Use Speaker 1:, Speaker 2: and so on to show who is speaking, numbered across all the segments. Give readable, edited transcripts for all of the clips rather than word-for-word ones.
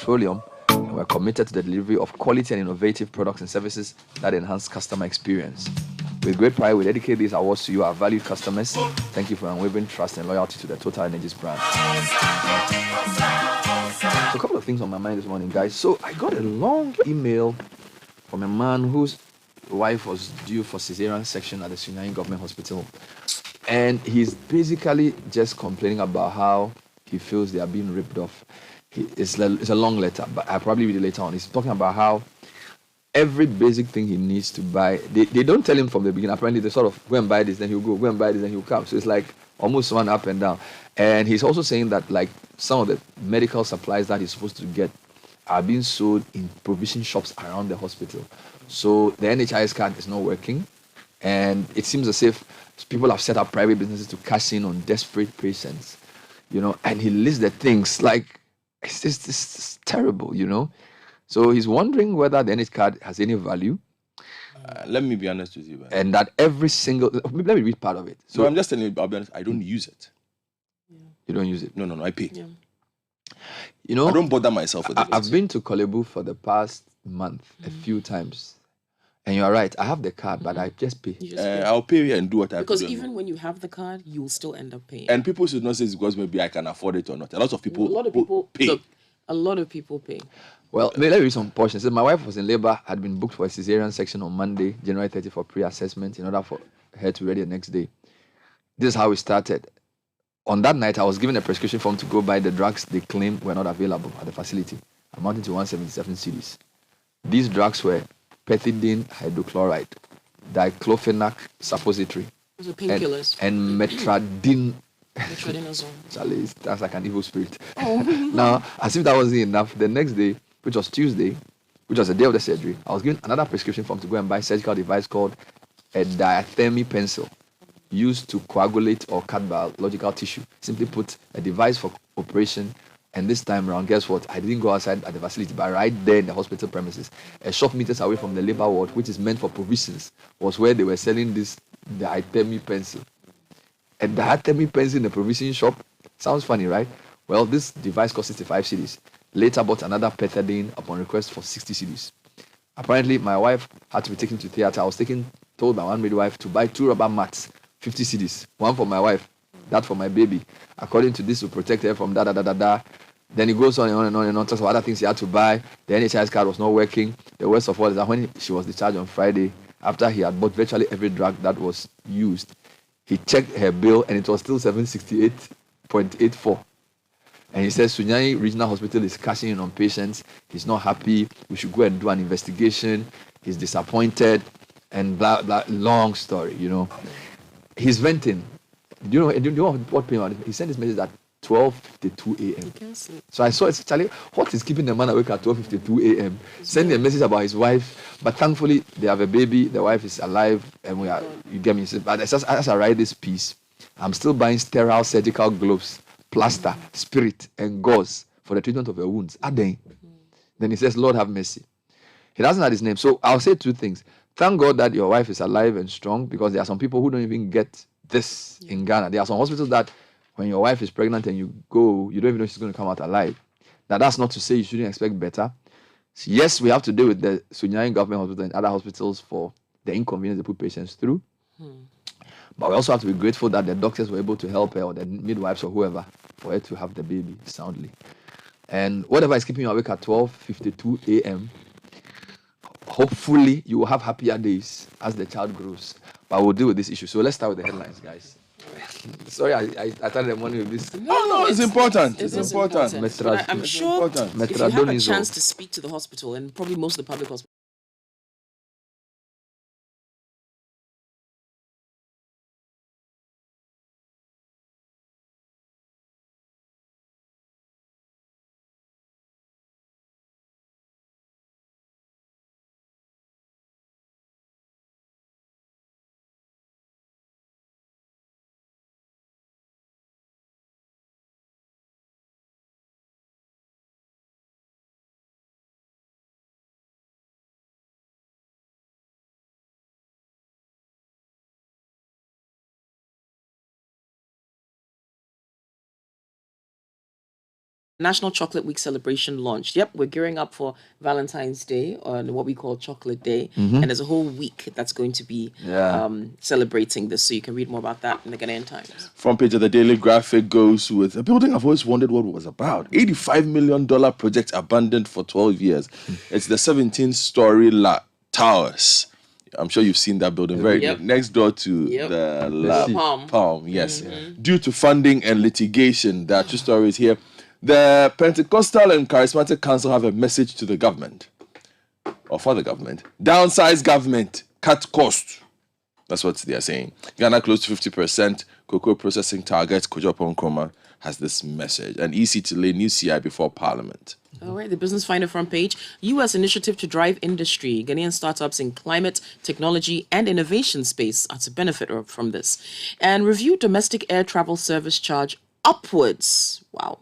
Speaker 1: petroleum, and we're committed to the delivery of quality and innovative products and services that enhance customer experience. With great pride, we dedicate these awards to you, our valued customers. Thank you for your unwavering trust and loyalty to the Total Energies brand. So a couple of things on my mind this morning, guys. So I got a long email from a man whose wife was due for cesarean section at the Sunyani Government Hospital. And he's basically just complaining about how he feels they are being ripped off. It's a long letter, but I'll probably read it later on. He's talking about how every basic thing he needs to buy, they don't tell him from the beginning. Apparently, they sort of go and buy this, then he'll go and buy this, then he'll come. So it's like almost one up and down. And he's also saying that like some of the medical supplies that he's supposed to get are being sold in provision shops around the hospital. So the NHIS card is not working. And it seems as if people have set up private businesses to cash in on desperate patients, and he lists the things like, it's terrible, So he's wondering whether the NH card has any value.
Speaker 2: Let me be honest with you, man.
Speaker 1: And that every single... Let me read part of it.
Speaker 2: So I'm just telling you, I'll be honest, I don't use it.
Speaker 1: Yeah. You don't use it?
Speaker 2: No, I pay.
Speaker 1: Yeah.
Speaker 2: I don't bother myself with it.
Speaker 1: I've been to Kolebu for the past month a few times. And you're right, I have the card, but I just pay.
Speaker 2: I'll pay and do what I have to do.
Speaker 3: Because even when you have the card, you will still end up paying.
Speaker 2: And people should not say it's because maybe I can afford it or not. A lot of people pay.
Speaker 3: Look, a lot of people pay.
Speaker 1: Well, let me read some portions. My wife was in labor, had been booked for a cesarean section on Monday, January 30 for pre-assessment in order for her to be ready the next day. This is how it started. On that night, I was given a prescription form to go buy the drugs they claimed were not available at the facility, amounting to 177 cedis. These drugs were pethidine hydrochloride, diclofenac suppository,
Speaker 3: painkillers,
Speaker 1: and metradine.
Speaker 3: Metradinazole.
Speaker 1: Charlie, that's like an evil spirit. Oh. Now, as if that wasn't enough, the next day, which was Tuesday, which was the day of the surgery, I was given another prescription form to go and buy a surgical device called a diathermy pencil, used to coagulate or cut biological tissue. Simply put, a device for operation. And this time around, guess what? I didn't go outside at the facility, but right there in the hospital premises, a shop meters away from the labor ward, which is meant for provisions, was where they were selling this diathermy pencil. A diathermy pencil in a provision shop? Sounds funny, right? Well, this device cost 65 cedis. Later bought another pethidine upon request for 60 cedis. Apparently, my wife had to be taken to theater. I was told by one midwife to buy 2 rubber mats, 50 cedis. One for my wife, that for my baby. According to this, to protect her from da. Then it goes on and on and on and on. Talks about other things he had to buy. The NHS card was not working. The worst of all is that when she was discharged on Friday, after he had bought virtually every drug that was used, he checked her bill and it was still 768.84. And he says Sunyani Regional Hospital is cashing in on patients. He's not happy. We should go and do an investigation. He's disappointed and blah blah. Long story, He's venting. Do you know what pain was? He sent this message at 12:52 a.m. So I saw it's Charlie. What is keeping the man awake at 12:52 a.m.? Sending a message about his wife, but thankfully they have a baby. The wife is alive, and we are. You get me? But as I write this piece, I'm still buying sterile surgical gloves, plaster, spirit, and gauze for the treatment of your wounds. Then he says, "Lord have mercy." He doesn't have his name, so I'll say 2 things. Thank God that your wife is alive and strong, because there are some people who don't even get this in Ghana. There are some hospitals that when your wife is pregnant and you go, you don't even know she's going to come out alive. Now, that's not to say you shouldn't expect better. So yes, we have to deal with the Sunyani Government Hospital and other hospitals for the inconvenience they put patients through. But we also have to be grateful that the doctors were able to help her, or the midwives or whoever, for her to have the baby soundly. And whatever is keeping you awake at 12:52 a.m., hopefully you will have happier days as the child grows. But we'll deal with this issue. So let's start with the headlines, guys. Sorry, I started the morning with this.
Speaker 2: No, it's important. It's important.
Speaker 3: I'm sure if you have a chance to speak to the hospital, and probably most of the public hospitals, National Chocolate Week celebration launched. Yep, we're gearing up for Valentine's Day, on what we call Chocolate Day. And there's a whole week that's going to be celebrating this. So you can read more about that in the Ghanaian Times.
Speaker 2: Front page of the Daily Graphic goes with a building I've always wondered what it was about. $85 million project abandoned for 12 years. It's the 17-story towers. I'm sure you've seen that building next door to the Palm. Yes. Due to funding and litigation, there are two stories here. The Pentecostal and Charismatic Council have a message to the government, or for the government. Downsize government, cut cost. That's what they are saying. Ghana close to 50% cocoa processing target. Kojapon Nkrumah has this message. And EC to lay new CI before Parliament.
Speaker 3: All right, the Business Finder front page. U.S. initiative to drive industry. Ghanaian startups in climate, technology, and innovation space are to benefit from this. And review domestic air travel service charge upwards. Wow.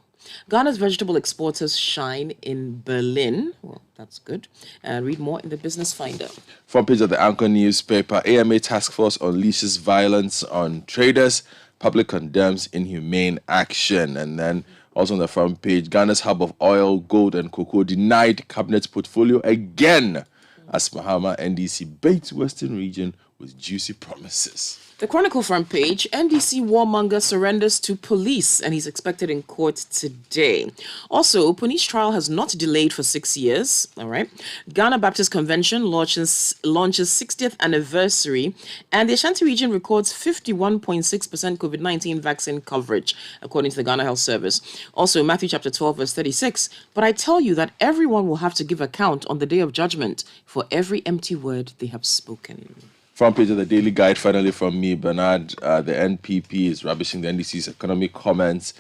Speaker 3: Ghana's vegetable exporters shine in Berlin. Well, that's good. Read more in the Business Finder.
Speaker 2: Front page of the Anchor newspaper. AMA task force unleashes violence on traders. Public condemns inhumane action. And then also on the front page, Ghana's hub of oil, gold, and cocoa denied cabinet portfolio again as Mahama NDC baits Western region with juicy promises.
Speaker 3: The Chronicle front page, NDC warmonger surrenders to police and he's expected in court today. Also, Puni's trial has not delayed for 6 years. All right. Ghana Baptist Convention launches 60th anniversary and the Ashanti region records 51.6% COVID-19 vaccine coverage, according to the Ghana Health Service. Also, Matthew chapter 12, verse 36. But I tell you that everyone will have to give account on the day of judgment for every empty word they have spoken.
Speaker 2: Front page of the Daily Guide, finally from me, Bernard. The NPP is rubbishing the NDC's economic comments.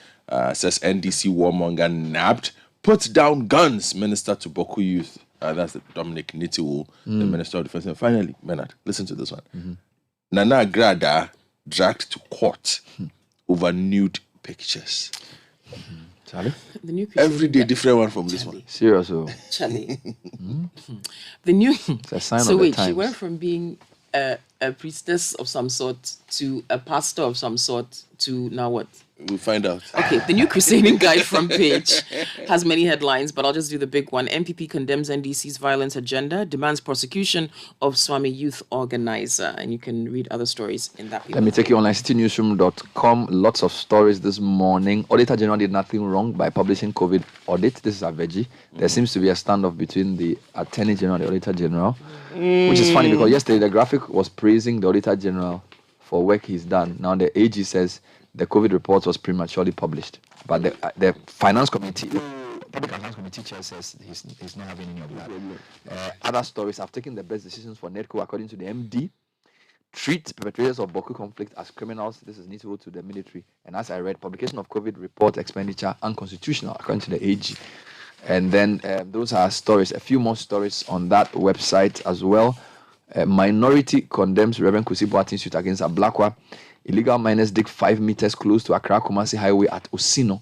Speaker 2: Says NDC warmonger nabbed. Put down guns, Minister to Boku Youth. That's Dominic Nitiwu, the Minister of Defense. And finally, Bernard, listen to this one. Nana Grada dragged to court over nude pictures.
Speaker 1: Charlie?
Speaker 2: Every day different one from this one.
Speaker 1: Serious.
Speaker 3: Charlie. The new...
Speaker 1: It's a sign
Speaker 3: so
Speaker 1: of
Speaker 3: wait,
Speaker 1: the times.
Speaker 3: she went from being a priestess of some sort to a pastor of some sort to now what?
Speaker 2: We'll find out.
Speaker 3: Okay, the new Crusading Guide front page has many headlines, but I'll just do the big one. MPP condemns NDC's violence agenda, demands prosecution of Swami Youth Organizer. And you can read other stories in that paper.
Speaker 1: Let me take you online, citynewsroom.com. Lots of stories this morning. Auditor General did nothing wrong by publishing COVID audit. This is a veggie. There seems to be a standoff between the Attorney General and the Auditor General, which is funny because yesterday the graphic was praising the Auditor General for work he's done. Now the AG says the COVID report was prematurely published, but the Finance Committee, Public Finance Committee chair says he's not having any of that. Other stories have taken the best decisions for NEDCO according to the MD. Treat perpetrators of Boko conflict as criminals. This is neutral to the military. And as I read, publication of COVID report expenditure unconstitutional according to the AG. And then those are stories, a few more stories on that website as well. Minority condemns Reverend Kusi Boateng's suit against Ablakwa. Illegal miners dig 5 meters close to Accra Kumasi Highway at Osino.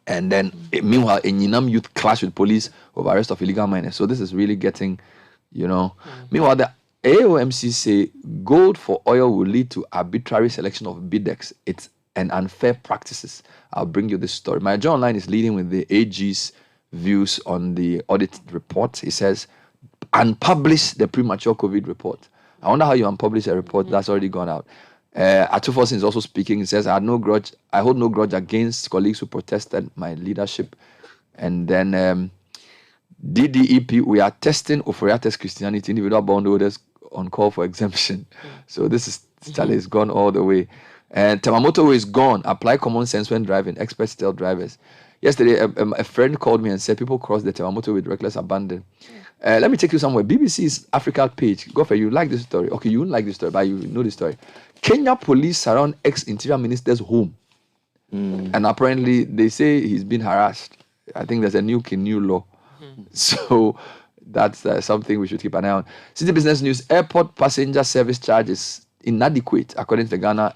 Speaker 1: And then, meanwhile, a Nyinam youth clash with police over arrest of illegal miners. So this is really getting, Meanwhile, the AOMC say gold for oil will lead to arbitrary selection of bidex. It's an unfair practices. I'll bring you this story. My John Online is leading with the AG's views on the audit report. He says, unpublish the premature COVID report. I wonder how you unpublish a report that's already gone out. Atufosin is also speaking. He says, I hold no grudge against colleagues who protested my leadership. And then DDEP, we are testing Oforiates Christianity, individual bondholders on call for exemption. So this is, Charlie is gone all the way. And Tamamoto is gone. Apply common sense when driving. Experts tell drivers. Yesterday, a friend called me and said people cross the Tamamoto with reckless abandon. Let me take you somewhere. BBC's Africa page. Go for you. Like this story. Okay, you won't like this story, but you know the story. Kenya police surround ex-interior minister's home. And apparently, they say he's been harassed. I think there's a new law. So that's something we should keep an eye on. City Business News, airport passenger service charge is inadequate, according to the Ghana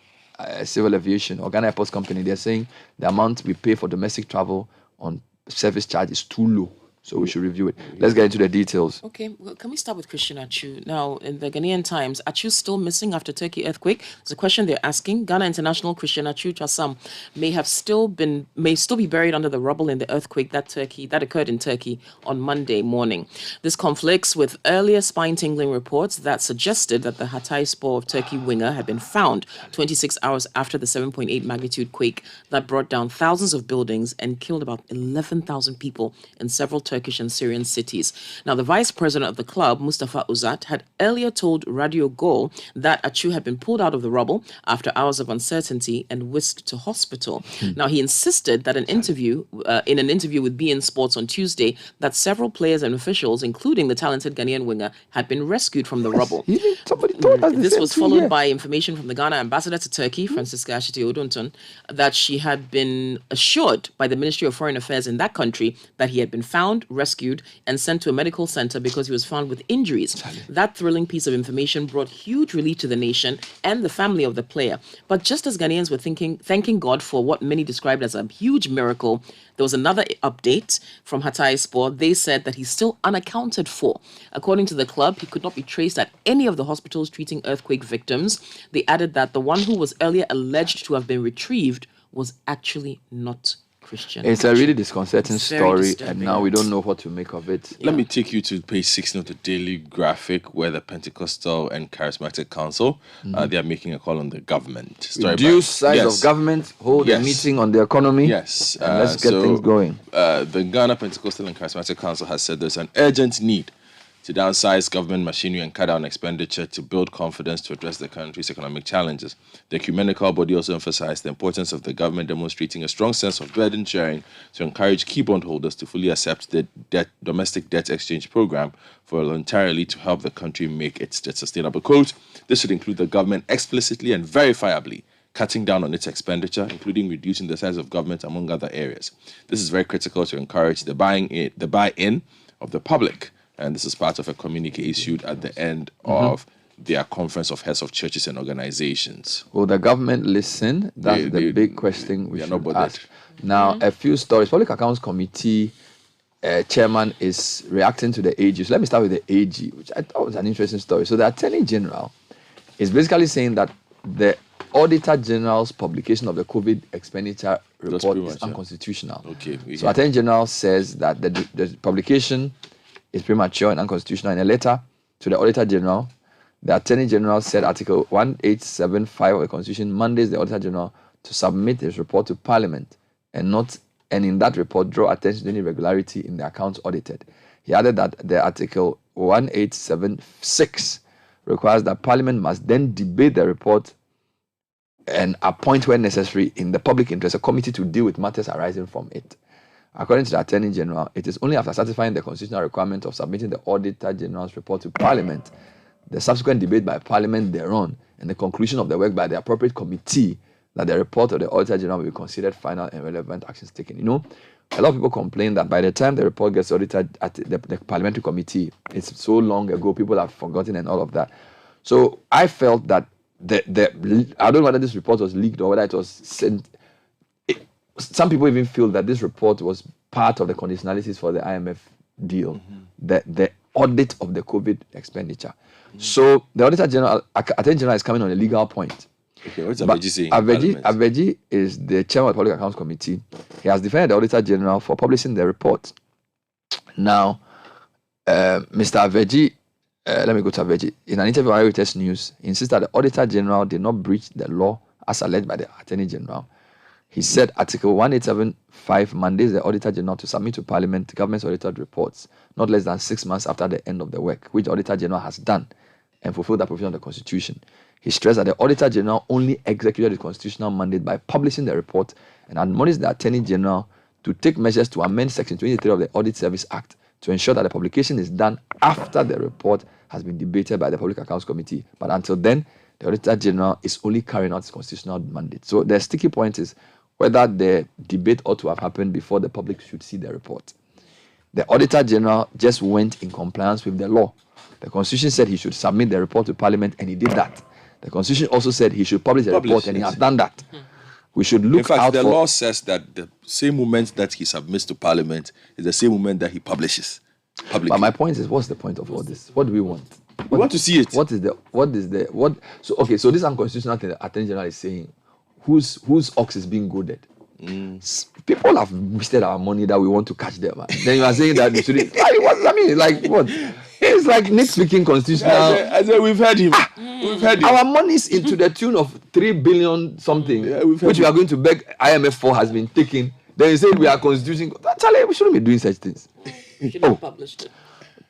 Speaker 1: Civil Aviation or Ghana Airports Company. They're saying the amount we pay for domestic travel on service charge is too low. So we should review it. Let's get into the details.
Speaker 3: Okay, well, can we start with Christian Achu? Now, in the Ghanaian Times, Achu's still missing after Turkey earthquake. It's a question they're asking. Ghana international Christian Achu Chasam may still be buried under the rubble in the earthquake that occurred in Turkey on Monday morning. This conflicts with earlier spine-tingling reports that suggested that the Hatayspor of Turkey winger had been found 26 hours after the 7.8 magnitude quake that brought down thousands of buildings and killed about 11,000 people in several Turkish and Syrian cities. Now, the vice president of the club, Mustafa Uzat, had earlier told Radio Gol that Achu had been pulled out of the rubble after hours of uncertainty and whisked to hospital. Now, he insisted that in an interview with BN Sports on Tuesday, that several players and officials, including the talented Ghanaian winger, had been rescued from the rubble.
Speaker 1: Somebody told us
Speaker 3: This was followed by information from the Ghana ambassador to Turkey, Francisca Ashiti Oduntun, that she had been assured by the Ministry of Foreign Affairs in that country that he had been found, rescued, and sent to a medical center because he was found with injuries. That thrilling piece of information brought huge relief to the nation and the family of the player. But just as Ghanaians were thanking God for what many described as a huge miracle, there was another update from Hatayspor. They said that he's still unaccounted for. According to the club, he could not be traced at any of the hospitals treating earthquake victims. They added that the one who was earlier alleged to have been retrieved was actually not Christian.
Speaker 1: It's a really disconcerting story,
Speaker 3: disturbing.
Speaker 1: and now we don't know what to make of it.
Speaker 2: Let me take you to page 16 of the Daily Graphic, where the Pentecostal and Charismatic Council, they are making a call on the government.
Speaker 1: Reduce size of government, hold a meeting on the economy.
Speaker 2: Yes.
Speaker 1: And let's get things going.
Speaker 2: The Ghana Pentecostal and Charismatic Council has said there's an urgent need to downsize government machinery and cut down expenditure to build confidence to address the country's economic challenges. The ecumenical body also emphasized the importance of the government demonstrating a strong sense of burden sharing to encourage key bondholders to fully accept the domestic debt exchange program voluntarily to help the country make its debt sustainable. Quote, this should include the government explicitly and verifiably cutting down on its expenditure, including reducing the size of government, among other areas. This is very critical to encourage the buy-in of the public. And this is part of a communique issued at the end of their conference of heads of churches and organizations.
Speaker 1: Will the government listen? That's the big question we should ask. Now, a few stories. Public Accounts Committee chairman is reacting to the AG. So let me start with the AG, which I thought was an interesting story. So the Attorney General is basically saying that the Auditor General's publication of the COVID expenditure report is unconstitutional. So Attorney General says that the publication is premature and unconstitutional. In a letter to the Auditor General, the Attorney General said Article 1875 of the Constitution mandates the Auditor General to submit his report to Parliament and in that report draw attention to any irregularity in the accounts audited. He added that the Article 1876 requires that Parliament must then debate the report and appoint, where necessary, in the public interest, a committee to deal with matters arising from it. According to the Attorney General, it is only after satisfying the constitutional requirement of submitting the Auditor General's report to Parliament, the subsequent debate by Parliament thereon, and the conclusion of the work by the appropriate committee that the report of the Auditor General will be considered final and relevant actions taken. You know, a lot of people complain that by the time the report gets audited at the Parliamentary Committee, it's so long ago, people have forgotten and all of that. So I felt that I don't know whether this report was leaked or whether it was sent. Some people even feel that this report was part of the conditionalities for the IMF deal, the audit of the COVID expenditure. So the Auditor General, Attorney General, is coming on a legal point.
Speaker 2: Okay, what's Aveji saying?
Speaker 1: Aveji is the chairman of the Public Accounts Committee. He has defended the Auditor General for publishing the report. Now, Mr. Aveji, let me go to Aveji. In an interview with Reuters News, he insists that the Auditor General did not breach the law as alleged by the Attorney General. He said Article 1875 mandates the Auditor General to submit to Parliament government's audited reports not less than 6 months after the end of the work, which the Auditor General has done and fulfilled that provision of the Constitution. He stressed that the Auditor General only executed his constitutional mandate by publishing the report and admonished the Attorney General to take measures to amend Section 23 of the Audit Service Act to ensure that the publication is done after the report has been debated by the Public Accounts Committee. But until then, the Auditor General is only carrying out his constitutional mandate. So the sticky point is whether the debate ought to have happened before the public should see the report. The Auditor General just went in compliance with the law. The Constitution said he should submit the report to Parliament, and he did that. The Constitution also said he should publish the report, and he has done that. We should look
Speaker 2: In fact,
Speaker 1: out
Speaker 2: the
Speaker 1: for...
Speaker 2: law says that the same moment that he submits to Parliament is the same moment that he publishes publicly.
Speaker 1: But my point is, what's the point of all this? What do we want?
Speaker 2: We want to see it.
Speaker 1: So this unconstitutional thing the Attorney General is saying, whose ox is being goaded? People have wasted our money that we want to catch them. Then you are saying that we shouldn't. What? It's like Nick speaking constitutional.
Speaker 2: I said we've heard him. We've heard him.
Speaker 1: Our money is into the tune of 3 billion something, which we are going to beg IMF for, has been taken. Then you say we are constituting. Charlie, we shouldn't be doing such things.
Speaker 3: You should have published it.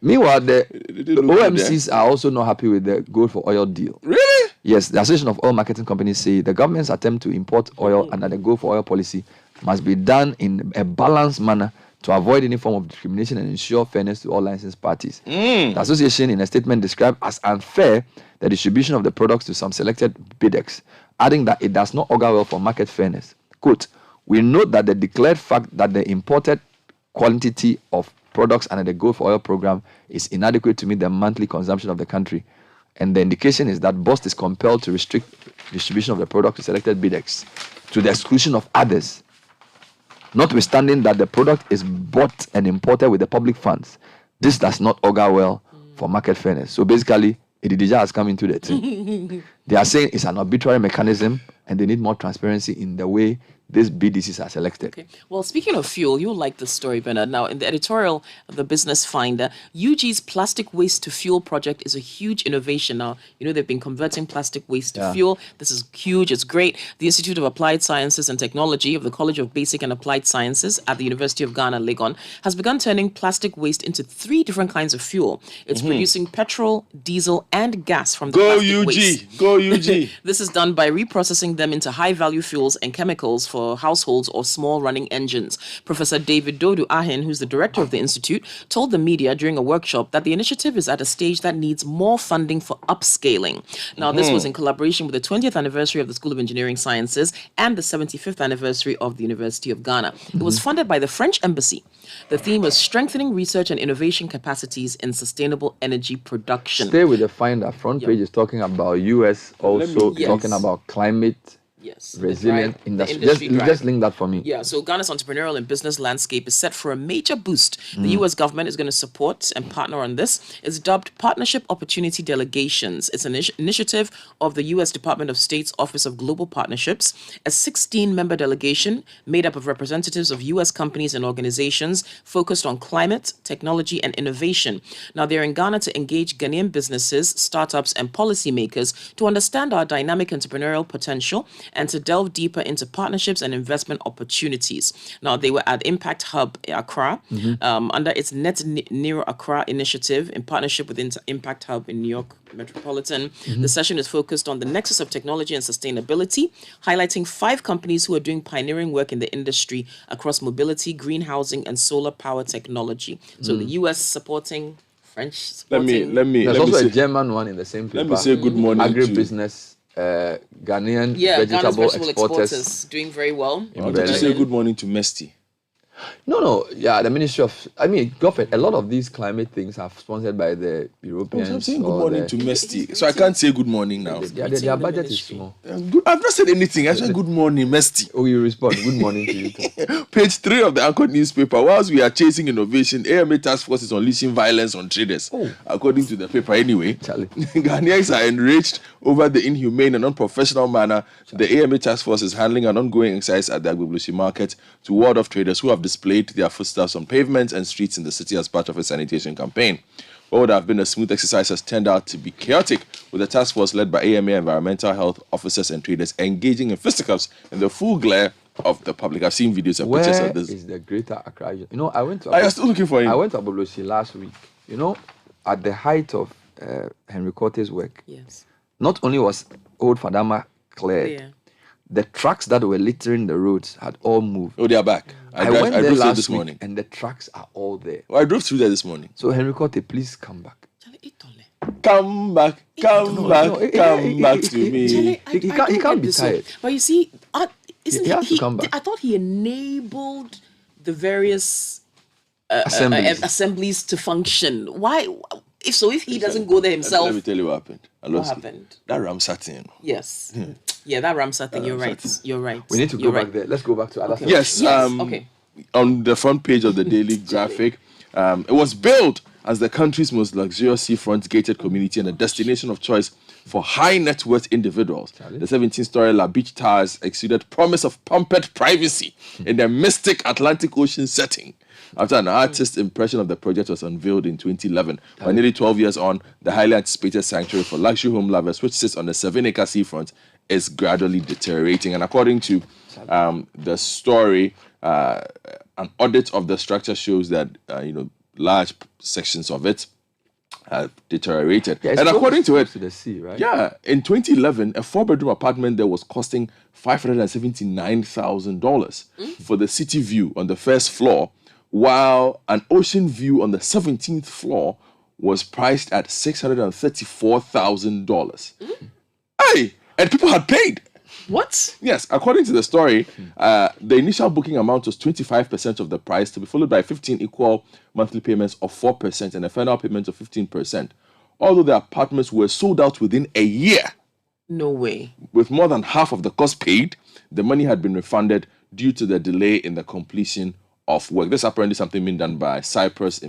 Speaker 1: Meanwhile, the OMCs are also not happy with the gold for oil deal.
Speaker 2: Really?
Speaker 1: Yes, the Association of Oil Marketing Companies say the government's attempt to import oil under the gold for oil policy must be done in a balanced manner to avoid any form of discrimination and ensure fairness to all licensed parties. The association, in a statement, described as unfair the distribution of the products to some selected bidders, adding that it does not augur well for market fairness. Quote, "We note that the declared fact that the imported quantity of products under the Gold for Oil program is inadequate to meet the monthly consumption of the country. And the indication is that BOST is compelled to restrict distribution of the product to selected bidders to the exclusion of others, notwithstanding that the product is bought and imported with the public funds. This does not augur well for market fairness." So basically, Ididija has come into the thing. They are saying it's an arbitrary mechanism and they need more transparency in the way these BDCs are selected.
Speaker 3: Okay. Well, speaking of fuel, you'll like this story, Bernard. Now, in the editorial of the Business Finder, UG's plastic waste to fuel project is a huge innovation. Now, they've been converting plastic waste to fuel. This is huge. It's great. The Institute of Applied Sciences and Technology of the College of Basic and Applied Sciences at the University of Ghana, Legon, has begun turning plastic waste into 3 different kinds of fuel. It's producing petrol, diesel, and gas from the plastic waste.
Speaker 2: Go UG!
Speaker 3: This is done by reprocessing them into high-value fuels and chemicals for households or small running engines. Professor David Dodu Ahin, who's the director of the institute, told the media during a workshop that the initiative is at a stage that needs more funding for upscaling. Now, this was in collaboration with the 20th anniversary of the School of Engineering Sciences and the 75th anniversary of the University of Ghana. It was funded by the French Embassy. The theme was strengthening research and innovation capacities in sustainable energy production.
Speaker 1: Stay with the Finder. Front page is talking about US, also
Speaker 3: Yes.
Speaker 1: talking about climate.
Speaker 3: Yes.
Speaker 1: Resilient
Speaker 3: the
Speaker 1: industry.
Speaker 3: drive.
Speaker 1: Just link that for me.
Speaker 3: Yeah, so Ghana's entrepreneurial and business landscape is set for a major boost. The US government is going to support and partner on this. It's dubbed Partnership Opportunity Delegations. It's an initiative of the US Department of State's Office of Global Partnerships, a 16-member delegation made up of representatives of US companies and organizations focused on climate, technology, and innovation. Now, they're in Ghana to engage Ghanaian businesses, startups, and policymakers to understand our dynamic entrepreneurial potential and to delve deeper into partnerships and investment opportunities. Now, they were at Impact Hub Accra under its Net Zero Accra initiative in partnership with Impact Hub in New York Metropolitan. The session is focused on the nexus of technology and sustainability, highlighting 5 companies who are doing pioneering work in the industry across mobility, green housing, and solar power technology. So the US supporting, French supporting.
Speaker 2: Let me
Speaker 1: There's
Speaker 2: let me
Speaker 1: also
Speaker 2: say,
Speaker 1: a German one in the same paper.
Speaker 2: let me say good morning to
Speaker 1: Agribusiness, Ghanaian
Speaker 3: Ghana's
Speaker 1: vegetable
Speaker 3: vegetable
Speaker 1: exporters.
Speaker 3: exporters doing very well.
Speaker 2: I wanted to say good morning to Mesty.
Speaker 1: No, the Ministry of, government, a lot of these climate things are sponsored by the Europeans.
Speaker 2: I'm saying good
Speaker 1: or
Speaker 2: morning to Mesty, so I can't say good morning now.
Speaker 1: their budget is small.
Speaker 2: I've not said anything. I said good morning, Mesty.
Speaker 1: Oh, you respond. Good morning to you too.
Speaker 2: Page 3 of the Anchor newspaper. Whilst we are chasing innovation, AMA task force is unleashing violence on traders. According to the paper, anyway.
Speaker 1: Charlie.
Speaker 2: Ghanaians are enraged over the inhumane and unprofessional manner the AMA task force is handling an ongoing exercise at the Agbeblushi market to ward off traders who have displayed their foodstuffs on pavements and streets in the city as part of a sanitation campaign. What would have been a smooth exercise has turned out to be chaotic, with the task force led by AMA environmental health officers and traders engaging in fisticuffs in the full glare of the public. I've seen videos and pictures of this.
Speaker 1: Where is the Greater Accra? I went to.
Speaker 2: Are you still looking for him?
Speaker 1: I went to Aboloshi last week. At the height of Henry Quartey's work,
Speaker 3: Yes.
Speaker 1: not only was Old Fadama cleared,
Speaker 3: Yeah.
Speaker 1: the trucks that were littering the roads had all moved.
Speaker 2: Oh, they are back. I
Speaker 1: went there
Speaker 2: drove through
Speaker 1: last
Speaker 2: this
Speaker 1: week,
Speaker 2: morning.
Speaker 1: and the trucks are all there.
Speaker 2: I drove through there this morning.
Speaker 1: So Henry Quartey, please come back.
Speaker 2: Come back to me.
Speaker 1: He can't be tired.
Speaker 3: But you see, isn't
Speaker 1: He has to come back.
Speaker 3: I thought he enabled the various
Speaker 1: Assemblies.
Speaker 3: assemblies to function. Why? If he doesn't go there himself,
Speaker 2: Let me tell you what happened.
Speaker 3: what happened?
Speaker 2: That Ramsa thing.
Speaker 3: Yes. Yeah, that Ramsa thing. You're right. You're right.
Speaker 1: We need to go back there. Let's go back to other stuff.
Speaker 2: Yes.
Speaker 3: Okay.
Speaker 2: On the front page of the Daily Graphic, it was billed as the country's most luxurious seafront gated community and a destination of choice for high net worth individuals. The 17-story La Beach Towers exuded promise of pampered privacy in the mystic Atlantic Ocean setting. After an artist's impression of the project was unveiled in 2011, by nearly 12 years on, the highly anticipated sanctuary for luxury home lovers, which sits on the 7-acre seafront, is gradually deteriorating. And according to the story, an audit of the structure shows that large sections of it have deteriorated.
Speaker 1: Yeah,
Speaker 2: and according to it,
Speaker 1: to the sea, right?
Speaker 2: yeah, in 2011, a 4-bedroom apartment there was costing $579,000 for the city view on the first floor, while an ocean view on the 17th floor was priced at $634,000. Hey, and people had paid.
Speaker 3: What?
Speaker 2: Yes, according to the story, the initial booking amount was 25% of the price, to be followed by 15 equal monthly payments of 4% and a final payment of 15%. Although the apartments were sold out within a year.
Speaker 3: No way.
Speaker 2: With more than half of the cost paid, the money had been refunded due to the delay in the completion of work. This is apparently something being done by Cypress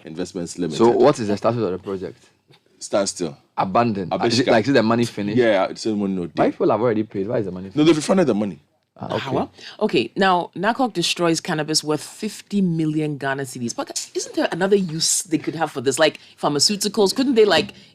Speaker 2: Investments Limited.
Speaker 1: So what is the status of the project?
Speaker 2: Stand still.
Speaker 1: Abandoned. Is it the money finished?
Speaker 2: Yeah, it's no.
Speaker 1: Why people have already paid? Why is the money finished?
Speaker 2: No, they've refunded the money.
Speaker 3: Okay. Okay, now NACOC destroys cannabis worth 50 million Ghana cedis. But isn't there another use they could have for this? Like pharmaceuticals, couldn't they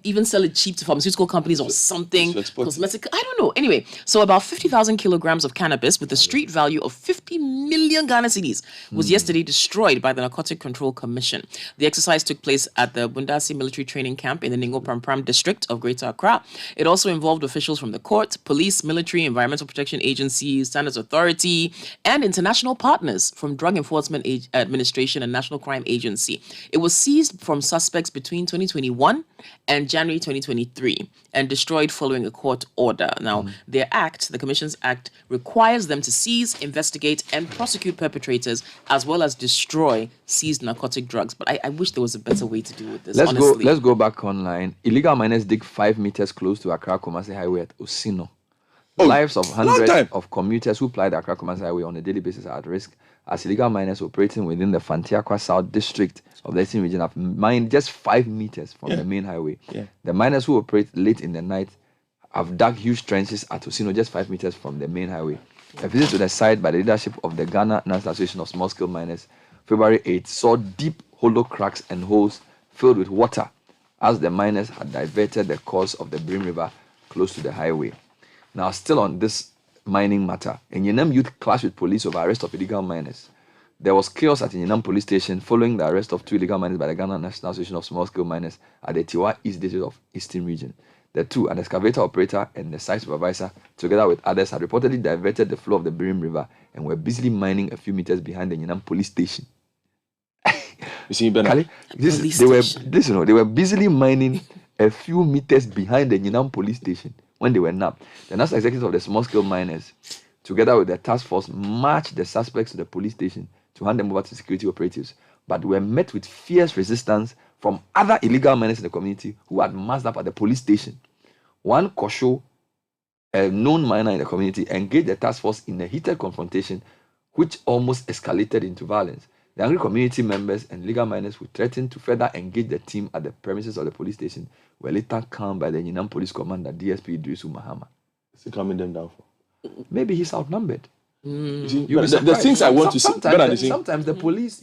Speaker 3: even sell it cheap to pharmaceutical companies or something? Cosmetic, I don't know. Anyway, so about 50,000 kilograms of cannabis with a street value of 50 million Ghana cedis was yesterday destroyed by the Narcotic Control Commission. The exercise took place at the Bundasi military training camp in the Ningo Prampram district of Greater Accra. It also involved officials from the court, police, military, environmental protection agencies, Standards Authority, and international partners from Drug Enforcement Administration and National Crime Agency. It was seized from suspects between 2021 and January 2023 and destroyed following a court order. Now, the Commission's Act, requires them to seize, investigate, and prosecute perpetrators as well as destroy seized narcotic drugs. But I wish there was a better way to do with this, honestly.
Speaker 1: Let's go back online. Illegal miners dig 5 meters close to Accra Kumasi Highway at Osino. Lives of hundreds of commuters who ply the Accra Kumasi Highway on a daily basis are at risk as illegal miners operating within the Fantiakwa South district of the Eastern region have mined just 5 meters from the main highway. The miners who operate late in the night have dug huge trenches at Osino, just 5 meters from the main highway. A visit to the site by the leadership of the Ghana National Association of Small-Scale Miners, February 8, saw deep hollow cracks and holes filled with water as the miners had diverted the course of the Brim River close to the highway. Now, still on this mining matter, Enyinam youth clashed with police over arrest of illegal miners. There was chaos at Enyinam police station following the arrest of 2 illegal miners by the Ghana National Association of Small-Scale Miners at the Tiwa East District of Eastern Region. The two, an excavator operator and the site supervisor, together with others, had reportedly diverted the flow of the Birim River and were busily mining a few meters behind the Enyinam police station.
Speaker 2: You see, Bernard?
Speaker 1: They were busily mining a few meters behind the Enyinam police station. When they were nabbed, the national executives of the small-scale miners, together with the task force, marched the suspects to the police station to hand them over to security operatives, but were met with fierce resistance from other illegal miners in the community who had massed up at the police station. One Kosho, a known miner in the community, engaged the task force in a heated confrontation, which almost escalated into violence. The angry community members and legal miners who threatened to further engage the team at the premises of the police station were later calmed by the Enyinam Police Commander, DSP Idrisu Mahama.
Speaker 2: Is he calming them down for?
Speaker 1: Maybe he's outnumbered.
Speaker 2: You see, the things I want to say...
Speaker 1: Sometimes the police,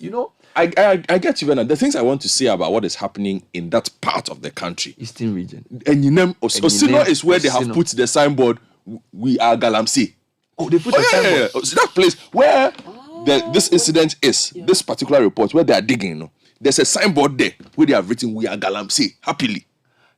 Speaker 2: I get you, Bernard. The things I want to say about what is happening in that part of the country.
Speaker 1: Eastern region.
Speaker 2: Enyinam, Osino is where they have put the signboard, "We are Galamsey."
Speaker 1: Oh, they put the signboard?
Speaker 2: Yeah. So that place where... this incident is, this particular report, where they are digging, there's a signboard there where they have written, "We are Galamsey," happily.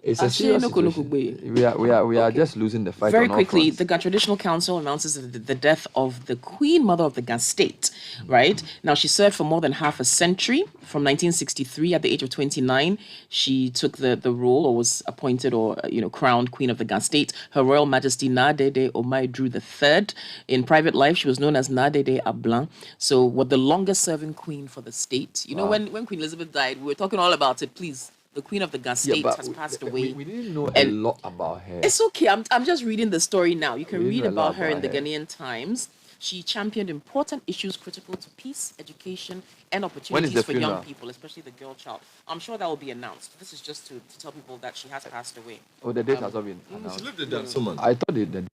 Speaker 1: It's a serious situation. We are just losing the fight.
Speaker 3: Very quickly, the Ghana Traditional Council announces the death of the Queen Mother of the Ghana State, right? Now, she served for more than half a century. From 1963, at the age of 29, she took the role or was appointed or, crowned Queen of the Ghana State. Her Royal Majesty Nadede Omaidru III. In private life, she was known as Nadede Ablan. So, what the longest serving queen for the state. When Queen Elizabeth died, we were talking all about it. Please, the Queen of the Gun
Speaker 1: Yeah,
Speaker 3: State
Speaker 1: but
Speaker 3: has passed
Speaker 1: we,
Speaker 3: away.
Speaker 1: we didn't know a
Speaker 3: And
Speaker 1: lot about her.
Speaker 3: it's okay. I'm just reading the story now. You can
Speaker 1: We
Speaker 3: read
Speaker 1: know a lot
Speaker 3: about her in the
Speaker 1: about her.
Speaker 3: Ghanaian Times. She championed important issues critical to peace, education, and
Speaker 1: When is
Speaker 3: opportunities
Speaker 1: the
Speaker 3: for young
Speaker 1: funeral?
Speaker 3: people, especially the girl child. I'm sure that will be announced. This is just to tell people that she has passed away.
Speaker 1: Oh, the date has not been
Speaker 2: She
Speaker 1: announced.
Speaker 2: lived in that someone.
Speaker 1: I thought the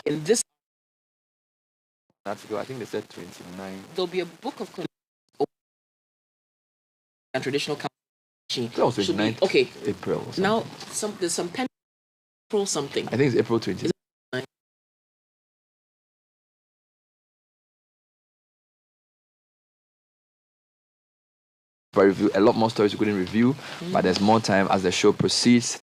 Speaker 3: In this,
Speaker 1: article, I think they said 29.
Speaker 3: there'll be a book of and traditional
Speaker 1: That was
Speaker 3: should be
Speaker 1: 29th
Speaker 3: okay.
Speaker 1: April. Or something.
Speaker 3: Now, there's some pen April something.
Speaker 1: I think it's April 20. But review a lot more stories we couldn't review, but there's more time as the show proceeds.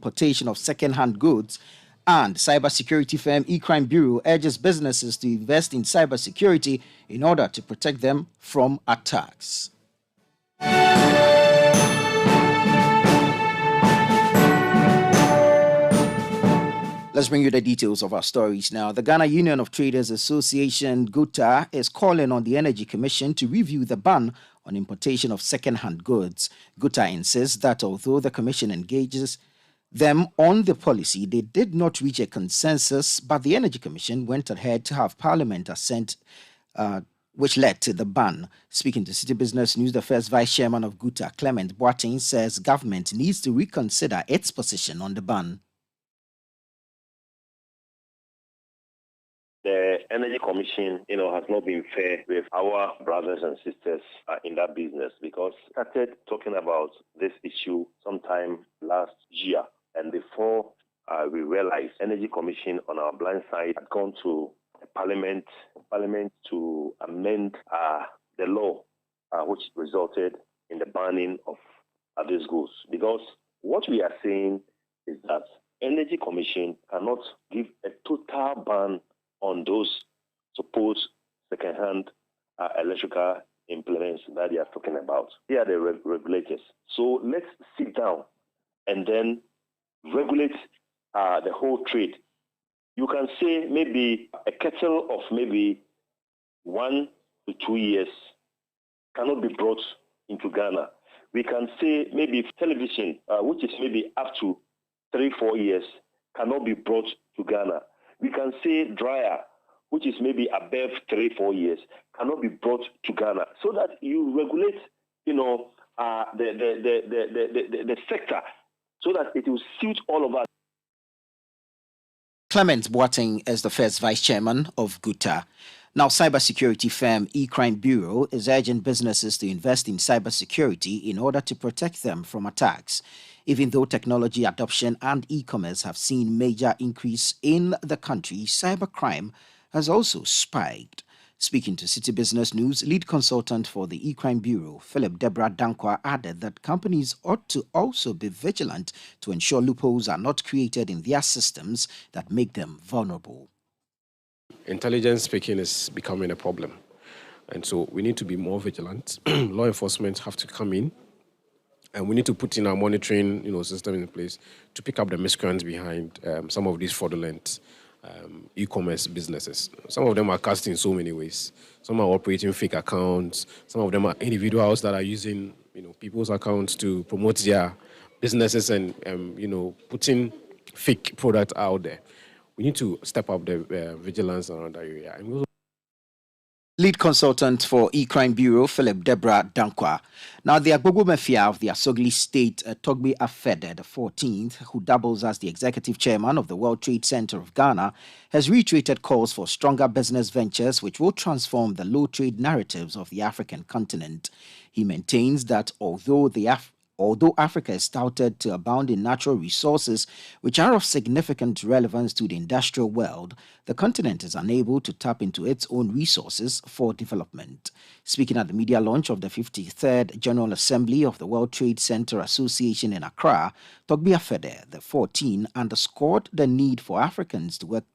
Speaker 4: importation of second-hand goods. And cybersecurity firm eCrime Bureau urges businesses to invest in cybersecurity in order to protect them from attacks. Let's bring you the details of our stories now. The Ghana Union of Traders Association, GUTA, is calling on the Energy Commission to review the ban on importation of second-hand goods. GUTA insists that although the Commission engages them on the policy, they did not reach a consensus, but the Energy Commission went ahead to have Parliament assent, which led to the ban. Speaking to Citi Business News, the first vice chairman of GUTA, Clement Boateng, says government needs to reconsider its position on the ban.
Speaker 5: The Energy Commission, has not been fair with our brothers and sisters in that business, because started talking about this issue sometime last year. And before we realized, Energy Commission on our blind side had gone to Parliament to amend the law, which resulted in the banning of these goods. Because what we are saying is that Energy Commission cannot give a total ban on those supposed second-hand electrical implements that they are talking about. They are the regulators. So let's sit down and then regulate the whole trade. You can say maybe a kettle of maybe 1 to 2 years cannot be brought into Ghana. We can say maybe television, which is maybe up to 3-4 years, cannot be brought to Ghana. We can say dryer, which is maybe above 3-4 years, cannot be brought to Ghana, so that you regulate, the sector, so that it will suit all of us.
Speaker 4: Clement Boateng is the first vice chairman of GUTA. Now, cybersecurity firm eCrime Bureau is urging businesses to invest in cybersecurity in order to protect them from attacks. Even though technology adoption and e-commerce have seen major increase in the country, cybercrime has also spiked. Speaking to Citi Business News, lead consultant for the eCrime Bureau, Philip Deborah Dankwa, added that companies ought to also be vigilant to ensure loopholes are not created in their systems that make them vulnerable.
Speaker 6: Intelligence speaking is becoming a problem, and so we need to be more vigilant. Law enforcement have to come in, and we need to put in our monitoring, system in place to pick up the miscreants behind some of these fraudulent e-commerce businesses. Some of them are cast in so many ways. Some are operating fake accounts. Some of them are individuals that are using, people's accounts to promote their businesses and, putting fake products out there. We need to step up the vigilance around that area. And
Speaker 4: lead consultant for eCrime Bureau, Philip Deborah Dankwa. Now, the Agbogbo Mafia of the Asogli State, Togbe Afede, the 14th, who doubles as the executive chairman of the World Trade Center of Ghana, has reiterated calls for stronger business ventures which will transform the low trade narratives of the African continent. He maintains that although Africa is touted to abound in natural resources which are of significant relevance to the industrial world, the continent is unable to tap into its own resources for development. Speaking at the media launch of the 53rd General Assembly of the World Trade Center Association in Accra, Togbe Afede, the 14th, underscored the need for Africans to work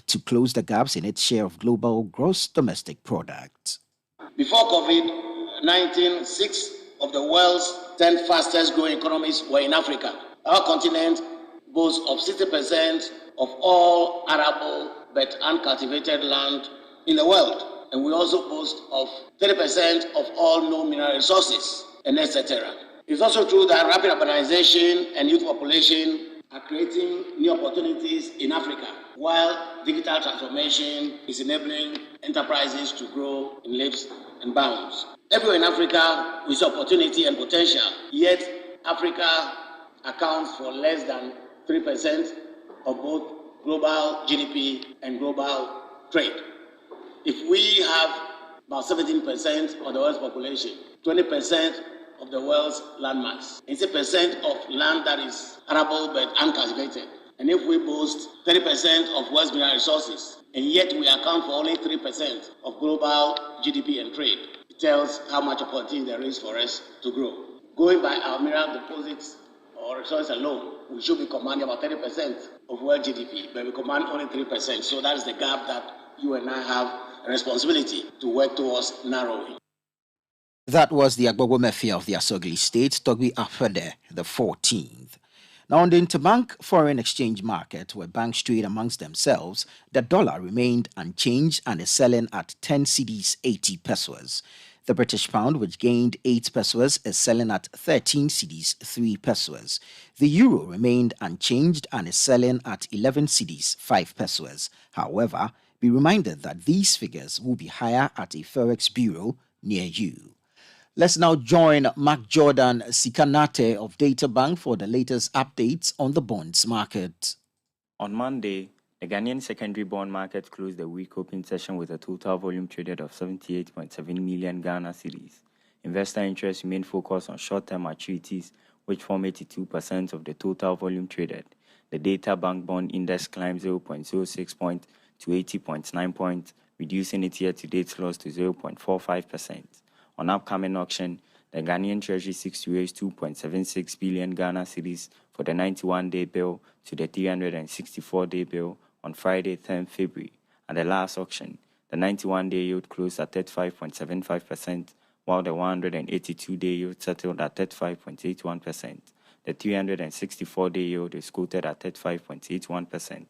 Speaker 4: to close the gaps in its share of global gross domestic product.
Speaker 7: Before COVID-19, 6 of the world's 10 fastest growing economies were in Africa. Our continent boasts of 60% of all arable but uncultivated land in the world. And we also boast of 30% of all known mineral resources, and etc. It's also true that rapid urbanization and youth population are creating new opportunities in Africa, while digital transformation is enabling enterprises to grow in leaps and bounds. Everywhere in Africa is opportunity and potential, yet Africa accounts for less than 3% of both global GDP and global trade. If we have about 17% of the world's population, 20% of the world's landmass, 80% of land that is arable but uncultivated, and if we boast 30% of world's mineral resources, and yet we account for only 3% of global GDP and trade, tells how much opportunity there is for us to grow. Going by our mineral deposits or our resources alone, we should be commanding about 30% of world GDP, but we command only 3%. So that is the gap that you and I have a responsibility to work towards narrowing.
Speaker 4: That was the Agbogbo Mafia of the Asogli State, Togbi Afede, the 14th. Now, on the interbank foreign exchange market, where banks trade amongst themselves, the dollar remained unchanged and is selling at 10 cedis 80 pesos. The British pound, which gained 8 pesos, is selling at 13 cedis 3 pesos. The euro remained unchanged and is selling at 11 cedis 5 pesos. However, be reminded that these figures will be higher at a Forex bureau near you. Let's now join Mark Jordan Sikanate of DataBank for the latest updates on the bonds market.
Speaker 8: On Monday, the Ghanaian secondary bond market closed the week open session with a total volume traded of 78.7 million Ghana cedis. Investor interest remained focused on short-term maturities, which form 82% of the total volume traded. The DataBank bond index climbed 0.06 points to 80.9 points, reducing its year-to-date loss to 0.45%. On upcoming auction, the Ghanaian Treasury seeks to raise 2.76 billion Ghana cedis for the 91-day bill to the 364-day bill on Friday, 10 February. At the last auction, the 91-day yield closed at 35.75%, while the 182-day yield settled at 35.81%. The 364-day yield is quoted at 35.81%.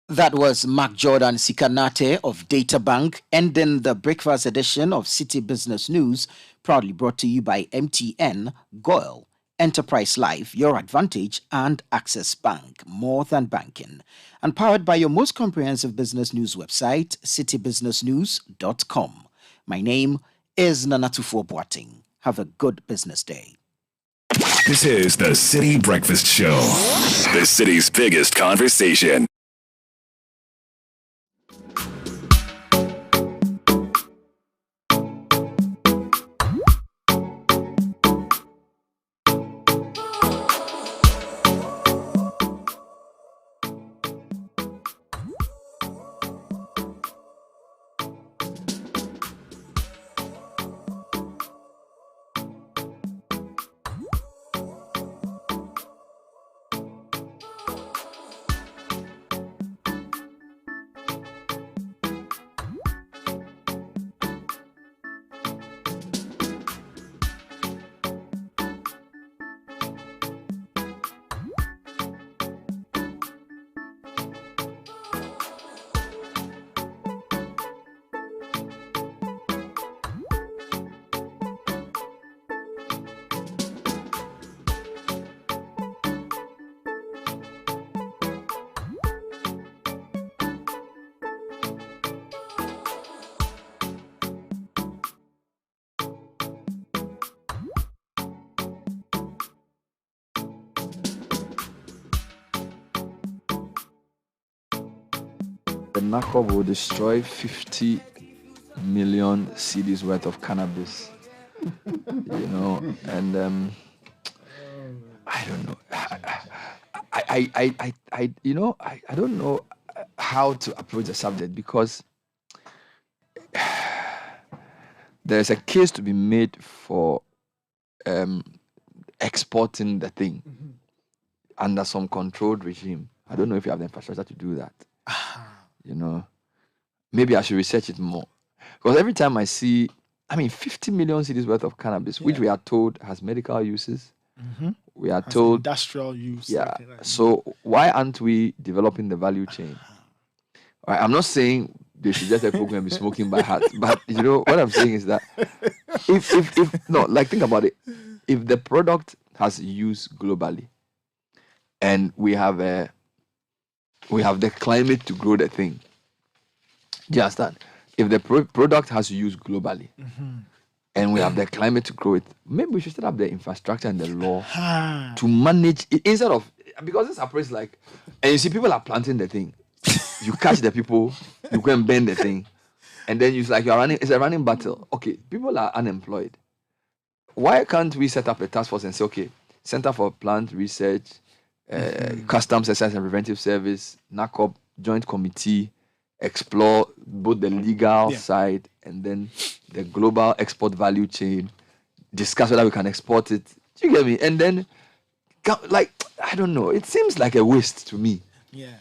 Speaker 4: That was Mark Jordan Sikanate of DataBank, ending the breakfast edition of Citi Business News, proudly brought to you by MTN, GOIL, Enterprise Life, Your Advantage, and Access Bank, more than banking, and powered by your most comprehensive business news website, citybusinessnews.com. My name is Nanatufo Boating. Have a good business day.
Speaker 9: This is the Citi Breakfast Show, the city's biggest conversation.
Speaker 1: The NACOB will destroy 50 million cedis worth of cannabis. And I don't know. I don't know how to approach the subject, because there's a case to be made for exporting the thing under some controlled regime. I don't know if you have the infrastructure to do that. Maybe I should research it more. Because every time I see, 50 million cedis worth of cannabis, which we are told has medical uses. We are told
Speaker 10: industrial use.
Speaker 1: Yeah. So why aren't we developing the value chain? All right, I'm not saying they should just let people and be smoking by heart, but what I'm saying is that think about it. If the product has use globally, and we have the climate to grow the thing. Do you understand? If the product has use globally, and we have the climate to grow it, maybe we should set up the infrastructure and the law to manage it, instead of, because this approach and you see people are planting the thing, you catch the people, you go and bend the thing, and then it's a running battle. Okay, people are unemployed. Why can't we set up a task force and say, okay, Center for Plant Research, Customs Excise and Preventive Service, NACOB, Joint Committee, explore both the legal side and then the global export value chain, discuss whether we can export it Do you get me? And then, like, I don't know. It seems like a waste to me.
Speaker 10: Yeah.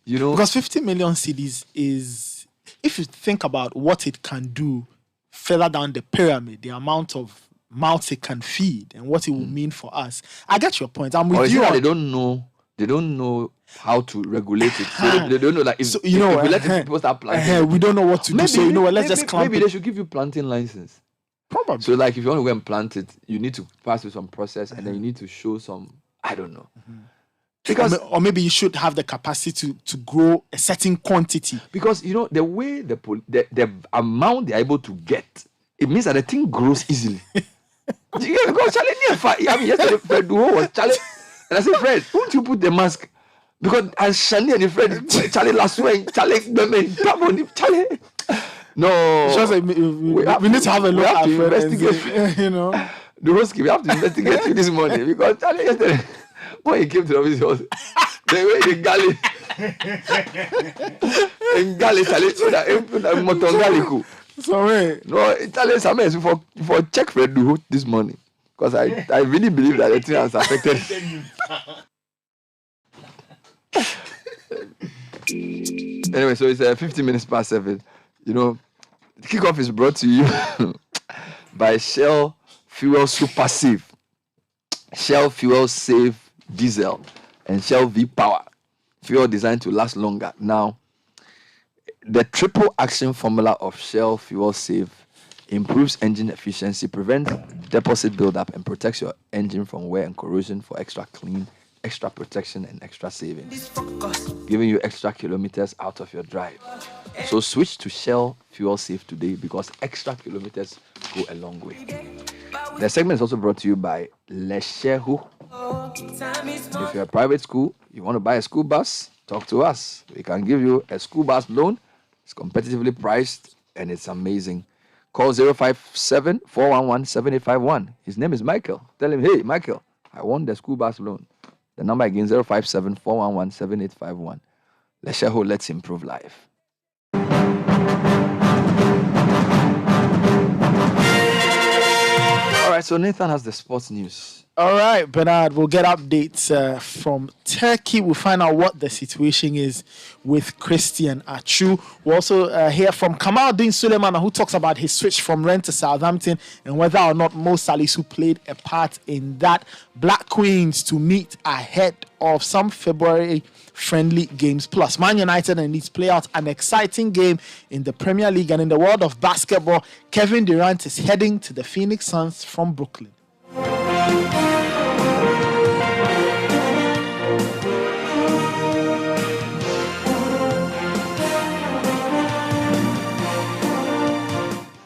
Speaker 1: You know?
Speaker 10: Because 50 million cedis is, if you think about what it can do further down the pyramid, the amount of mouths it can feed and what it will mean for us. I get your point. I'm with
Speaker 1: or is
Speaker 10: you.
Speaker 1: It that they don't know how to regulate it. So they don't know, like, if we let people start planting,
Speaker 10: we don't know what to do. So let's just clamp
Speaker 1: maybe
Speaker 10: it.
Speaker 1: they should give you planting license.
Speaker 10: Probably.
Speaker 1: So, like, if you want to go and plant it, you need to pass through some process, and then you need to show some, I don't know. Because
Speaker 10: or maybe you should have the capacity to grow a certain quantity.
Speaker 1: Because, you know, the way the amount they're able to get, it means that the thing grows easily. Because Charlie, I mean, yesterday Fred Duho was Charlie, and I said, Fred, won't you put the mask? Because as Shani and the Fred, Charlie last week, Charlie, Charlie. No,
Speaker 10: Just like, we need to have a look at Fred investigate. You know,
Speaker 1: the Roski, we have to investigate you this morning because Charlie yesterday, when he came to the office, he was the way the galley, in galley, Charlie, so that Motongaliku.
Speaker 10: Sorry.
Speaker 1: No, Charlie, Samuel, for check Fred Duho this morning because I really believe that the thing has affected. Anyway, so it's 50 minutes past 7. You know, the kickoff is brought to you by Shell Fuel Super Save, Shell Fuel Save Diesel, and Shell V Power. Fuel designed to last longer. Now, the triple action formula of Shell Fuel Save improves engine efficiency, prevents deposit buildup, and protects your engine from wear and corrosion for extra clean, extra protection, and extra savings, giving you extra kilometers out of your drive. So switch to Shell Fuel Save today because extra kilometers go a long way. The segment is also brought to you by Leshehu. If you're a private school, you want to buy a school bus, talk to us. We can give you a school bus loan. It's competitively priced and it's amazing. Call 057-411-7851. His name is Michael. Tell him, hey, Michael, I want the school bus loan. The number again, 057-411-7851. Leshehu, let's improve life. All right, so Nathan has the sports news.
Speaker 10: All right, Bernard, we'll get updates from Turkey. We'll find out what the situation is with Christian Atsu. We'll also hear from Kamaldeen Suleiman, who talks about his switch from Rennes to Southampton and whether or not Mo Salisu played a part in that. Black Queens to meet ahead of some February friendly games. Plus, Man United and Leeds play out an exciting game in the Premier League. And in the world of basketball, Kevin Durant is heading to the Phoenix Suns from Brooklyn.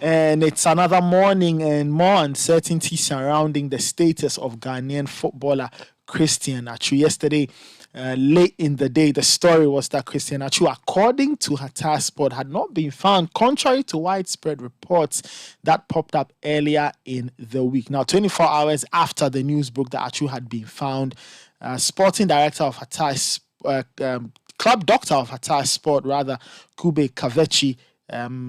Speaker 10: And it's another morning and more uncertainty surrounding the status of Ghanaian footballer Christian Atsu. Yesterday, late in the day, the story was that Christian Atsu, according to Hatar Sport, had not been found, contrary to widespread reports that popped up earlier in the week. Now, 24 hours after the news broke that Atsu had been found, sporting director of Hatar, club doctor of Hatar Sport, Kube Kavechi,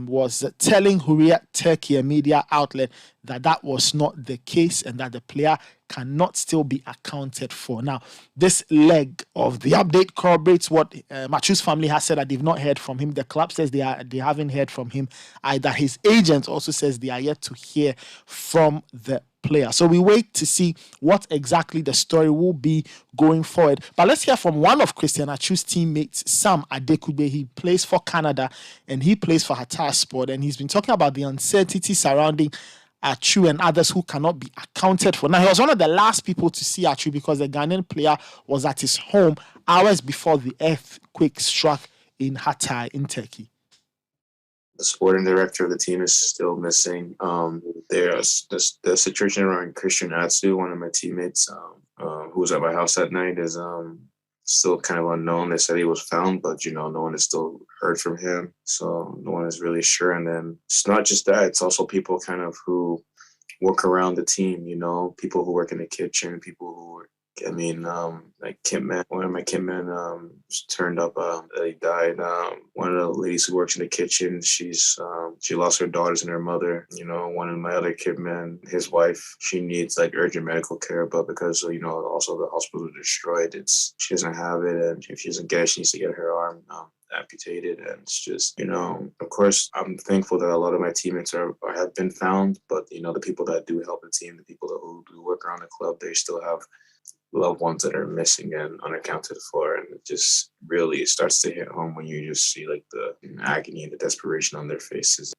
Speaker 10: was telling Hurriyet Turkey, a media outlet, that was not the case and that the player cannot still be accounted for. Now, this leg of the update corroborates what Machu's family has said, that they've not heard from him. The club says they haven't heard from him either. His agent also says they are yet to hear from the player. So we wait to see what exactly the story will be going forward. But let's hear from one of Christian Atsu's teammates, Sam Adekube. He plays for Canada and he plays for Hatar Sport, and he's been talking about the uncertainty surrounding Atsu and others who cannot be accounted for. Now, he was one of the last people to see Atsu because the Ghanaian player was at his home hours before the earthquake struck in Hatay in Turkey.
Speaker 11: The sporting director of the team is still missing. There's the situation around Christian Atsu, one of my teammates, who was at my house that night, is still kind of unknown. They said he was found, but no one has still heard from him, so no one is really sure. And then it's not just that; it's also people kind of who work around the team. People who work in the kitchen, people who work. I one of my kitmen turned up. He died. One of the ladies who works in the kitchen, she lost her daughters and her mother. One of my other kitmen, his wife, she needs like urgent medical care, but because also the hospital destroyed, she doesn't have it, and if she doesn't get it, she needs to get her arm amputated. And it's just, of course, I'm thankful that a lot of my teammates have been found, but the people that do help the team, the people who do work around the club, they still have loved ones that are missing and unaccounted for, and it just really starts to hit home when you just see like the agony and the desperation on their faces.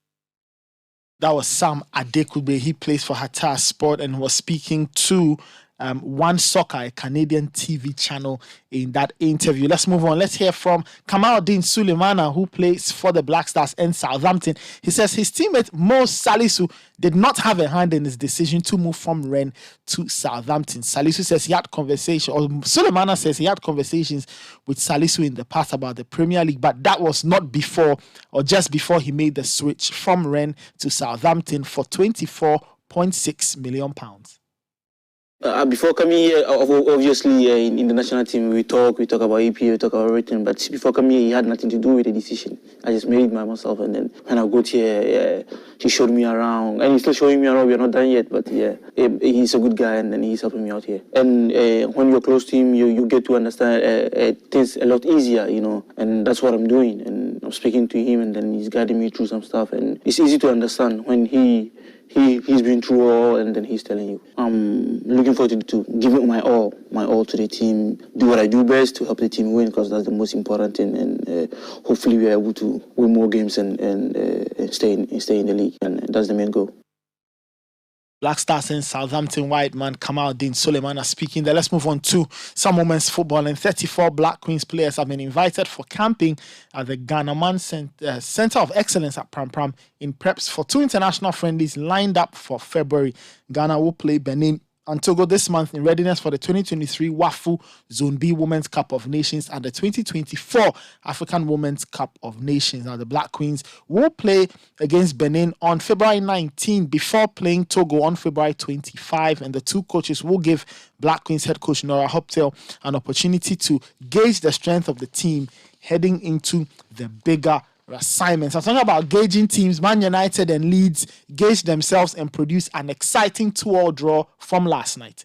Speaker 10: That was Sam Adekugbe. He plays for Hatar Sport and was speaking to One Soccer, a Canadian TV channel, in that interview. Let's move on. Let's hear from Kamaldeen Sulemana, who plays for the Black Stars in Southampton. He says his teammate Mo Salisu did not have a hand in his decision to move from Rennes to Southampton. Salisu says he had Sulemana says he had conversations with Salisu in the past about the Premier League, but that was not before or just before he made the switch from Rennes to Southampton for £24.6 million.
Speaker 12: Before coming here, obviously in the national team, we talk about EP, we talk about everything. But before coming here, he had nothing to do with the decision. I just made it by myself, and then when I got here, he showed me around, and he's still showing me around. We're not done yet, but yeah, he's a good guy, and then he's helping me out here. And when you're close to him, you get to understand things a lot easier, and that's what I'm doing. And I'm speaking to him, and then he's guiding me through some stuff, and it's easy to understand when he's been through all, and then he's telling you. I'm looking forward to giving my all to the team, do what I do best to help the team win, because that's the most important thing, and hopefully we're able to win more games and stay in the league, and that's the main goal.
Speaker 10: Black Stars in Southampton white man Kamaldeen Sulemana speaking there. Let's move on to some women's football. And 34 Black Queens players have been invited for camping at the Ghana Center of Excellence at Pram Pram in preps for 2 international friendlies lined up for February. Ghana will play Benin and Togo this month in readiness for the 2023 WAFU Zone B Women's Cup of Nations and the 2024 African Women's Cup of Nations. Now, the Black Queens will play against Benin on February 19 before playing Togo on February 25, and the two coaches will give Black Queens head coach Nora Hoptel an opportunity to gauge the strength of the team heading into the bigger assignments. I'm talking about gauging teams. Man United and Leeds gauge themselves and produce an exciting 2-2 draw from last night.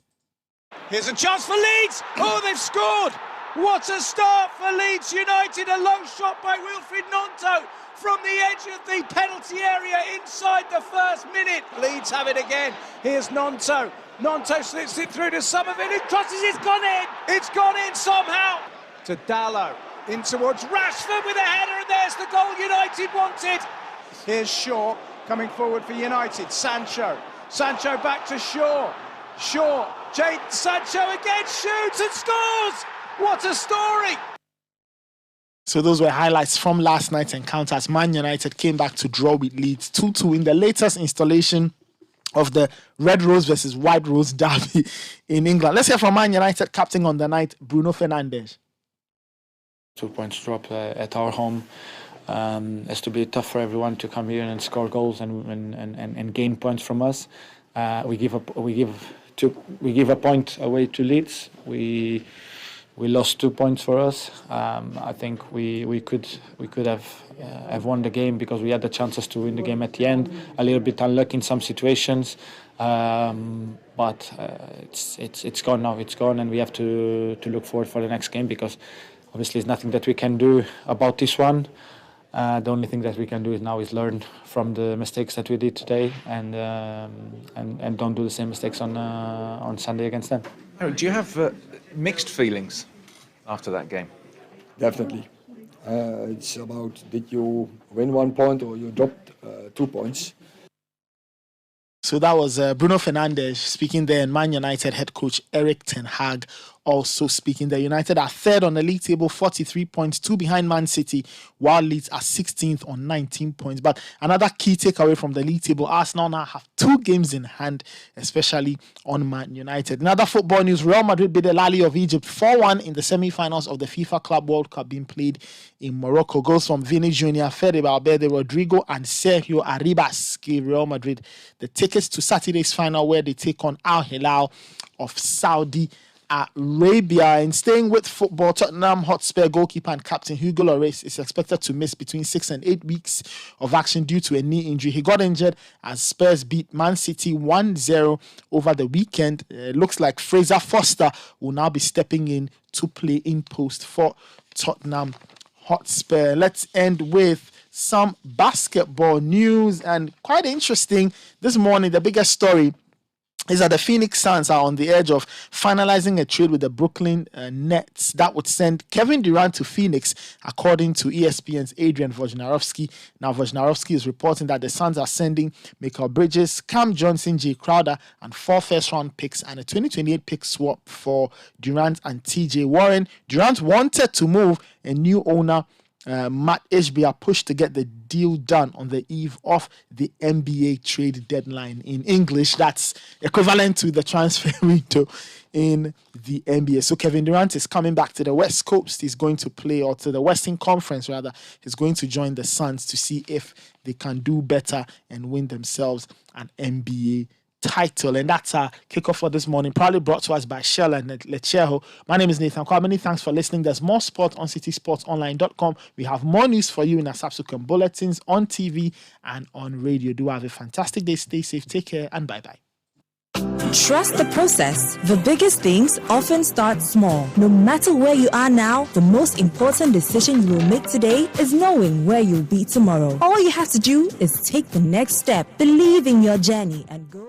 Speaker 13: Here's a chance for Leeds. Oh, they've scored. What a start for Leeds United. A long shot by Wilfried Gnonto from the edge of the penalty area inside the first minute. Leeds have it again. Here's Gnonto. Gnonto slips it through to Somerville, who crosses. It's gone in. It's gone in somehow. To Dallow. In towards Rashford with a header, and there's the goal United wanted. Here's Shaw coming forward for United. Sancho back to Shaw. Jadon Sancho again shoots and scores. What a story!
Speaker 10: So those were highlights from last night's encounter as Man United came back to draw with Leeds 2-2 in the latest installation of the Red Rose versus White Rose derby in England. Let's hear from Man United captain on the night, Bruno Fernandes.
Speaker 14: 2 points drop at our home. It's to be tough for everyone to come here and score goals and gain points from us. We give a point away to Leeds. We lost 2 points for us. I think we could have won the game because we had the chances to win the game at the end. A little bit unlucky in some situations, but it's gone now. It's gone, and we have to look forward for the next game because obviously there's nothing that we can do about this one. The only thing that we can do is learn from the mistakes that we did today and don't do the same mistakes on Sunday against them.
Speaker 15: Do you have mixed feelings after that game?
Speaker 16: Definitely. It's about, did you win 1 point or you dropped 2 points?
Speaker 10: So that was Bruno Fernandes speaking there, and Man United head coach Erik ten Hag also speaking there. United are third on the league table, 43 points, 2 behind Man City, while Leeds are 16th on 19 points. But another key takeaway from the league table, Arsenal now have 2 games in hand, especially on Man United. Another football news, Real Madrid beat the Al Ahly of Egypt 4-1 in the semi-finals of the FIFA Club World Cup being played in Morocco. Goals from Vini Jr., Fede Valverde, Rodrigo and Sergio Arribas gave Real Madrid the tickets to Saturday's final, where they take on Al Hilal of Saudi Arabia. And staying with football, Tottenham Hotspur goalkeeper and captain Hugo Lloris is expected to miss between 6 and 8 weeks of action due to a knee injury. He got injured as Spurs beat Man City 1-0 over the weekend. Looks like Fraser Foster will now be stepping in to play in post for Tottenham Hotspur. Let's end with some basketball news, and quite interesting this morning. The biggest story is that the Phoenix Suns are on the edge of finalizing a trade with the Brooklyn Nets that would send Kevin Durant to Phoenix, according to ESPN's Adrian Wojnarowski. Now, Wojnarowski is reporting that the Suns are sending Mikal Bridges, Cam Johnson, Jay Crowder, and 4 first-round picks and a 2028 pick swap for Durant and TJ Warren. Durant wanted to move. A new owner, Matt Ishbia, pushed to get the deal done on the eve of the NBA trade deadline. In English, that's equivalent to the transfer window in the NBA. So Kevin Durant is coming back to the West Coast. He's going to play, or to the Western Conference rather. He's going to join the Suns to see if they can do better and win themselves an NBA title. And that's our kickoff for this morning, probably brought to us by Shell and Lecheho. My name is Nathan Kwa. Many thanks for listening. There's more sport on citysportsonline.com. We have more news for you in our subsequent bulletins on TV and on radio. Do have a fantastic day. Stay safe. Take care and bye-bye.
Speaker 17: Trust the process. The biggest things often start small. No matter where you are now, the most important decision you will make today is knowing where you'll be tomorrow. All you have to do is take the next step, believe in your journey, and go with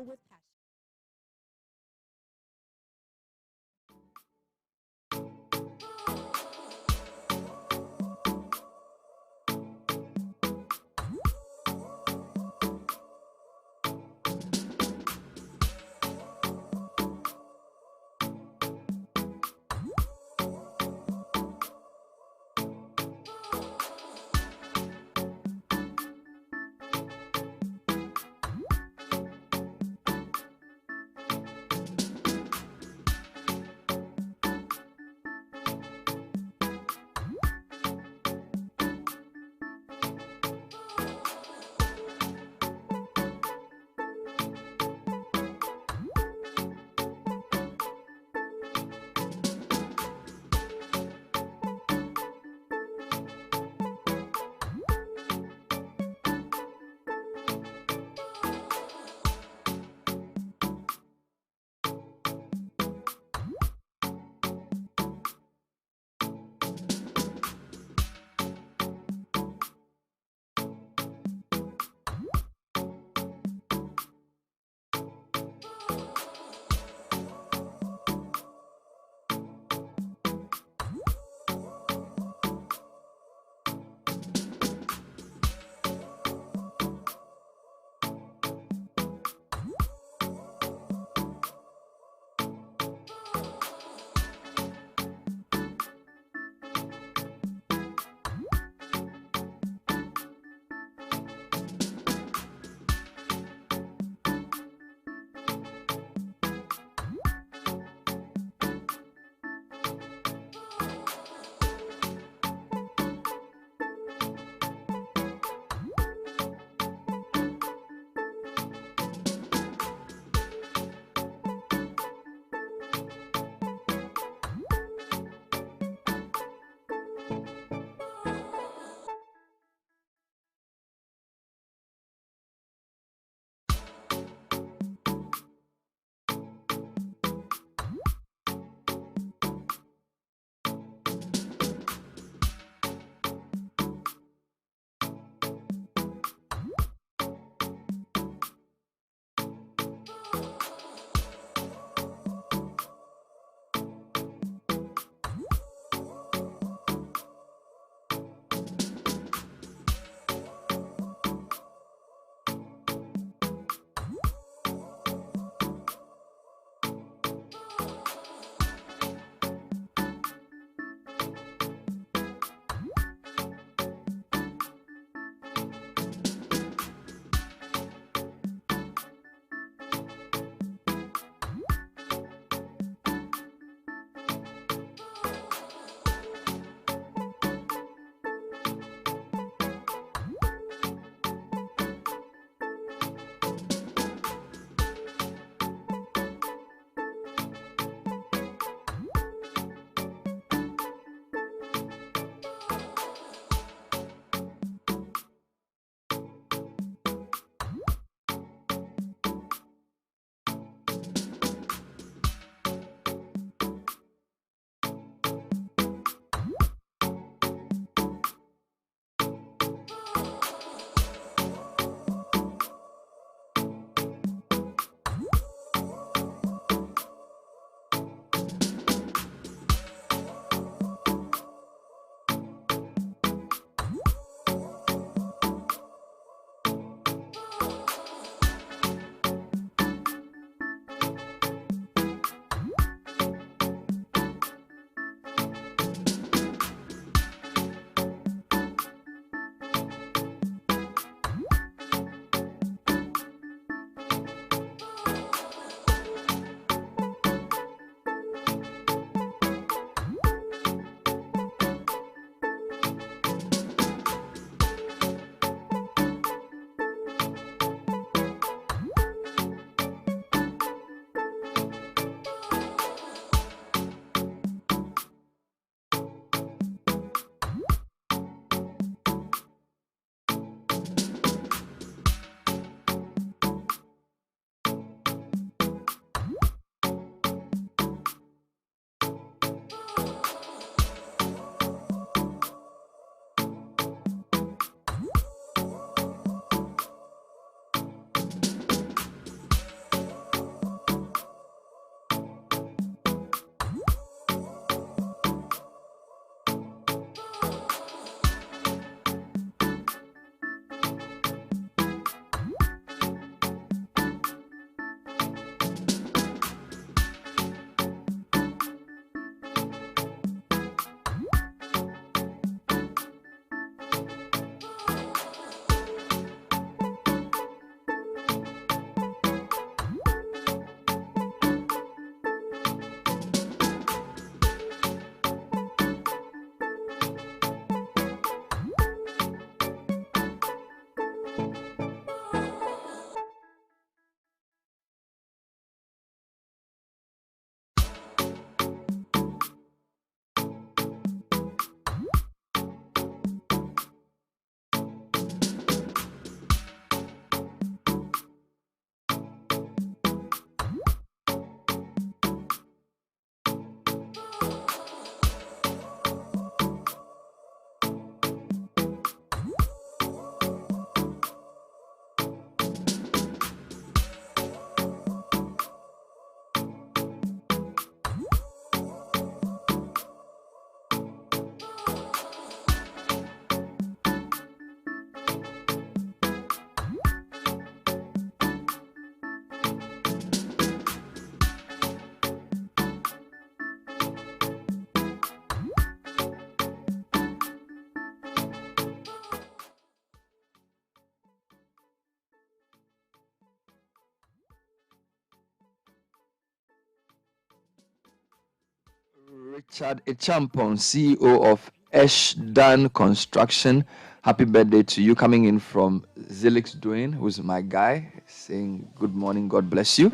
Speaker 1: Richard Echampon, CEO of Eshdan Construction. Happy birthday to you. Coming in from Zilix Dwayne, who's my guy, saying good morning, God bless you.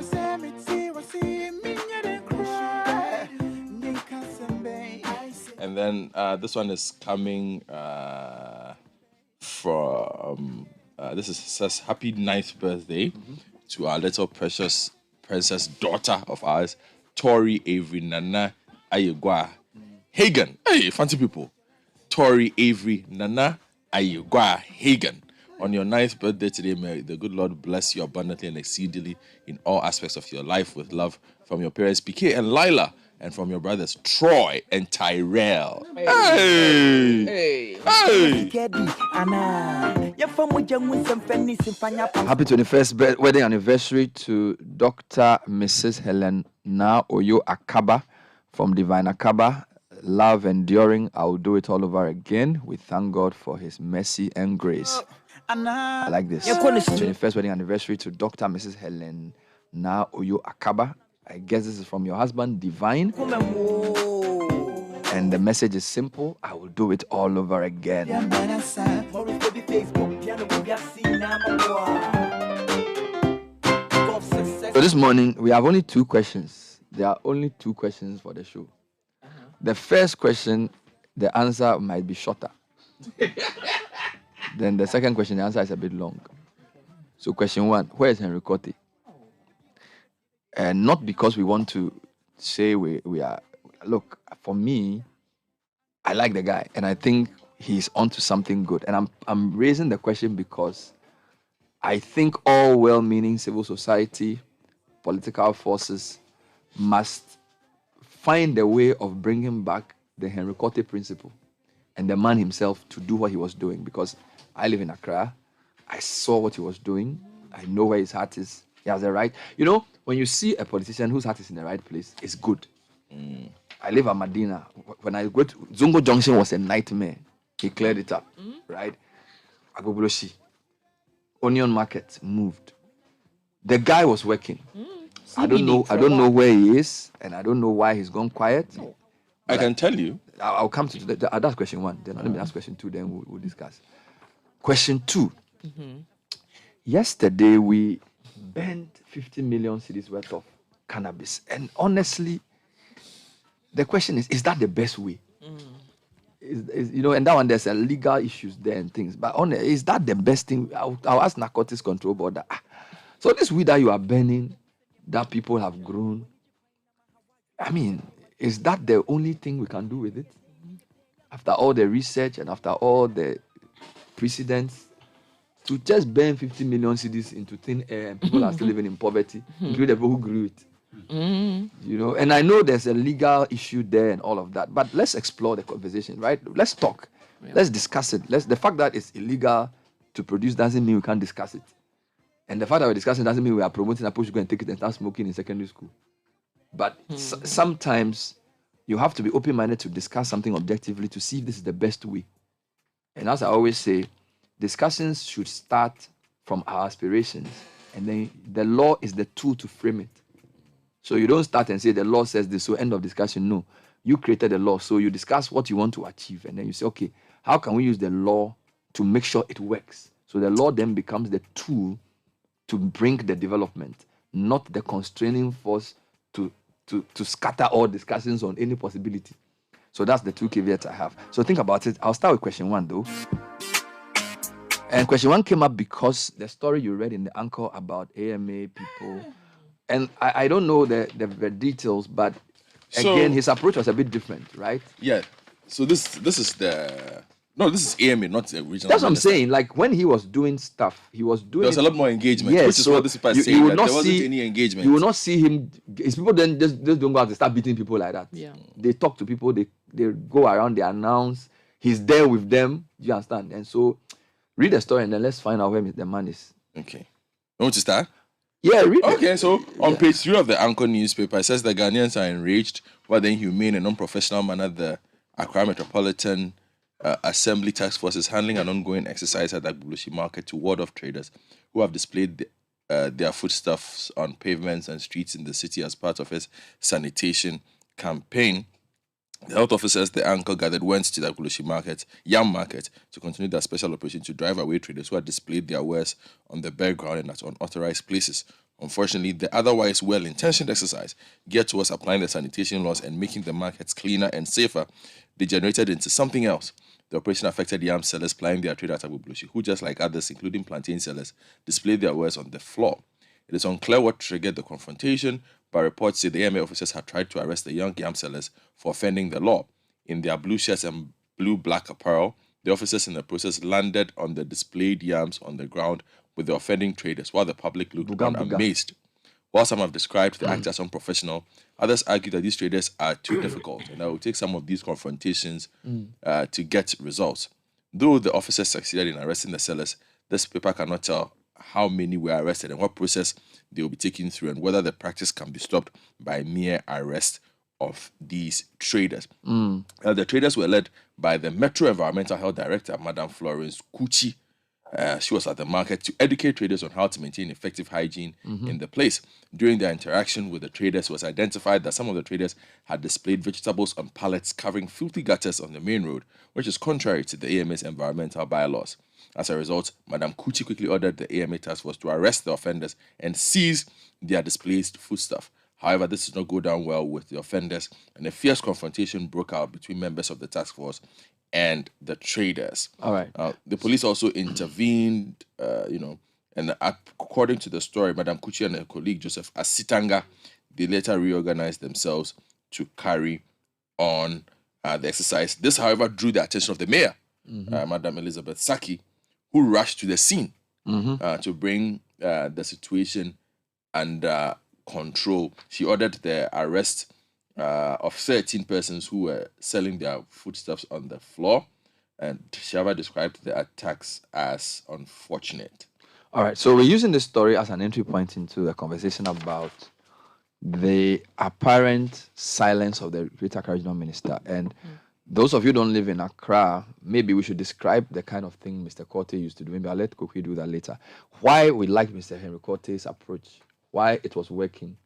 Speaker 2: And then this one is coming from this says happy 9th birthday to our little precious princess daughter of ours, Tori Avery Nana Ayegwa Hagen. Hey, fancy people. Tori Avery Nana Ayegwa Hagen. On your 9th birthday today, may the good Lord bless you abundantly and exceedingly in all aspects of your life with love from your parents, PK and Lila, and from your brothers, Troy and Tyrell. Hey! Hey!
Speaker 1: Happy 21st wedding anniversary to Dr. Mrs. Helen Na Oyo Akaba from Divine Akaba. Love enduring. I will do it all over again. We thank God for his mercy and grace. I like this. 21st wedding anniversary to Dr. Mrs. Helen Na Oyo Akaba. I guess this is from your husband, Divine. And the message is simple. I will do it all over again. So this morning, we have only 2 questions. There are only 2 questions for the show. The first question, the answer might be shorter. Then the second question, the answer is a bit long. So question 1, where is Henry Quartey? And not because we want to say we are... Look, for me, I like the guy, and I think he's onto something good. And I'm raising the question because I think all well-meaning civil society, political forces must find a way of bringing back the Henry Quartey principle and the man himself to do what he was doing. Because I live in Accra, I saw what he was doing, I know where his heart is. He has the right. You know, when you see a politician whose heart is in the right place, it's good. I live at Medina. When I go to Zungo Junction was a nightmare. He cleared it up, right? Agbogboloshi, Onion Market moved. The guy was working. I don't know where he is, and I don't know why he's gone quiet.
Speaker 2: I can tell you.
Speaker 1: I'll come to that's question 1. Then let me ask question 2. Then we'll discuss. Question 2. Yesterday we burned 50 million cedis worth of cannabis, and honestly, the question is that the best way? You know, and that one there's a legal issues there and things. But is that the best thing? I'll ask Narcotics Control Board that. So this weed that you are burning, that people have grown, I mean, is that the only thing we can do with it? After all the research and after all the precedents, to just burn 50 million cedis into thin air and people are still living in poverty, including the people who grew it. You know, and I know there's a legal issue there and all of that, but let's explore the conversation, right? Let's talk. Let's discuss it. The fact that it's illegal to produce doesn't mean we can't discuss it. And the fact that we're discussing doesn't mean we are promoting a push to go and take it and start smoking in secondary school. But sometimes you have to be open-minded to discuss something objectively to see if this is the best way. And as I always say, discussions should start from our aspirations, and then the law is the tool to frame it. So you don't start and say the law says this, so end of discussion. No, you created the law, so you discuss what you want to achieve, and then you say, okay, how can we use the law to make sure it works? So the law then becomes the tool to bring the development, not the constraining force to scatter all discussions on any possibility. So that's the 2 caveats I have. So think about it. I'll start with question 1 though. And question 1 came up because the story you read in the Anchor about AMA people, and I don't know the details, but again, his approach was a bit different, right?
Speaker 2: Yeah. So this is AMA, not the original.
Speaker 1: That's what I'm saying. Like when he was doing stuff, he was doing.
Speaker 2: There was a lot more engagement,
Speaker 1: yes,
Speaker 2: which is what this people are saying. That there wasn't any engagement.
Speaker 1: You will not see him. His people then just don't go out and start beating people like that.
Speaker 3: Yeah.
Speaker 1: They talk to people. They go around. They announce. He's there with them. You understand? And so, read the story and then let's find out where the man is.
Speaker 2: Okay. You want to start?
Speaker 1: Yeah, read it.
Speaker 2: Okay, so on page 3 of the Anchor newspaper, it says the Ghanaians are enraged by the inhumane and unprofessional manner the Accra Metropolitan Assembly Task Force is handling an ongoing exercise at the Agbogbloshie Market to ward off traders who have displayed their foodstuffs on pavements and streets in the city as part of its sanitation campaign. The health officers, the anchor gathered, went to the Agbogbloshie yam market, to continue their special operation to drive away traders who had displayed their wares on the bare ground and at unauthorized places. Unfortunately, the otherwise well-intentioned exercise, geared towards applying the sanitation laws and making the markets cleaner and safer, degenerated into something else. The operation affected yam sellers plying their trade at Agbogbloshie, who, just like others, including plantain sellers, displayed their wares on the floor. It is unclear what triggered the confrontation, but reports say the AMA officers had tried to arrest the young yam sellers for offending the law. In their blue shirts and blue-black apparel, the officers in the process landed on the displayed yams on the ground with the offending traders, while the public looked on amazed. While some have described the act as unprofessional, others argue that these traders are too difficult and that it will take some of these confrontations to get results. Though the officers succeeded in arresting the sellers, this paper cannot tell how many were arrested and what process they will be taken through, and whether the practice can be stopped by mere arrest of these traders. The traders were led by the Metro Environmental Health Director, Madam Florence Kuchi. She was at the market to educate traders on how to maintain effective hygiene in the place. During their interaction with the traders, it was identified that some of the traders had displayed vegetables on pallets covering filthy gutters on the main road, which is contrary to the AMA's environmental bylaws. As a result, Madam Kuchi quickly ordered the AMA task force to arrest the offenders and seize their displaced foodstuff. However, this did not go down well with the offenders, and a fierce confrontation broke out between members of the task force and the traders.
Speaker 1: All right.
Speaker 2: The police also intervened, and according to the story, Madam Kuchi and her colleague Joseph Asitanga, they later reorganized themselves to carry on the exercise. This, however, drew the attention of the mayor, Madam Elizabeth Saki, who rushed to the scene to bring the situation under control. She ordered the arrest of 13 persons who were selling their foodstuffs on the floor, and she ever described the attacks as unfortunate.
Speaker 1: All right, so we're using this story as an entry point into a conversation about the apparent silence of the Greater Accra Regional Minister. And those of you who don't live in Accra, maybe we should describe the kind of thing Mr. Quartey used to do. Maybe I'll let Kofi do that later. Why we like Mr. Henry Quartey's approach, why it was working.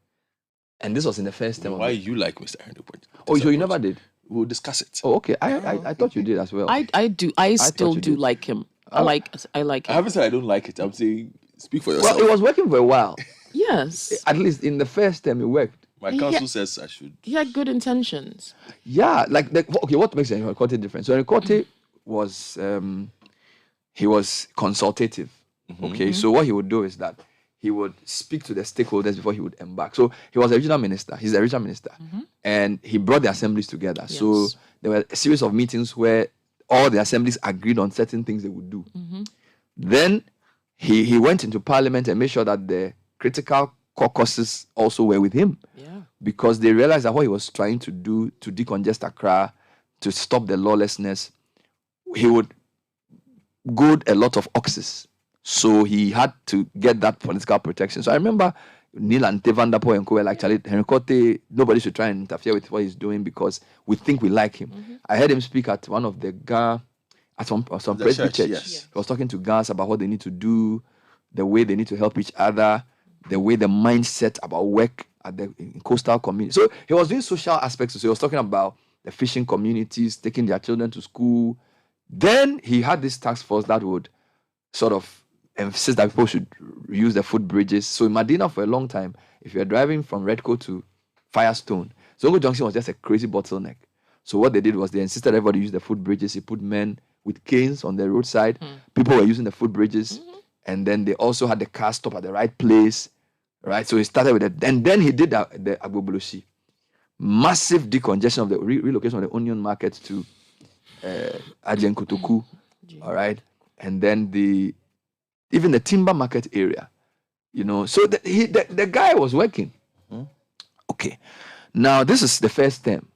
Speaker 1: And this was in the first term.
Speaker 2: Why you like Mr. Henry Quartey?
Speaker 1: Oh, so you never did?
Speaker 2: We'll discuss it.
Speaker 1: Oh, okay. I thought you did as well.
Speaker 3: I do. I still do like him. I like him.
Speaker 2: I haven't said I don't like it. I'm saying speak for yourself.
Speaker 1: Well, it was working for a while.
Speaker 3: Yes.
Speaker 1: At least in the first term, it worked.
Speaker 2: My counsel says I should.
Speaker 3: He had good intentions.
Speaker 1: Yeah, okay. What makes Henry Quartey different? So Henry Quartey was he was consultative. Okay, so what he would do is that he would speak to the stakeholders before he would embark. So he was a regional minister. He's a regional minister, and he brought the assemblies together. Yes. So there were a series of meetings where all the assemblies agreed on certain things they would do. Then he went into parliament and made sure that the critical caucuses also were with him. Yeah. Because they realized that what he was trying to do to decongest Accra, to stop the lawlessness, he would goad a lot of oxes. So he had to get that political protection. So I remember Neil and Tevan Dapo and Co were like, Charlie, Henry Quartey, nobody should try and interfere with what he's doing because we think we like him. I heard him speak at one of the GA, at some Presby church. Yes. He was talking to GAs about what they need to do, the way they need to help each other, the way the mindset about work at the in coastal community. So he was doing social aspects. So he was talking about the fishing communities, taking their children to school. Then he had this task force that would sort of emphasize that people should use the footbridges. So in Medina for a long time, if you're driving from Redco to Firestone, Zongo Junction was just a crazy bottleneck. So what they did was they insisted everybody use the footbridges. He put men with canes on the roadside. People were using the footbridges. And then they also had the car stop at the right place. Right? So he started with that. And then he did the Agbogbloshie. Massive decongestion of the relocation of the onion market to Ajen Kotoku. All right? And then even the timber market area, so the guy was working. Okay. Now, this is the first term.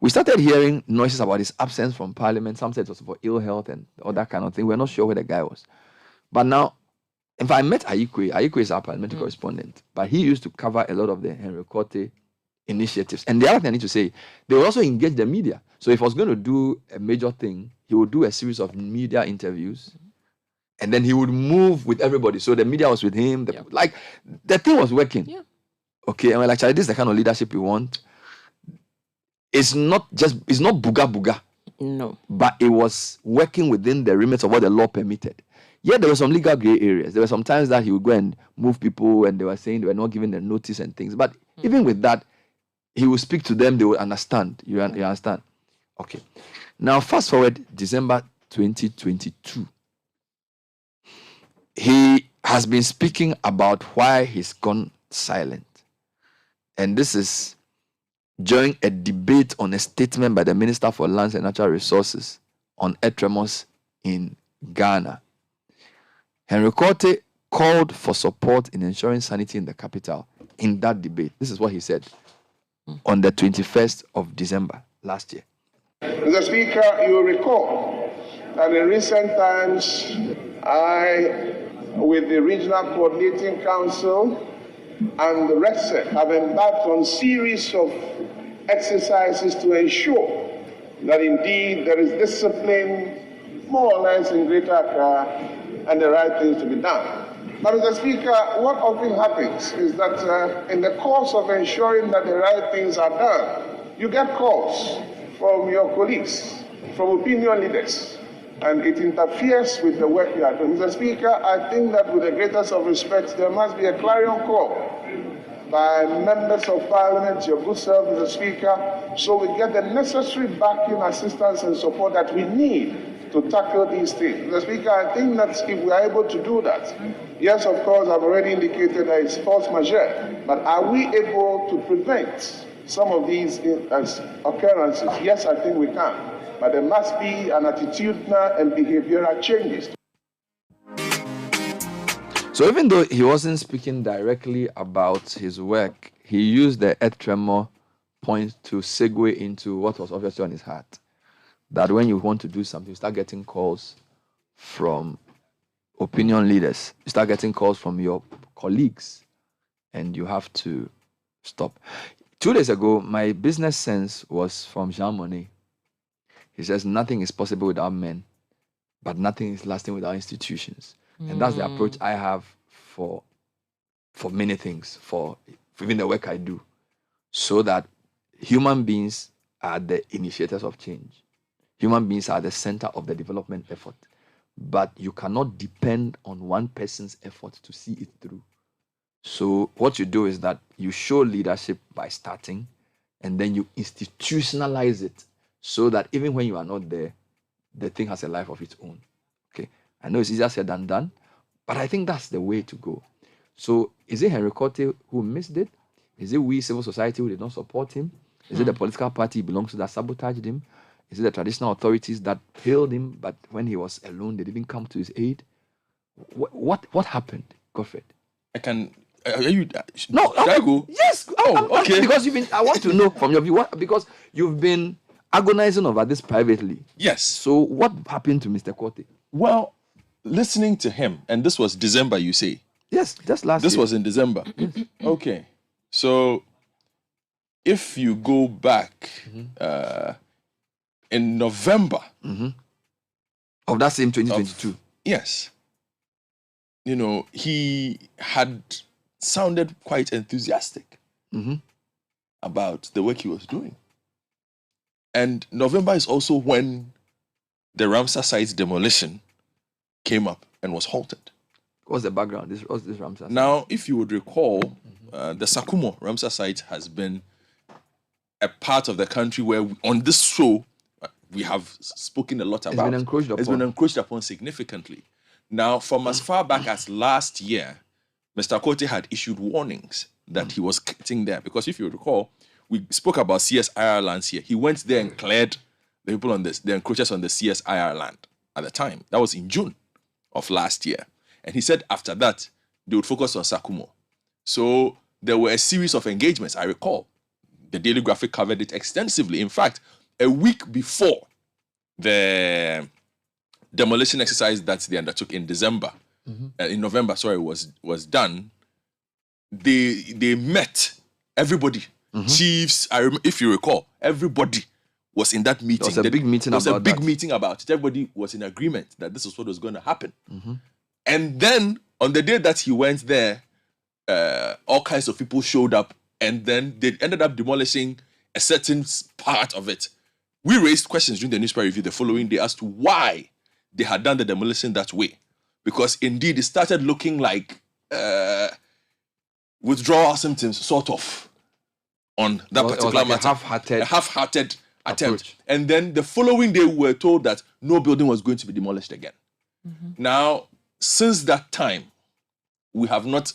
Speaker 1: We started hearing noises about his absence from parliament. Some said it was for ill health and all that kind of thing. We're not sure where the guy was. But now, if I met Ayikwe, Ayikwe is our parliamentary correspondent, but he used to cover a lot of the Henry Quartey initiatives. And the other thing I need to say, they will also engage the media. So if I was going to do a major thing, he would do a series of media interviews. And then he would move with everybody. So the media was with him. The thing was working. Yeah. Okay. And we're like, Charlie, this is the kind of leadership we want. it's not buga buga.
Speaker 3: No.
Speaker 1: But it was working within the limits of what the law permitted. Yeah, there were some legal gray areas. There were some times that he would go and move people and they were saying they were not giving the notice and things. But even with that, he would speak to them, they would understand. You understand? Okay. Now, fast forward December 2022. He has been speaking about why he's gone silent. And this is during a debate on a statement by the Minister for Lands and Natural Resources on earth tremors in Ghana. Henry Quartey called for support in ensuring sanity in the capital in that debate. This is what he said on the 21st of December last year.
Speaker 18: Mr. Speaker, you will recall that in recent times, I, with the Regional Coordinating Council and the RECSEC, have embarked on a series of exercises to ensure that indeed there is discipline more or less in Greater Accra and the right things to be done. But Mr. Speaker, what often happens is that in the course of ensuring that the right things are done, you get calls from your colleagues, from opinion leaders, and it interferes with the work you are doing. Mr. Speaker, I think that with the greatest of respect, there must be a clarion call by members of Parliament, your good self, Mr. Speaker, so we get the necessary backing, assistance, and support that we need to tackle these things. Mr. Speaker, I think that if we are able to do that, yes, of course, I've already indicated that it's force majeure, but are we able to prevent some of these occurrences? Yes, I think we can, but there must be an attitudinal and behavioral changes.
Speaker 1: So even though he wasn't speaking directly about his work, he used the earth tremor point to segue into what was obviously on his heart. That when you want to do something, you start getting calls from opinion leaders. You start getting calls from your colleagues, and you have to stop. 2 days ago, my business sense was from Jean Monnet. He says, nothing is possible without men, but nothing is lasting without institutions. And that's the approach I have for many things, for even the work I do, so that human beings are the initiators of change. Human beings are the center of the development effort. But you cannot depend on one person's effort to see it through. So what you do is that you show leadership by starting, and then you institutionalize it so that even when you are not there, the thing has a life of its own. Okay, I know it's easier said than done, but I think that's the way to go. So is it Henry Quartey who missed it? Is it we, civil society, who did not support him? Is it the political party he belongs to that sabotaged him? Is it the traditional authorities that hailed him, but when he was alone, they didn't come to his aid? What happened, Godfred?
Speaker 2: I can. Are you?
Speaker 1: No,
Speaker 2: should I go?
Speaker 1: Yes.
Speaker 2: Okay.
Speaker 1: Because I want to know from your view. Because you've been agonizing over this privately.
Speaker 2: Yes.
Speaker 1: So what happened to Mr. Quartey?
Speaker 2: Well, listening to him, and this was December, you say?
Speaker 1: Yes, just last year.
Speaker 2: This was in December. Okay. So if you go back in November
Speaker 1: of that same 2022.
Speaker 2: Yes. You know, he had sounded quite enthusiastic about the work he was doing. And November is also when the Ramsa site's demolition came up and was halted.
Speaker 1: What's the background? What's this Ramsa site?
Speaker 2: Now, if you would recall, the Sakumo Ramsa site has been a part of the country where on this show we have spoken a lot about.
Speaker 1: It's been encroached upon.
Speaker 2: It's been encroached upon significantly. Now, from as far back as last year, Mr. Quartey had issued warnings that he was getting there. Because if you recall, we spoke about CSIR lands here. He went there and cleared the people on this, the encroachers on the CSIR land at the time. That was in June of last year. And he said after that, they would focus on Sakumo. So there were a series of engagements, I recall. The Daily Graphic covered it extensively. In fact, a week before the demolition exercise that they undertook in November, was done, they met everybody, chiefs. If you recall, everybody was in that meeting.
Speaker 1: There was a big meeting about it.
Speaker 2: There was a big meeting about it. Everybody was in agreement that this was what was going to happen. And then on the day that he went there, all kinds of people showed up, and then they ended up demolishing a certain part of it. We raised questions during the newspaper review the following day as to why they had done the demolition that way. Because indeed, it started looking like withdrawal symptoms, sort of, on that particular matter.
Speaker 1: A
Speaker 2: half-hearted attempt. And then the following day, we were told that no building was going to be demolished again. Now, since that time, we have not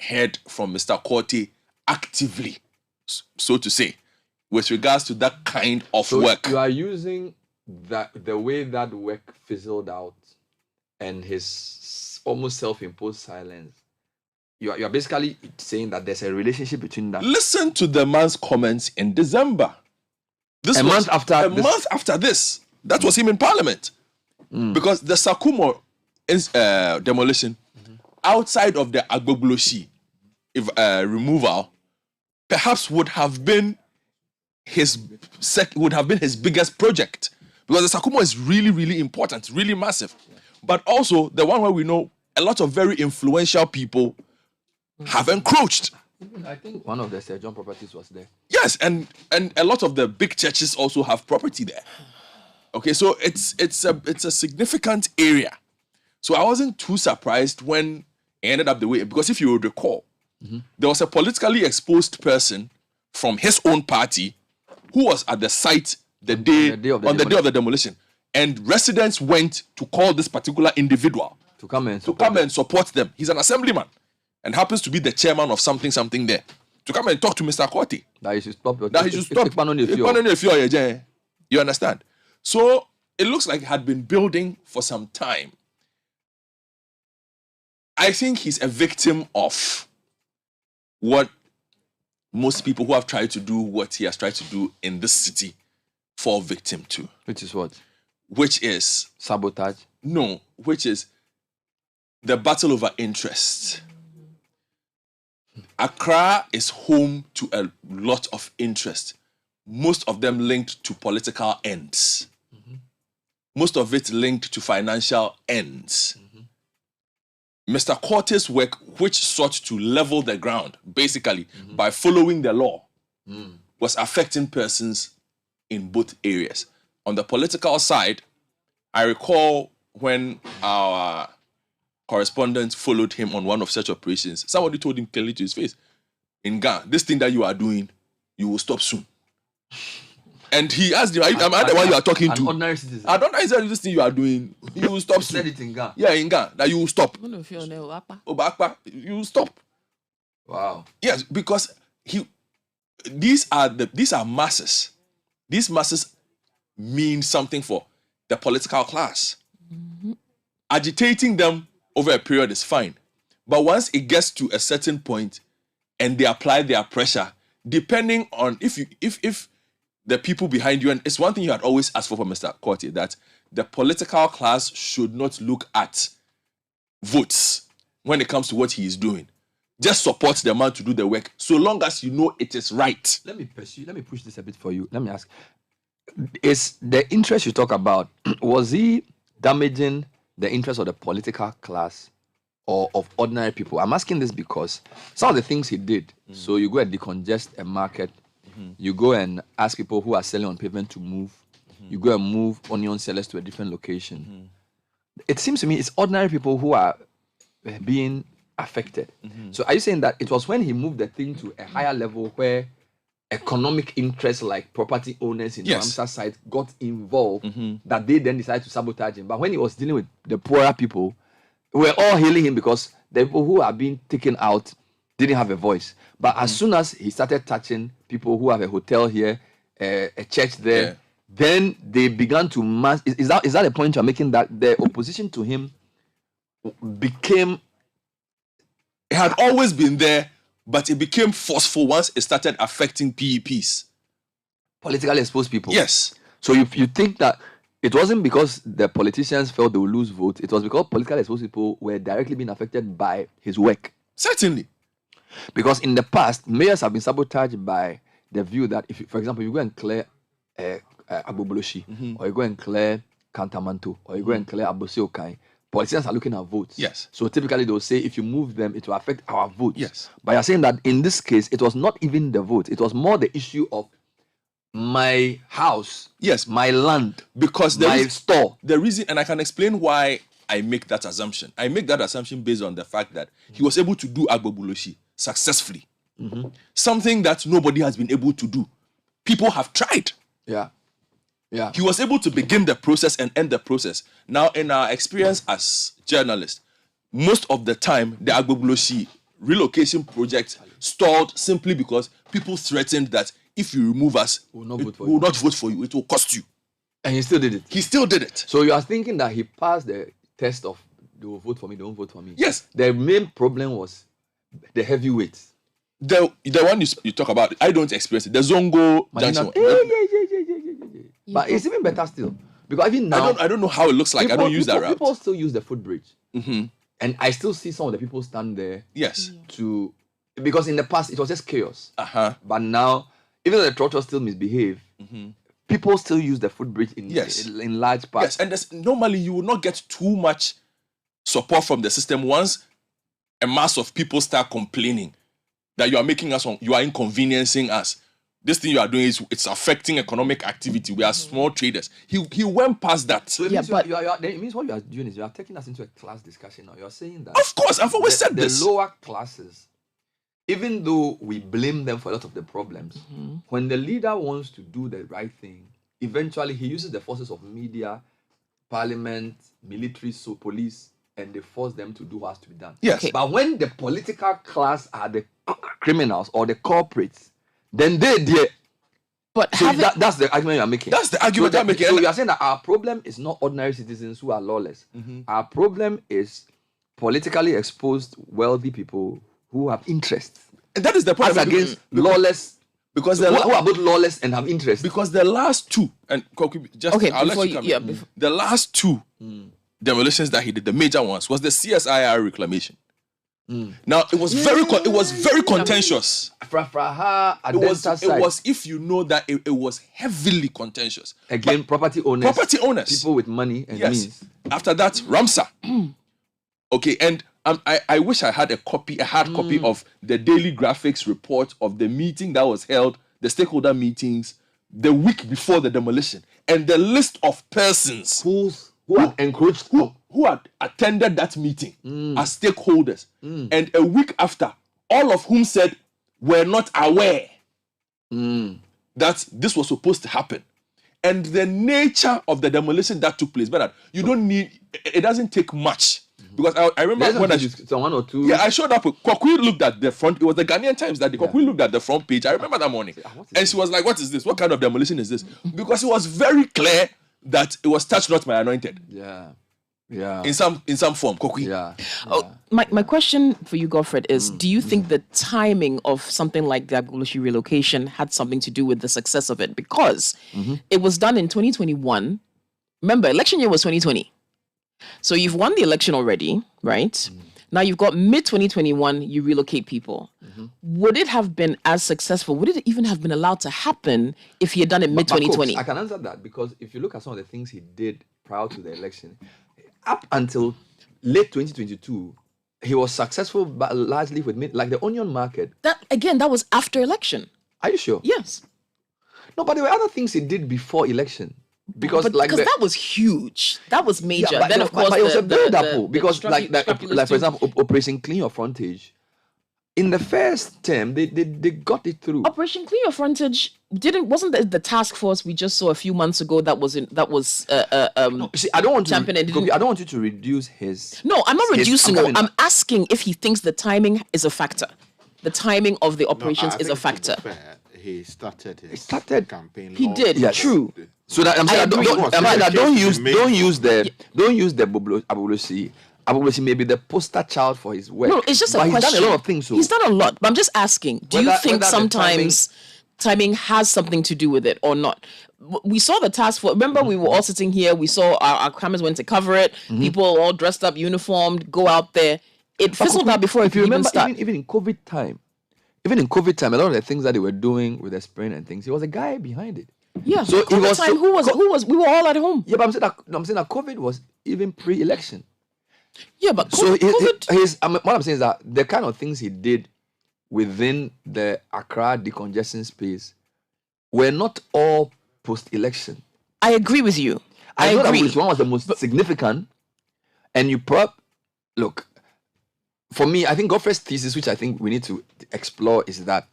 Speaker 2: heard from Mr. Quartey actively, so to say, with regards to that kind of work.
Speaker 1: You are using the way that work fizzled out and his almost self-imposed silence. You are basically saying that there's a relationship between that.
Speaker 2: Listen to the man's comments in December.
Speaker 1: A month after
Speaker 2: this. That was him in Parliament. Because the Sakumo demolition, outside of the Agbogloshi removal, perhaps would have been his biggest project, because the Sakumo is really, really important, really massive. But also the one where we know a lot of very influential people have encroached.
Speaker 1: I think one of the Sir John properties was there.
Speaker 2: Yes, and a lot of the big churches also have property there. Okay, so it's a significant area. So I wasn't too surprised when it ended up the way, because if you would recall, there was a politically exposed person from his own party who was at the site on the day of the demolition. And residents went to call this particular individual
Speaker 1: to come and
Speaker 2: support them. He's an assemblyman and happens to be the chairman of something there. To come and talk to Mr. Quartey.
Speaker 1: That he should stop.
Speaker 2: You understand? So it looks like it had been building for some time. I think he's a victim of what most people who have tried to do what he has tried to do in this city fall victim to.
Speaker 1: Which is what?
Speaker 2: Which is
Speaker 1: sabotage.
Speaker 2: No, which is the battle over interest. Accra is home to a lot of interest, most of them linked to political ends, most of it linked to financial ends. Mr. Quartey's work, which sought to level the ground, basically, by following the law, was affecting persons in both areas. On the political side, I recall when our correspondent followed him on one of such operations, somebody told him clearly to his face, in Ghana, this thing that you are doing, you will stop soon. And he asked him, am I the one you are talking to?
Speaker 1: Ordinary citizen.
Speaker 2: I don't know, he said, this thing you are doing, you will stop soon.
Speaker 1: Said it in Ghana.
Speaker 2: Yeah, in Ghana, that you will stop.
Speaker 3: Obakpa.
Speaker 2: You will stop.
Speaker 1: Wow.
Speaker 2: Yes, because these are masses. These masses mean something for the political class. Agitating them over a period is fine. But once it gets to a certain point and they apply their pressure, depending on if the people behind you, and it's one thing you had always asked for Mr. Quartey, that the political class should not look at votes when it comes to what he is doing. Just support the man to do the work, so long as you know it is right.
Speaker 1: Let me push this a bit for you. Let me ask, is the interest you talk about, was he damaging the interest of the political class or of ordinary people? I'm asking this because some of the things he did, so you go and decongest a market, you go and ask people who are selling on pavement to move, you go and move onion sellers to a different location. It seems to me it's ordinary people who are being affected. So are you saying that it was when he moved the thing to a higher level where economic interests like property owners in Ramsa side got involved that they then decided to sabotage him? But when he was dealing with the poorer people, we were all hailing him because the people who are being taken out didn't have a voice. But as soon as he started touching people who have a hotel here, a church there, then they began to mass. Is that the point you're making, that the opposition to him became...
Speaker 2: It had always been there, but it became forceful once it started affecting PEPs.
Speaker 1: Politically exposed people?
Speaker 2: Yes.
Speaker 1: So you think that it wasn't because the politicians felt they would lose votes, it was because politically exposed people were directly being affected by his work?
Speaker 2: Certainly.
Speaker 1: Because in the past, mayors have been sabotaged by the view that, if, for example, you go and clear Agboboloshi, or you go and clear Kantamanto, or you go and clear Abosiokai, politicians are looking at votes.
Speaker 2: Yes.
Speaker 1: So typically they'll say, if you move them, it will affect our votes.
Speaker 2: Yes.
Speaker 1: But you're saying that in this case, it was not even the vote. It was more the issue of my house,
Speaker 2: yes,
Speaker 1: my land,
Speaker 2: because
Speaker 1: my store.
Speaker 2: The reason, and I can explain why I make that assumption. I make that assumption based on the fact that he was able to do agbobuloshi successfully. Something that nobody has been able to do. People have tried.
Speaker 1: Yeah.
Speaker 2: He was able to begin the process and end the process. Now, in our experience as journalists, most of the time, the agbobuloshi relocation project stalled simply because people threatened that if you remove us, we will not vote for you. It will cost you.
Speaker 1: And he still did it.
Speaker 2: He still did it.
Speaker 1: So you are thinking that he passed the test of they will vote for me, they won't vote for me.
Speaker 2: Yes.
Speaker 1: The main problem was the heavyweights.
Speaker 2: The one you talk about, I don't experience it. The Zongo Junction.
Speaker 1: But it's even better still. Because even now,
Speaker 2: I don't know how it looks like. I don't use that route.
Speaker 1: People still use the footbridge. And I still see some of the people stand there.
Speaker 2: Yes.
Speaker 1: Because in the past, it was just chaos. But now, even though the trotters still misbehave, people still use the footbridge in large parts.
Speaker 2: Yes, and normally you will not get too much support from the system once a mass of people start complaining that you are making us, you are inconveniencing us. This thing you are doing it's affecting economic activity. We are small traders. He went past that.
Speaker 1: So it means what you are doing is you are taking us into a class discussion now. You are saying that.
Speaker 2: Of course, I've always said this.
Speaker 1: The lower classes, even though we blame them for a lot of the problems, when the leader wants to do the right thing, eventually he uses the forces of media, parliament, military, police, and they force them to do what has to be done.
Speaker 2: Yes. Okay.
Speaker 1: But when the political class are the criminals or the corporates, then they dare.
Speaker 3: But
Speaker 1: so that's the argument you are making.
Speaker 2: That's the argument I'm making.
Speaker 1: So you are saying that our problem is not ordinary citizens who are lawless. Our problem is politically exposed wealthy people who have interests.
Speaker 2: And that is the point.
Speaker 1: As against lawless.
Speaker 2: Because
Speaker 1: who are both lawless and have interests.
Speaker 2: Because the last two, and just
Speaker 3: okay,
Speaker 2: I'll let you come in. The last two demolitions that he did, the major ones, was the CSIR reclamation. Now it was very contentious. It was if you know that it was heavily contentious.
Speaker 1: Again, property owners, people with money and means.
Speaker 2: After that, Ramsa. Okay, and I wish I had a hard copy of the daily graphics report of the meeting that was held, the stakeholder meetings, the week before the demolition, and the list of persons who had encroached, who had attended that meeting as stakeholders, and a week after, all of whom said were not aware that this was supposed to happen. And the nature of the demolition that took place, Bernard, it doesn't take much. Because I remember when
Speaker 1: one or two.
Speaker 2: Yeah, I showed up. Quartey looked at the front. It was the Ghanaian Times that Quartey looked at the front page. I remember that morning, and she was like, "What is this? What kind of demolition is this?" Because it was very clear that it was touch not my anointed.
Speaker 1: Yeah.
Speaker 2: In some form, Quartey.
Speaker 1: Yeah.
Speaker 3: My question for you, Godfred, is: do you think the timing of something like the Agbobuloshi relocation had something to do with the success of it? Because it was done in 2021. Remember, election year was 2020. So you've won the election already, right? Now you've got mid-2021, you relocate people. Would it have been as successful? Would it even have been allowed to happen if he had done it mid-2020?
Speaker 1: I can answer that because if you look at some of the things he did prior to the election, up until late 2022, he was successful but largely with like the onion market.
Speaker 3: That was after election.
Speaker 1: Are you sure?
Speaker 3: Yes.
Speaker 1: No, but there were other things he did before election. Because
Speaker 3: that was huge. That was major.
Speaker 1: Yeah,
Speaker 3: then of course
Speaker 1: it was a build-up because like for example, Operation Clean Your Frontage. In the first term, they got it through.
Speaker 3: Operation Clean Your Frontage wasn't the task force we just saw a few months ago that was
Speaker 1: see, I don't want
Speaker 3: to
Speaker 1: I don't want you to reduce his.
Speaker 3: No, I'm not reducing it. I'm asking if he thinks the timing is a factor. The timing of the operations is a factor.
Speaker 19: He started his campaign.
Speaker 3: He did.
Speaker 1: Yes.
Speaker 3: True.
Speaker 1: So that I'm saying don't use the Agbobuloshi. Agbobuloshi may be the poster child for his work.
Speaker 3: No, it's just a question.
Speaker 1: He's done a lot of things.
Speaker 3: He's done a lot, but I'm just asking: do you think sometimes timing has something to do with it or not? We saw the task force. Remember, we were all sitting here. We saw our cameras went to cover it. People all dressed up, uniformed, go out there. It fizzled out before it could even start.
Speaker 1: Even in COVID time, a lot of the things that they were doing with the spraying and things, he was a guy behind it.
Speaker 3: Yeah. So COVID time, who was? We were all at home.
Speaker 1: Yeah, but I'm saying that COVID was even pre-election.
Speaker 3: Yeah, but
Speaker 1: what I'm saying is that the kind of things he did within the Accra decongestion space were not all post-election.
Speaker 3: I agree with you.
Speaker 1: I know that which one was the most significant. And look, for me, I think Godfrey's thesis, which I think we need to explore, is that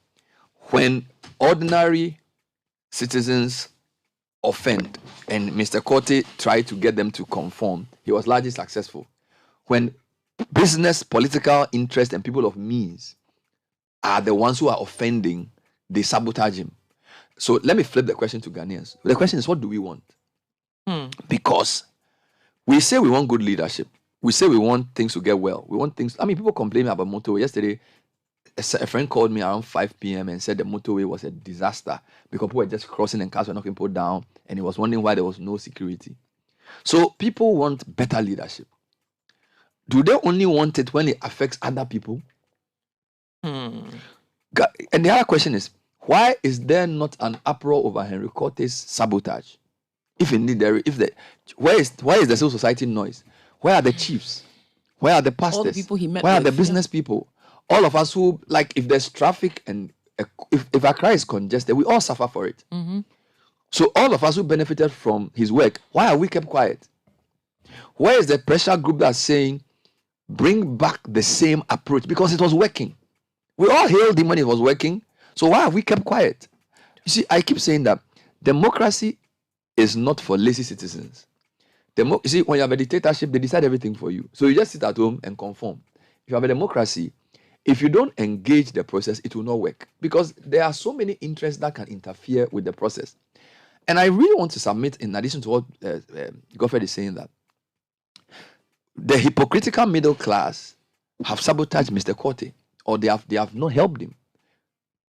Speaker 1: when ordinary citizens offend, and Mr. Quartey tried to get them to conform, he was largely successful. When business, political interest, and people of means are the ones who are offending, they sabotage him. So let me flip the question to Ghanaians. The question is, what do we want? Because we say we want good leadership. We say we want things to get well. We want things. I mean, people complain about motorway. Yesterday, a friend called me around 5 p.m. and said the motorway was a disaster because people were just crossing and cars were knocking people down, and he was wondering why there was no security. So people want better leadership. Do they only want it when it affects other people? And the other question is, why is there not an uproar over Henry Quartey's sabotage? If indeed where is the civil society noise? Where are the chiefs? Where are the pastors?
Speaker 3: All the people he met
Speaker 1: Where are
Speaker 3: with,
Speaker 1: the business people? All of us who, like, if there's traffic and if Accra is congested, we all suffer for it. So all of us who benefited from his work, why are we kept quiet? Where is the pressure group that's saying, bring back the same approach? Because it was working. We all hailed him when it was working. So why have we kept quiet? You see, I keep saying that democracy is not for lazy citizens. You see, when you have a dictatorship, they decide everything for you. So you just sit at home and conform. If you have a democracy, if you don't engage the process, it will not work. Because there are so many interests that can interfere with the process. And I really want to submit, in addition to what Godfrey is saying, that the hypocritical middle class have sabotaged Mr. Quartey, or they have not helped him.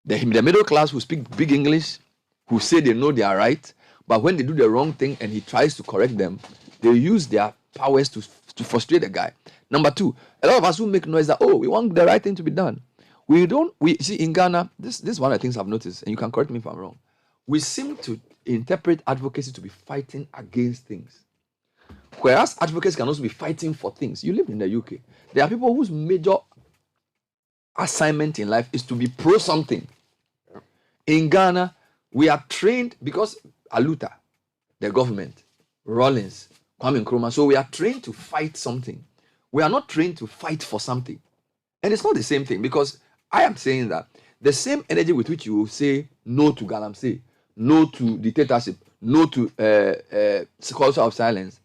Speaker 1: The middle class who speak big English, who say they know they are right, but when they do the wrong thing and he tries to correct them, they use their powers to frustrate the guy. Number two, a lot of us who make noise that, we want the right thing to be done. We see in Ghana, this is one of the things I've noticed, and you can correct me if I'm wrong. We seem to interpret advocacy to be fighting against things. Whereas advocacy can also be fighting for things. You live in the UK. There are people whose major assignment in life is to be pro something. In Ghana, we are trained because Aluta, the government, Rawlings, Kwame Nkrumah, so we are trained to fight something. We are not trained to fight for something. And it's not the same thing, because I am saying that the same energy with which you will say no to Galamsey, no to dictatorship, no to culture of silence,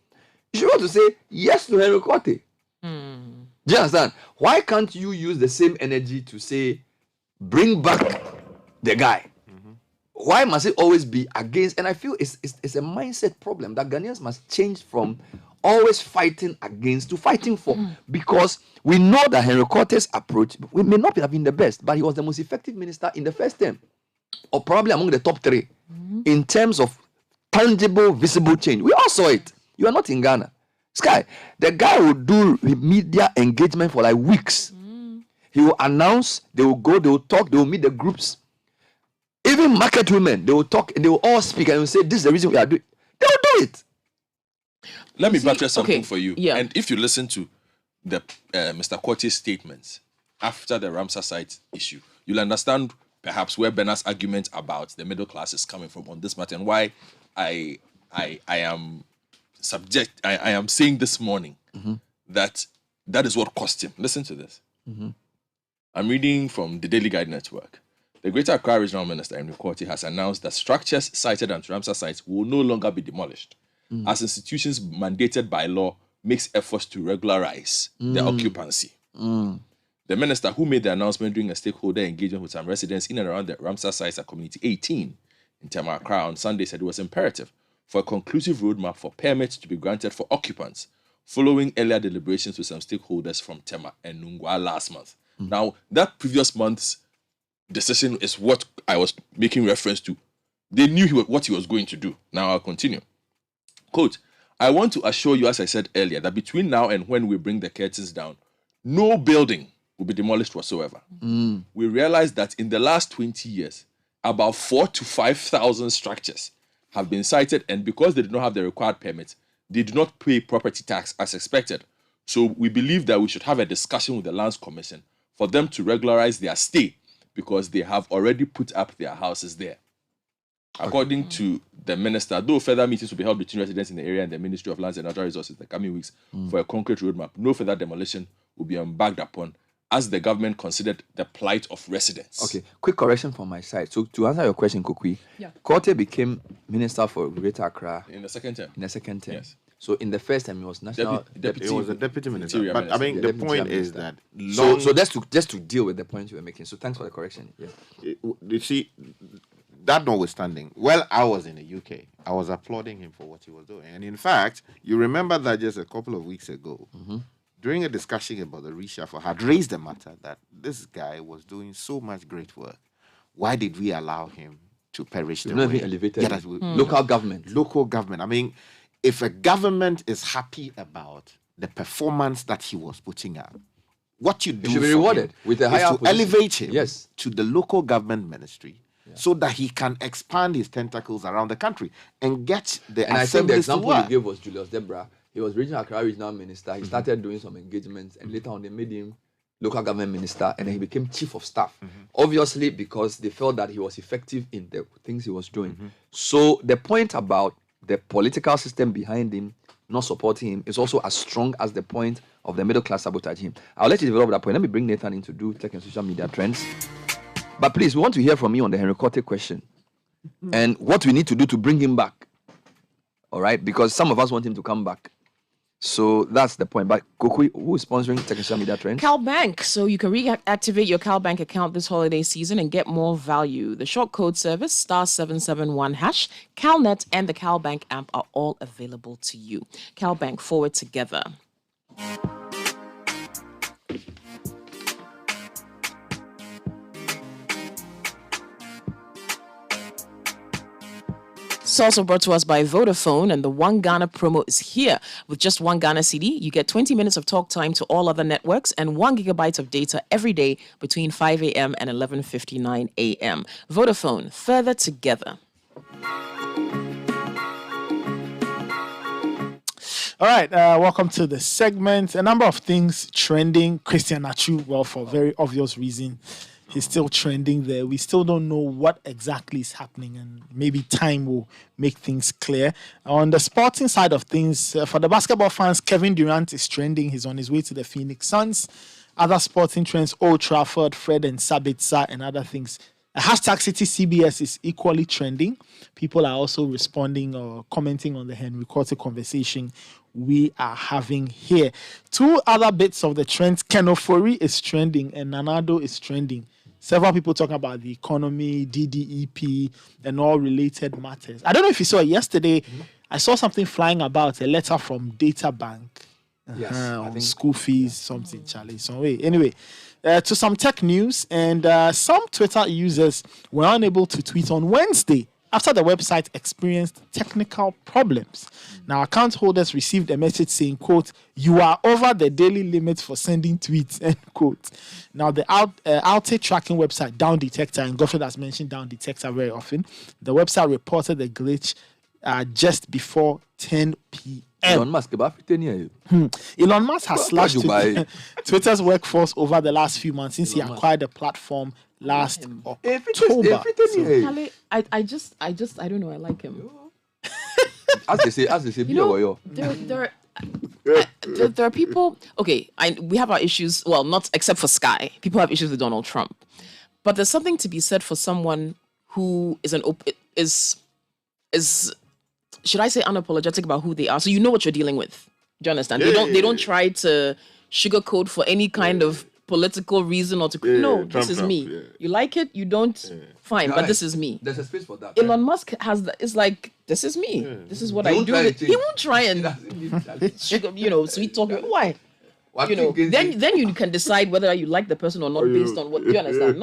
Speaker 1: you should want to say yes to Henry Quartey. Do you understand? Why can't you use the same energy to say bring back the guy? Why must it always be against? And I feel it's a mindset problem that Ghanaians must change from always fighting against to fighting for. Because we know that Henry Quartey's approach, we may not have been the best, but he was the most effective minister in the first term, or probably among the top three, in terms of tangible, visible change. We all saw it. You are not in Ghana. Sky, the guy will do media engagement for like weeks. He will announce, they will go, they will talk, they will meet the groups. Even market women, they will talk and they will all speak and they will say, this is the reason we are doing it. They will do it.
Speaker 2: Let me buttress something for you.
Speaker 3: Yeah.
Speaker 2: And if you listen to the Mr. Quartey's statements after the Ramsa site issue, you'll understand perhaps where Bernard's argument about the middle class is coming from on this matter, and why I am saying this morning that is what cost him. Listen to this. I'm reading from the Daily Guide Network. The Greater Accra Regional Minister, Henry Quartey, has announced that structures cited at Ramsa sites will no longer be demolished, as institutions mandated by law makes efforts to regularize their occupancy. The minister, who made the announcement during a stakeholder engagement with some residents in and around the Ramsa sites at Community 18 in Tema Accra on Sunday, said it was imperative for a conclusive roadmap for permits to be granted for occupants, following earlier deliberations with some stakeholders from Tema and Nungwa last month. Now, that previous month's decision is what I was making reference to. They knew what he was going to do. Now I'll continue. Quote, I want to assure you, as I said earlier, that between now and when we bring the curtains down, no building will be demolished whatsoever. We realized that in the last 20 years, about 4,000 to 5,000 structures have been cited, and because they did not have the required permits, they did not pay property tax as expected. So we believe that we should have a discussion with the Lands Commission for them to regularize their stay, because they have already put up their houses there. according to the minister, though further meetings will be held between residents in the area and the Ministry of Lands and Natural Resources in the coming weeks for a concrete roadmap, no further demolition will be embarked upon as the government considered the plight of residents.
Speaker 1: Okay, quick correction from my side. So to answer your question, Kokui, Quartey became Minister for Greater Accra
Speaker 2: in the second term.
Speaker 1: Yes. So in the first time, he was national
Speaker 19: Deputy. He was a deputy minister.
Speaker 2: Interior
Speaker 19: But I mean, the
Speaker 1: Deputy
Speaker 19: point
Speaker 1: Minister.
Speaker 19: is that
Speaker 1: So just to deal with the point you were making. So thanks for the correction. Yeah.
Speaker 19: you see, that notwithstanding, while I was in the UK, I was applauding him for what he was doing. And in fact, you remember that just a couple of weeks ago, during a discussion about the reshuffle, had raised the matter that this guy was doing so much great work. Why did we allow him to perish the
Speaker 1: Not
Speaker 19: way?
Speaker 1: even elevated.
Speaker 19: Yeah,
Speaker 1: Local government.
Speaker 19: Local government. I mean, if a government is happy about the performance that he was putting out, what you do
Speaker 1: should be
Speaker 19: for
Speaker 1: rewarded
Speaker 19: him
Speaker 1: with a
Speaker 19: is
Speaker 1: higher
Speaker 19: to
Speaker 1: position.
Speaker 19: elevate him
Speaker 1: Yes.
Speaker 19: to the local government ministry so that he can expand his tentacles around the country and get the
Speaker 1: And I think the
Speaker 19: assemblies to
Speaker 1: example you
Speaker 19: work.
Speaker 1: gave was Julius Debra. He was regional minister. He started doing some engagements, and later on they made him local government minister, and then he became chief of staff. Obviously, because they felt that he was effective in the things he was doing. So the point about the political system behind him not supporting him is also as strong as the point of the middle class sabotaging him. I'll let you develop that point. Let me bring Nathan in to do tech and social media trends. But please, we want to hear from you on the Henry Quartey question and what we need to do to bring him back. All right, because some of us want him to come back. So that's the point. But Kokui, who is sponsoring tech and social media trends?
Speaker 3: CalBank. So you can reactivate your CalBank account this holiday season and get more value. The short code service, *771#, CalNet, and the CalBank app are all available to you. CalBank, forward together. It's also brought to us by Vodafone, and the One Ghana promo is here. With just one Ghana CD, you get 20 minutes of talk time to all other networks and 1 gigabyte of data every day between 5 a.m. and 11:59 a.m. Vodafone, further together.
Speaker 10: All right, welcome to the segment. A number of things trending. Christian Atsu, well, for very obvious reason, he's still trending there. We still don't know what exactly is happening, and maybe time will make things clear. On the sporting side of things, for the basketball fans, Kevin Durant is trending. He's on his way to the Phoenix Suns. Other sporting trends, Old Trafford, Fred and Sabitzer, and other things. Hashtag City CBS is equally trending. People are also responding or commenting on the Henry Quartey conversation we are having here. Two other bits of the trends. Kenofori is trending and Nanado is trending. Several people talking about the economy, DDEP, and all related matters. I don't know if you saw it yesterday. I saw something flying about, a letter from Data Bank.
Speaker 1: Yes, I think
Speaker 10: school fees, something, Charlie. So anyway, to some tech news, and some Twitter users were unable to tweet on Wednesday after the website experienced technical problems. Now, account holders received a message saying, quote, "You are over the daily limit for sending tweets," end quote. Now, the outage tracking website Down Detector, and Godfrey has mentioned Down Detector very often, the website reported the glitch just before 10 p.m.
Speaker 1: Elon Musk,
Speaker 10: Elon Musk has slashed Twitter's workforce over the last few months since he acquired the platform last October.
Speaker 3: I don't know. I like him.
Speaker 1: As they say,
Speaker 3: you know, there are people. Okay, we have our issues. Well, not except for Sky. People have issues with Donald Trump, but there's something to be said for someone who is should I say unapologetic about who they are, so you know what you're dealing with. Do you understand? They don't try to sugarcoat for any kind of political reason or to this is me. Yeah. You like it, you don't, fine, but this is me.
Speaker 1: There's a space for that.
Speaker 3: Elon Musk has that. It's like, this is me. Yeah. This is what I do. He won't try and sweet talk. Why? Then you can decide whether you like the person or not based on what you understand.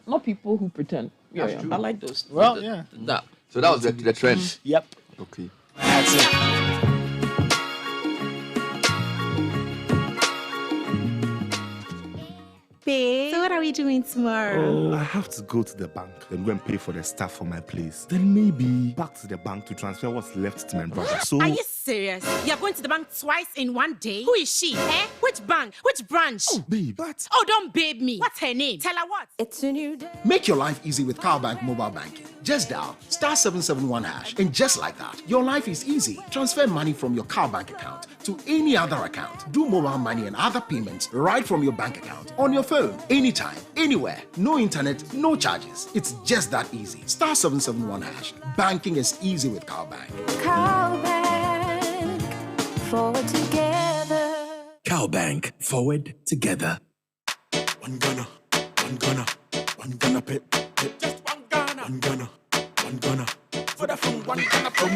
Speaker 3: Not people who pretend. Yeah. I like those.
Speaker 10: Well, yeah.
Speaker 1: So that was the trend.
Speaker 10: Yep.
Speaker 1: Okay.
Speaker 10: That's it.
Speaker 20: Babe, so what are we doing tomorrow?
Speaker 21: I have to go to the bank and go and pay for the stuff for my place. Then maybe back to the bank to transfer what's left to my brother. So
Speaker 20: are you
Speaker 5: serious? You're going to the bank twice in one day? Who is she? Eh? Which bank? Which branch?
Speaker 22: Oh, babe, but...
Speaker 5: Oh, don't babe me. What's her name? Tell her what?
Speaker 22: It's a new day. Make your life easy with CowBank mobile banking. Just dial *771# and just like that, your life is easy. Transfer money from your CowBank account to any other account. Do mobile money and other payments right from your bank account on your phone, anytime, anywhere. No internet, no charges. It's just that easy. *771#. Banking is easy with CowBank.
Speaker 23: CowBank, forward together.
Speaker 22: CowBank, forward together.
Speaker 24: One gunner, pip. Just one gunner.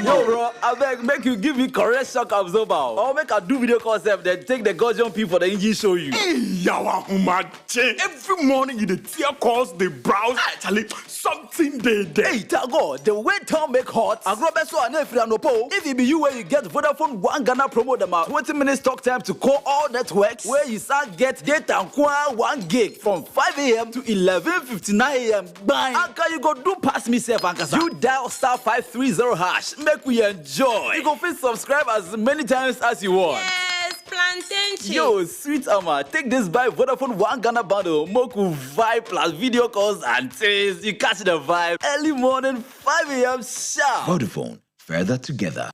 Speaker 25: Yo, bro, I beg, make you give me correct shock absorber. Or make a do video concept, then take the Gaussian P for the engine show you.
Speaker 24: Hey, yawa humache. Every morning you the tear calls, they browse. Actually, something they.
Speaker 25: Hey, Tago, the way town make hot. I grow best one if it be you where you get Vodafone 1 Ghana promo them out. 20 minutes talk time to call all networks. Where you start get data and 1 gig from 5 a.m. to 11:59 a.m. Bye. And can you go do pass me safe, Ankasa? You dial *530#. Make we enjoy. You go fit subscribe as many times as you want.
Speaker 5: Yes, plantain chips.
Speaker 25: Yo, sweet Ama, take this by Vodafone 1 Ghana bundle. Moku vibe plus video calls and taste. You catch the vibe. Early morning, 5 a.m. sharp.
Speaker 26: Vodafone, further together.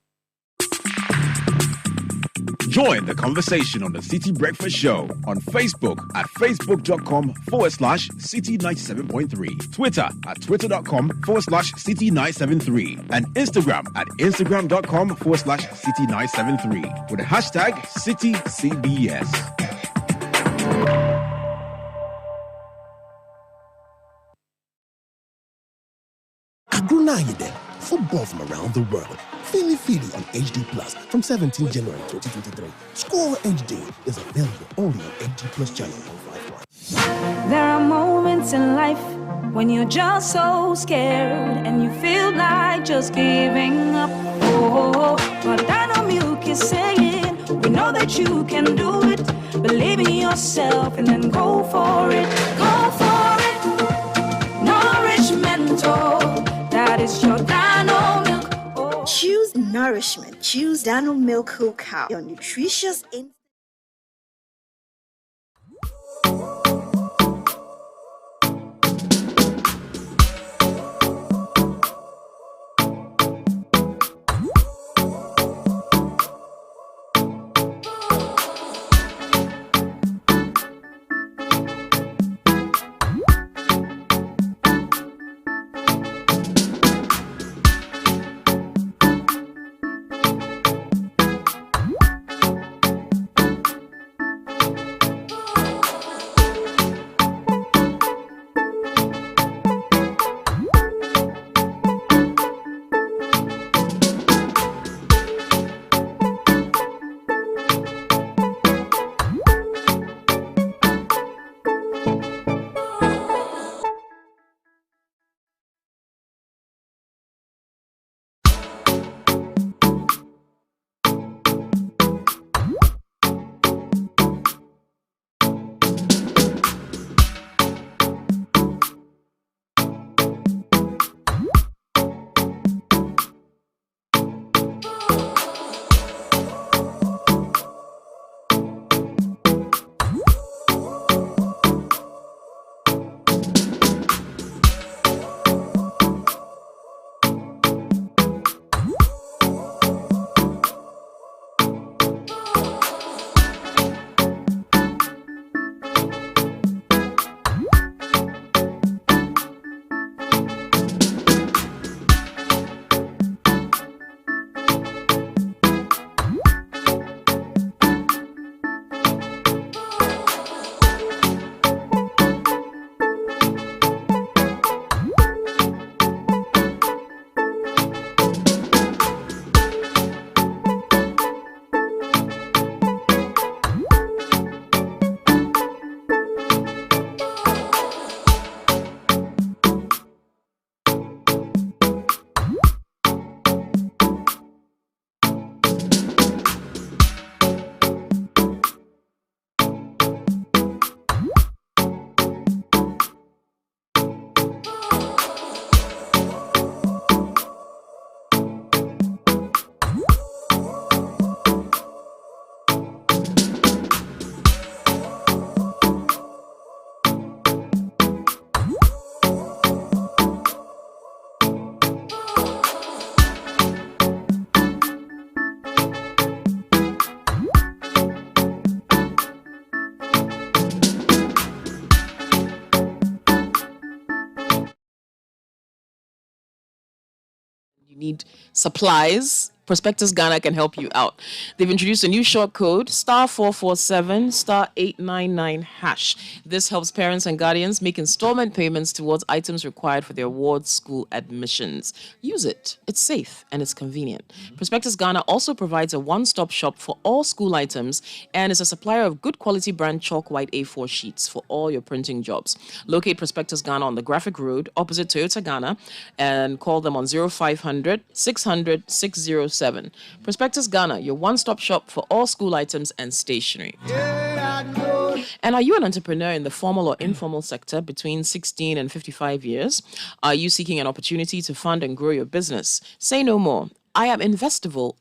Speaker 27: Join the conversation on the Citi Breakfast Show on Facebook at facebook.com/Citi97.3, Twitter at twitter.com/Citi973, and Instagram at instagram.com/Citi973 with the hashtag CitiCBS.
Speaker 22: Agrunayide, football from around the world. Feely on HD Plus from 17 January 2023. Score HD is available only on HD Plus channel 151.
Speaker 23: There are moments in life when you're just so scared and you feel like just giving up. Oh, but Dino Milk is saying, we know that you can do it. Believe in yourself and then go for it. Go for it. Nourishmental, that is your Dino Milk.
Speaker 28: Choose nourishment. Choose Dano Milk Whole Cow. Your nutritious
Speaker 3: need supplies, Prospectus Ghana can help you out. They've introduced a new short code, *447 *899#. This helps parents and guardians make installment payments towards items required for their ward's school admissions. Use it. It's safe and it's convenient. Prospectus Ghana also provides a one-stop shop for all school items and is a supplier of good quality brand chalk white A4 sheets for all your printing jobs. Locate Prospectus Ghana on the Graphic Road opposite Toyota Ghana and call them on 0500 600 607. Prospectus Ghana, your one-stop shop for all school items and stationery. And are you an entrepreneur in the formal or informal sector between 16 and 55 years? Are you seeking an opportunity to fund and grow your business? Say no more. I Am Investable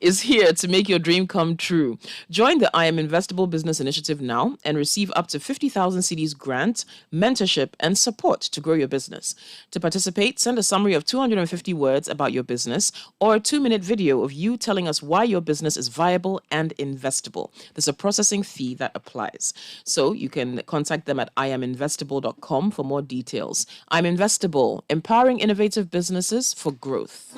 Speaker 3: is here to make your dream come true. Join the I Am Investable Business Initiative now and receive up to 50,000 cedis grant, mentorship, and support to grow your business. To participate, send a summary of 250 words about your business or a 2-minute video of you telling us why your business is viable and investable. There's a processing fee that applies. So you can contact them at iaminvestable.com for more details. I'm Investable, empowering innovative businesses for growth.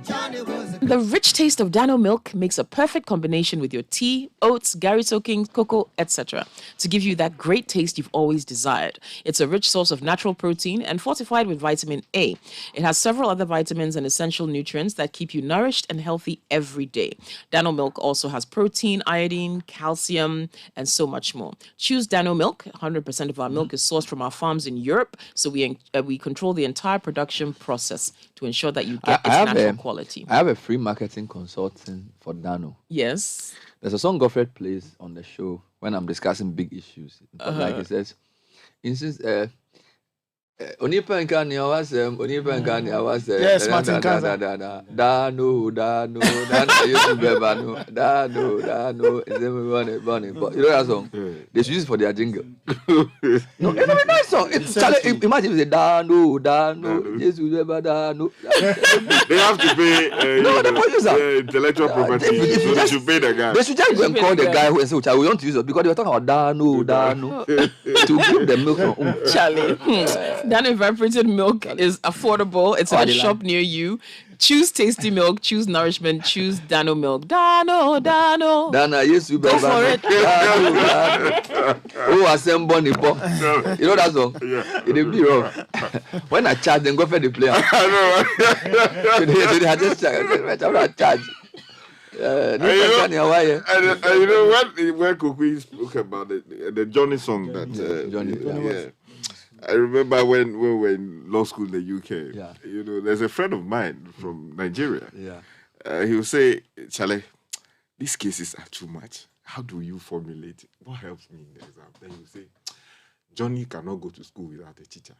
Speaker 3: The rich taste of Dano milk makes a perfect combination with your tea, oats, Gary soaking, cocoa, etc. to give you that great taste you've always desired. It's a rich source of natural protein and fortified with vitamin A. It has several other vitamins and essential nutrients that keep you nourished and healthy every day. Dano milk also has protein, iodine, calcium, and so much more. Choose Dano milk. 100% of our milk is sourced from our farms in Europe, so we control the entire production process to ensure that you get its natural quality.
Speaker 1: I have a free marketing consulting for Dano.
Speaker 3: Yes.
Speaker 1: There's a song Godfred plays on the show when I'm discussing big issues. Like he says, instance, Onipa nkani awase.
Speaker 10: Yes, Martin Kanza.
Speaker 1: Dano, you bebano. Dano. You know that song? They should use it for their jingle. No, it's a very nice song. Imagine if they Dano, yes, Dano.
Speaker 24: They have to pay
Speaker 1: the producer.
Speaker 24: Intellectual property, so they should pay the guy.
Speaker 1: They should just go and call the guy who said, we want to use it because they were talking about Dano to give the milk from
Speaker 3: Charlie. Dano evaporated milk is affordable. It's at a shop near you. Choose tasty milk. Choose nourishment. Choose Dano milk. Dano.
Speaker 1: Yes, you
Speaker 3: go for it.
Speaker 1: Oh, assemble nipo. You know that song?
Speaker 24: Yeah.
Speaker 1: It'll be wrong. When I charge, then go for the player. I just charge.
Speaker 24: You know when Kukui spoke about the Johnny song that
Speaker 1: Johnny.
Speaker 24: I remember when we were in law school in the UK. Yeah. You know, there's a friend of mine from Nigeria.
Speaker 1: Yeah.
Speaker 24: He will say, Charlie, these cases are too much. How do you formulate it? What helps me in the exam? Then you say, Johnny cannot go to school without a teacher.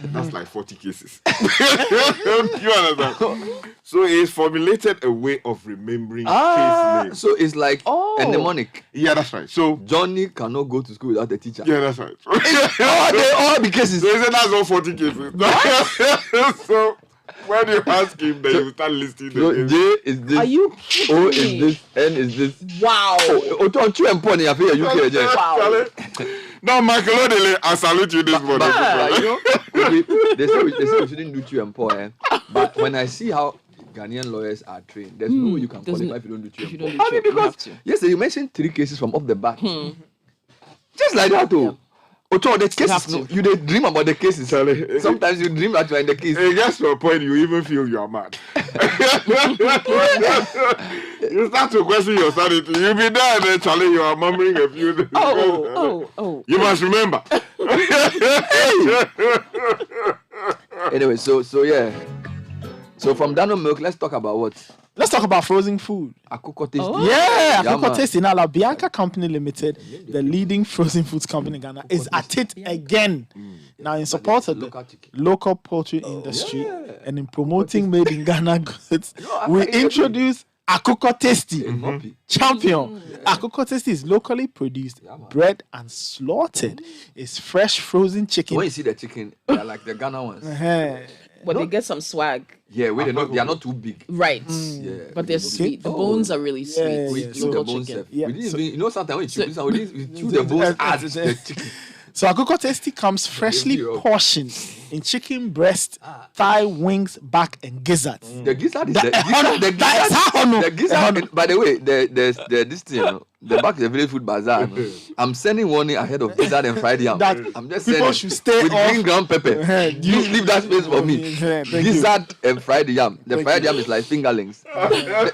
Speaker 24: That's like 40 cases. You understand? So he's formulated a way of remembering case names.
Speaker 1: So it's like a mnemonic.
Speaker 24: Yeah, that's right. So
Speaker 1: Johnny cannot go to school without a teacher.
Speaker 24: Yeah, that's right.
Speaker 1: all the cases.
Speaker 24: So he said that's all 40 cases. So when you ask him, then you start listing the
Speaker 1: J is this.
Speaker 3: Are you kidding
Speaker 1: O
Speaker 3: me?
Speaker 1: is this. N is this.
Speaker 3: Wow.
Speaker 1: Wow.
Speaker 24: No, Michael Odele, I salute you this morning.
Speaker 1: They say we shouldn't do true and poor. But when I see how Ghanaian lawyers are trained, there's no way you can qualify if you don't do true and poor. Because yesterday you mentioned 3 cases from off the bat. Just like that, though. Ocho, the cases, you dream about the cases. Sometimes you dream that you are in the case.
Speaker 24: It gets to a point you even feel you are mad. You start to question your sanity. You'll be there and then, Charlie, you are murmuring a few things.
Speaker 3: Oh.
Speaker 24: You must remember.
Speaker 1: Anyway, so yeah. So from Dano Milk, let's talk about what?
Speaker 10: Let's talk about frozen food.
Speaker 1: Akoko Tasty.
Speaker 10: Akoko Tasty. Now, La Bianca Company Limited, the leading frozen foods company in Ghana, is at it again. Now, in support of the local poultry industry and in promoting made in Ghana goods, we introduce Akoko Tasty Champion. Akoko Tasty is locally produced, bred and slaughtered. It's fresh frozen chicken.
Speaker 1: When you see the chicken, they are like the Ghana ones.
Speaker 3: But they get some swag.
Speaker 1: Yeah, they are not too big.
Speaker 3: Right.
Speaker 1: Yeah.
Speaker 3: But they're sweet. The bones are really sweet.
Speaker 1: We chew the bones. You know, sometimes when you chew the bones as the chicken.
Speaker 10: So Akoko Tasty comes freshly portioned in chicken breast, thigh, wings, back, and gizzards.
Speaker 1: The gizzard is the gizzard. By the way, there's this thing, the back is a village food bazaar. I'm sending warning ahead of gizzard and fried yam. I'm just saying
Speaker 10: should stay
Speaker 1: with
Speaker 10: off.
Speaker 1: green ground pepper. You leave that space for me. Gizzard and fried yam. The fried yam is like fingerlings.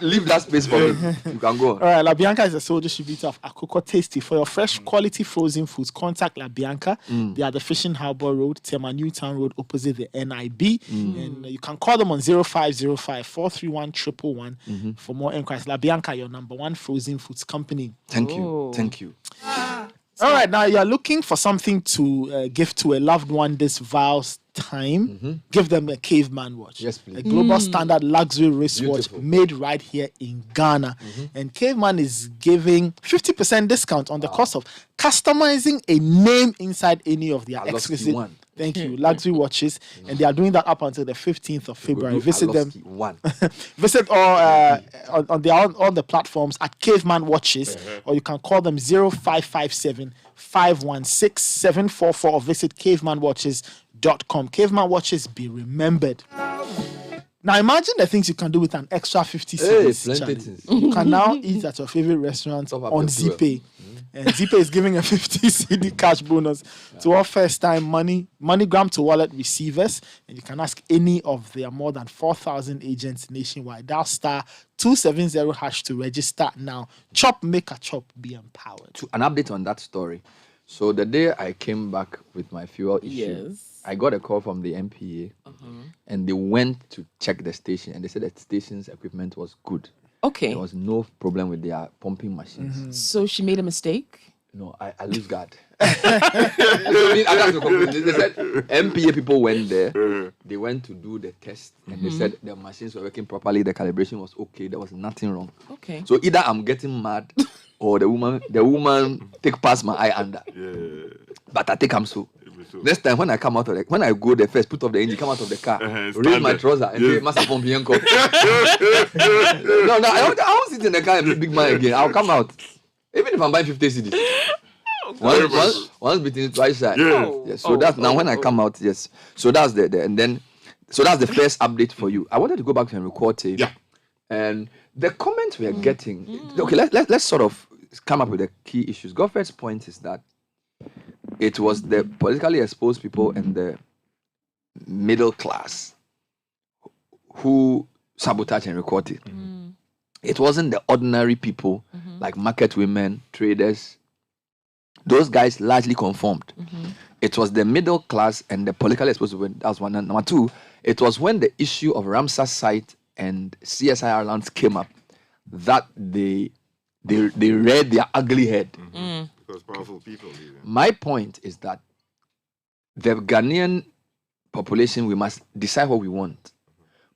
Speaker 1: Leave that space for me. You can go on.
Speaker 10: All right, La Bianca is the sole distributor of Akoko Tasty. For your fresh quality frozen foods, contact La Bianca. They are the Fishing Harbour Road, Tema Newtown Road, opposite the NIB. And you can call them on 0505 431 111 for more inquiries. La Bianca, your number one frozen foods company.
Speaker 1: Thank you. Thank you.
Speaker 10: All right, now you're looking for something to give to a loved one this vows time. Give them a caveman watch.
Speaker 1: Yes, please.
Speaker 10: A global standard luxury wristwatch made right here in Ghana. And Caveman is giving 50% discount on the cost of customizing a name inside any of their exquisite luxury watches. And they are doing that up until the 15th of February. Visit them. Visit all on the platforms at Caveman Watches, or you can call them 0557 516 744 or visit cavemanwatches.com. Caveman Watches, be remembered. Now imagine the things you can do with an extra 50 cedis. You can now eat at your favorite restaurant on ZPay. And ZPay is giving a 50 CD cash bonus to all first-time MoneyGram to wallet receivers. And you can ask any of their more than 4,000 agents nationwide. Dial *270# to register now. Chop, make a chop, be empowered.
Speaker 1: To an update on that story. So the day I came back with my fuel issue, I got a call from the MPA, and they went to check the station, and they said the station's equipment was good.
Speaker 3: Okay.
Speaker 1: There was no problem with their pumping machines.
Speaker 3: So she made a mistake?
Speaker 1: No, I lose guard. They said MPA people went there. They went to do the test, and they said the machines were working properly. The calibration was okay. There was nothing wrong.
Speaker 3: Okay.
Speaker 1: So either I'm getting mad, or the woman take past my eye under. But I think I'm so. Next time when I go there first, put off the engine, come out of the car, raise my trouser, and say, "Master Pompienko." No, I won't sit in the car and be big man again. I'll come out, even if I'm buying 50 CDs. Once bitten, twice shy. Yes. So that's now when I come out. Yes. So that's so that's the first update for you. I wanted to go back to Henry Quartey.
Speaker 24: Yeah.
Speaker 1: And the comments we are getting. Okay, let's sort of come up with the key issues. Godfred's point is that it was the politically exposed people and the middle class who sabotaged Henry Quartey. It wasn't the ordinary people like market women, traders. Those guys largely conformed. It was the middle class and the politically exposed people. That's one. And number two, it was when the issue of Ramsa site and CSIR lands came up that they read their ugly head.
Speaker 24: Because powerful people.
Speaker 1: My point is that the Ghanaian population, we must decide what we want.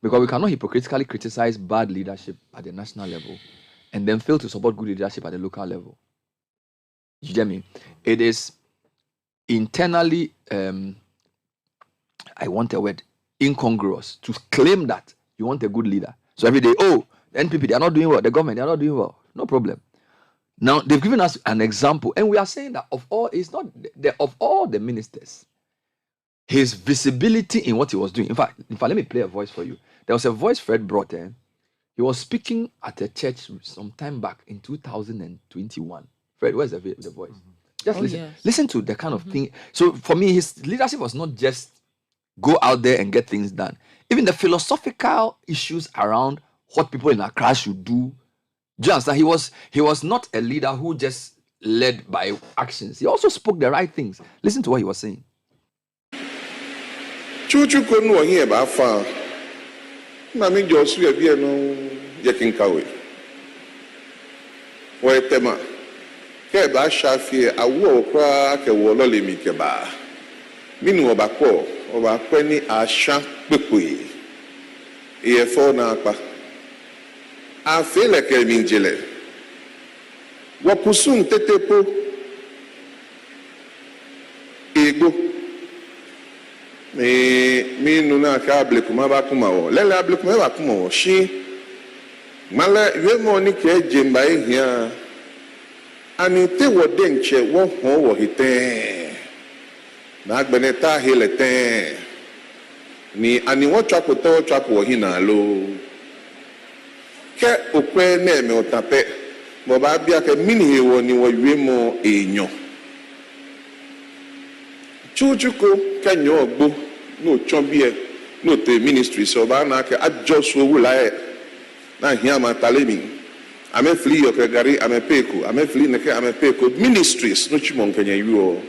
Speaker 1: Because we cannot hypocritically criticize bad leadership at the national level and then fail to support good leadership at the local level. You get me? It is internally, I want a word, incongruous to claim that you want a good leader. So every day, the NPP, they are not doing well. The government, they are not doing well. No problem. Now, they've given us an example, and we are saying that of all the ministers, his visibility in what he was doing. In fact, let me play a voice for you. There was a voice Fred brought in. He was speaking at a church some time back in 2021. Fred, where's the voice? Just listen. Yes. Listen to the kind of thing. So for me, his leadership was not just go out there and get things done. Even the philosophical issues around what people in Accra should do. Do you understand? He was not a leader who just led by actions. He also spoke the right things. Listen to what he was saying.
Speaker 18: Chuchu konu wa here ba fa. Na mi jo su e bi enu ye kin kawe. Wo etema. Ke ba shafi awo okra ke wo lo le mi ke ba. Minu oba ko ni asha pepe. E fo na pa. A fele ke mi jele. Wo kusun tetepo. Ego. Mi nuna ka ablekuma ba kuma wo lele ablekuma ba kuma wo shi mala we mo ni ke jemba ehia ani te wo denche wo ho wo hite na agbeneta hele te Ni ani wo twapo hina lo. Ke okwe na me otape. Mo ba bia ke mini he wo ni wo wi mo enyo. Chuchuko kanyo ogbo no chobie no te ministry so ba na ke adjoso wula na hia ma talemi. Ame flee yo ke gari ame peko ame flee ne ke ame peko ministries no chimo nkanya wi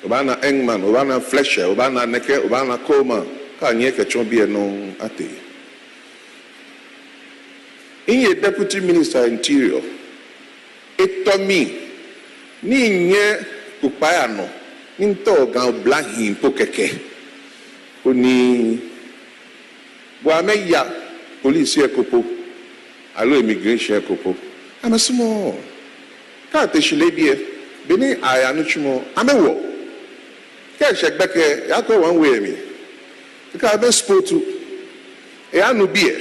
Speaker 18: Obana Engman, Obana Fletcher, Obana Neke, Obana Koma, Kanyeke Chobie no ate. In a deputy minister interior, it to me, ni nye kupayano, into gan blahin pokeke. Uni Wame ya police kopo, alo immigration kopo. I'm a small. Kate shilebie, beni ayanuchimo, I'm a wo. Check back here, I go one way me. Because I've been spoke to a no beer.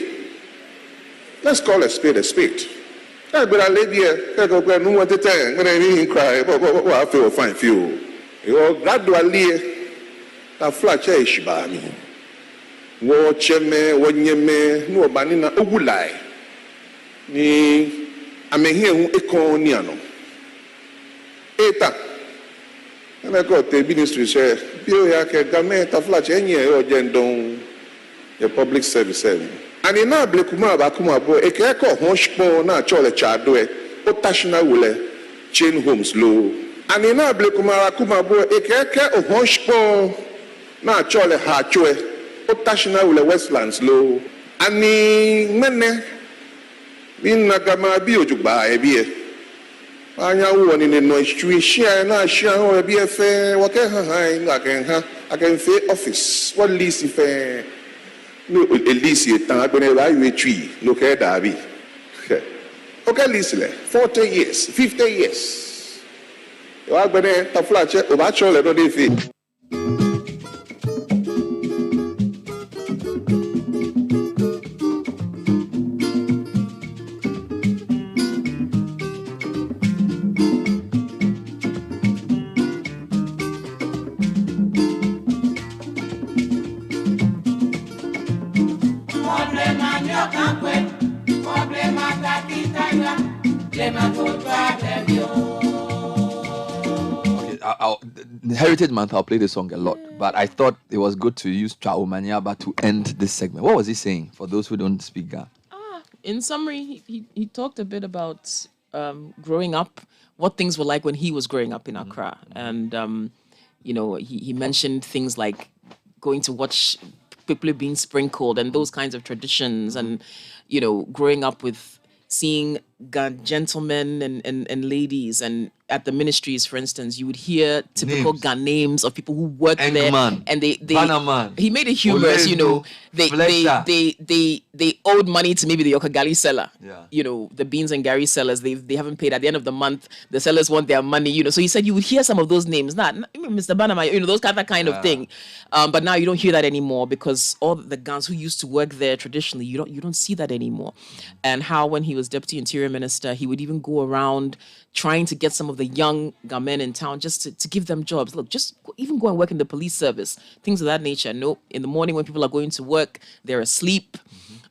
Speaker 18: Let's call a spade a spade. But I live here, I go no one to tell when I mean cry, I feel fine feel. You gradually a flat chase by me. Watch me, one ye me, no banana, Ogulai. Ni, I may hear who Econiano. Eta. And I got the ministry say, Bill Yake, Game, Taflach, any or Gendon, a public service. And in now, Blekuma, Bakuma, boy, a careko, Honshpo, na Chola Chadwe, Otashina Wule, Chain Homes Low. And in now, Blekuma, Bakuma, boy, a careko, Honshpo, na Chola Hatchwe, Otashina Wule, Westlands Low. And in Mene, in Nagama Bio Juba, a beer. Anya won in the noise share na share or be a fair what I can say office what lease if no at least a time when I tree look at Darby. Okay, listen 40 years 50 years you are going to flash over shoulder do they
Speaker 1: Heritage Month, I'll play this song a lot, but I thought it was good to use Chao Manyaba to end this segment. What was he saying for those who don't speak Ga?
Speaker 3: In summary, he talked a bit about growing up, what things were like when he was growing up in Accra. And, you know, he mentioned things like going to watch people being sprinkled and those kinds of traditions and, you know, growing up with seeing gentlemen and ladies and at the ministries, for instance, you would hear typical Ghana names of people who work there, and they he made it humorous, you know. They owed money to maybe the Okagali seller, you know, the beans and Gary sellers. They haven't paid at the end of the month. The sellers want their money, you know. So he said you would hear some of those names, not Mr. Banama, you know, those kind of thing. But now you don't hear that anymore because all the Ghans who used to work there traditionally, you don't see that anymore. And how when he was Deputy Interior Minister, he would even go around trying to get some of the young men in town just to give them jobs. Look, just even go and work in the police service, things of that nature. No, in the morning when people are going to work, they're asleep.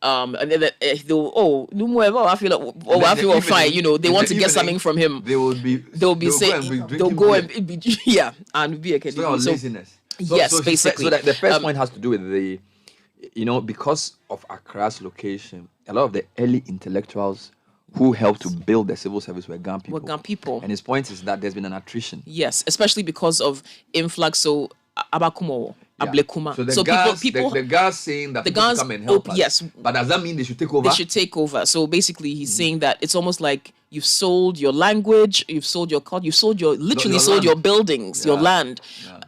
Speaker 3: And then I feel fine. You know, they want to get something from him. They'll go and be and be a
Speaker 1: so laziness.
Speaker 3: Yes, basically.
Speaker 1: So the first point has to do with the, you know, because of Accra's location, a lot of the early intellectuals who helped to build the civil service were Ghana people. And his point is that there's been an attrition.
Speaker 3: Yes, especially because of influx. So Abakumo, Ablekuma.
Speaker 1: So the guys saying that the people come and help us.
Speaker 3: Yes.
Speaker 1: But does that mean they should take over?
Speaker 3: They should take over. So basically he's saying that it's almost like you've sold your language, you've sold your culture, you've sold your sold your buildings, your land.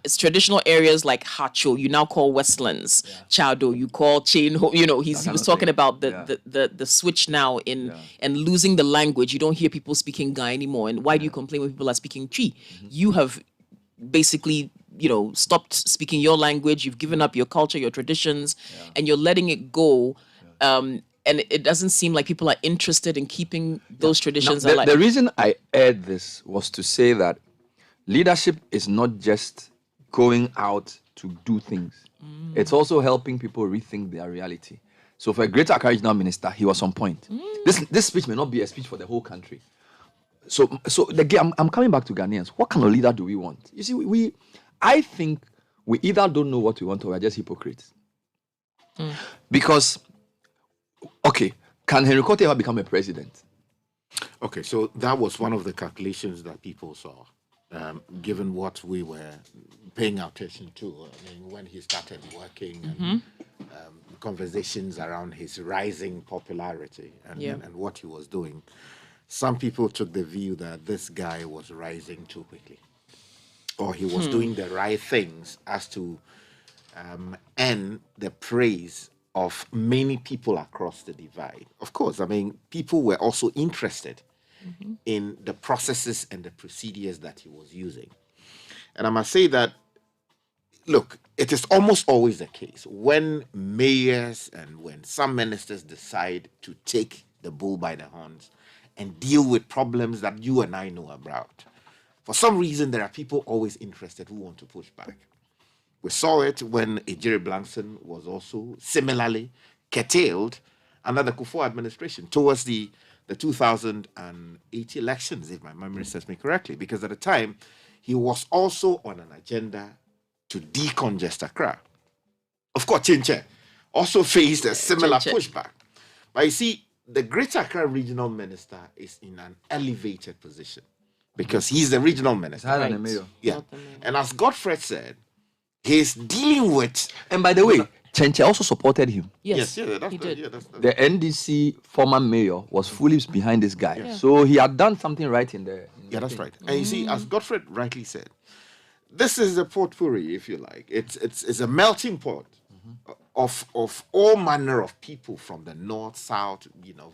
Speaker 3: It's traditional areas like Hacho, you now call Westlands. Chado, you call Chain. You know, he was talking about the switch now in and losing the language. You don't hear people speaking Ga anymore. And why do you complain when people are speaking Chi? You have basically, you know, stopped speaking your language. You've given up your culture, your traditions, and you're letting it go. And it doesn't seem like people are interested in keeping those traditions alive.
Speaker 1: The reason I aired this was to say that leadership is not just going out to do things. It's also helping people rethink their reality. So for a Greater Accra Regional Minister, he was on point. This speech may not be a speech for the whole country. So I'm coming back to Ghanaians. What kind of leader do we want? You see, I think we either don't know what we want or we're just hypocrites. Because, okay, can Henry Quartey ever become a president?
Speaker 19: Okay, so that was one of the calculations that people saw, given what we were paying attention to. I mean, when he started working and conversations around his rising popularity and what he was doing. Some people took the view that this guy was rising too quickly, or he was doing the right things as to earn the praise of many people across the divide. Of course, I mean, people were also interested in the processes and the procedures that he was using. And I must say that, look, it is almost always the case when mayors and when some ministers decide to take the bull by the horns and deal with problems that you and I know about. For some reason, there are people always interested who want to push back. We saw it when Ejiri Blankson was also similarly curtailed under the Kufuor administration towards the 2008 elections, if my memory serves me correctly, because at the time, he was also on an agenda to decongest Accra. Of course, Chinche also faced a similar pushback. But you see, the Greater Accra Regional Minister is in an elevated position because he's the regional minister.
Speaker 1: Higher than the mayor.
Speaker 19: Yeah. And as Godfrey said, he's dealing with...
Speaker 1: And by the way, Chenche also supported him.
Speaker 19: Yes,
Speaker 3: he did.
Speaker 1: The NDC former mayor was fully behind this guy.
Speaker 19: Yeah.
Speaker 1: So he had done something right in there.
Speaker 19: Yeah, that's right. And you see, as Godfrey rightly said, this is a potpourri, if you like. It's a melting pot of all manner of people from the north, south,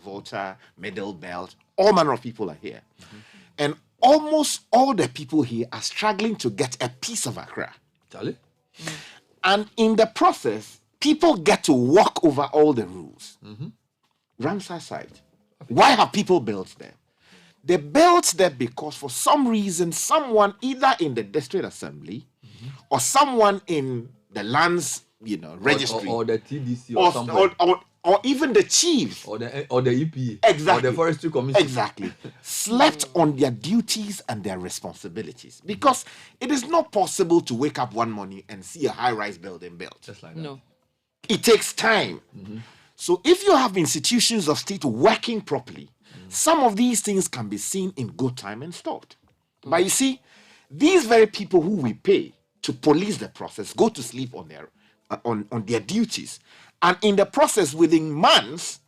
Speaker 19: Volta, Middle Belt. All manner of people are here. And almost all the people here are struggling to get a piece of Accra.
Speaker 1: Charlie?
Speaker 19: And in the process, people get to walk over all the rules. Ramsa site. Why have people built there? They built there because for some reason, someone either in the district assembly or someone in the lands, registry.
Speaker 1: Or the TDC or something.
Speaker 19: Or even the chiefs.
Speaker 1: Or the EPA.
Speaker 19: Exactly.
Speaker 1: Or the Forestry Commission.
Speaker 19: Exactly. Slept on their duties and their responsibilities. Because it is not possible to wake up one morning and see a high-rise building built.
Speaker 1: Just like that.
Speaker 3: No.
Speaker 19: It takes time. So if you have institutions of state working properly, some of these things can be seen in good time and stopped. But you see, these very people who we pay to police the process go to sleep on their duties. And in the process, within months,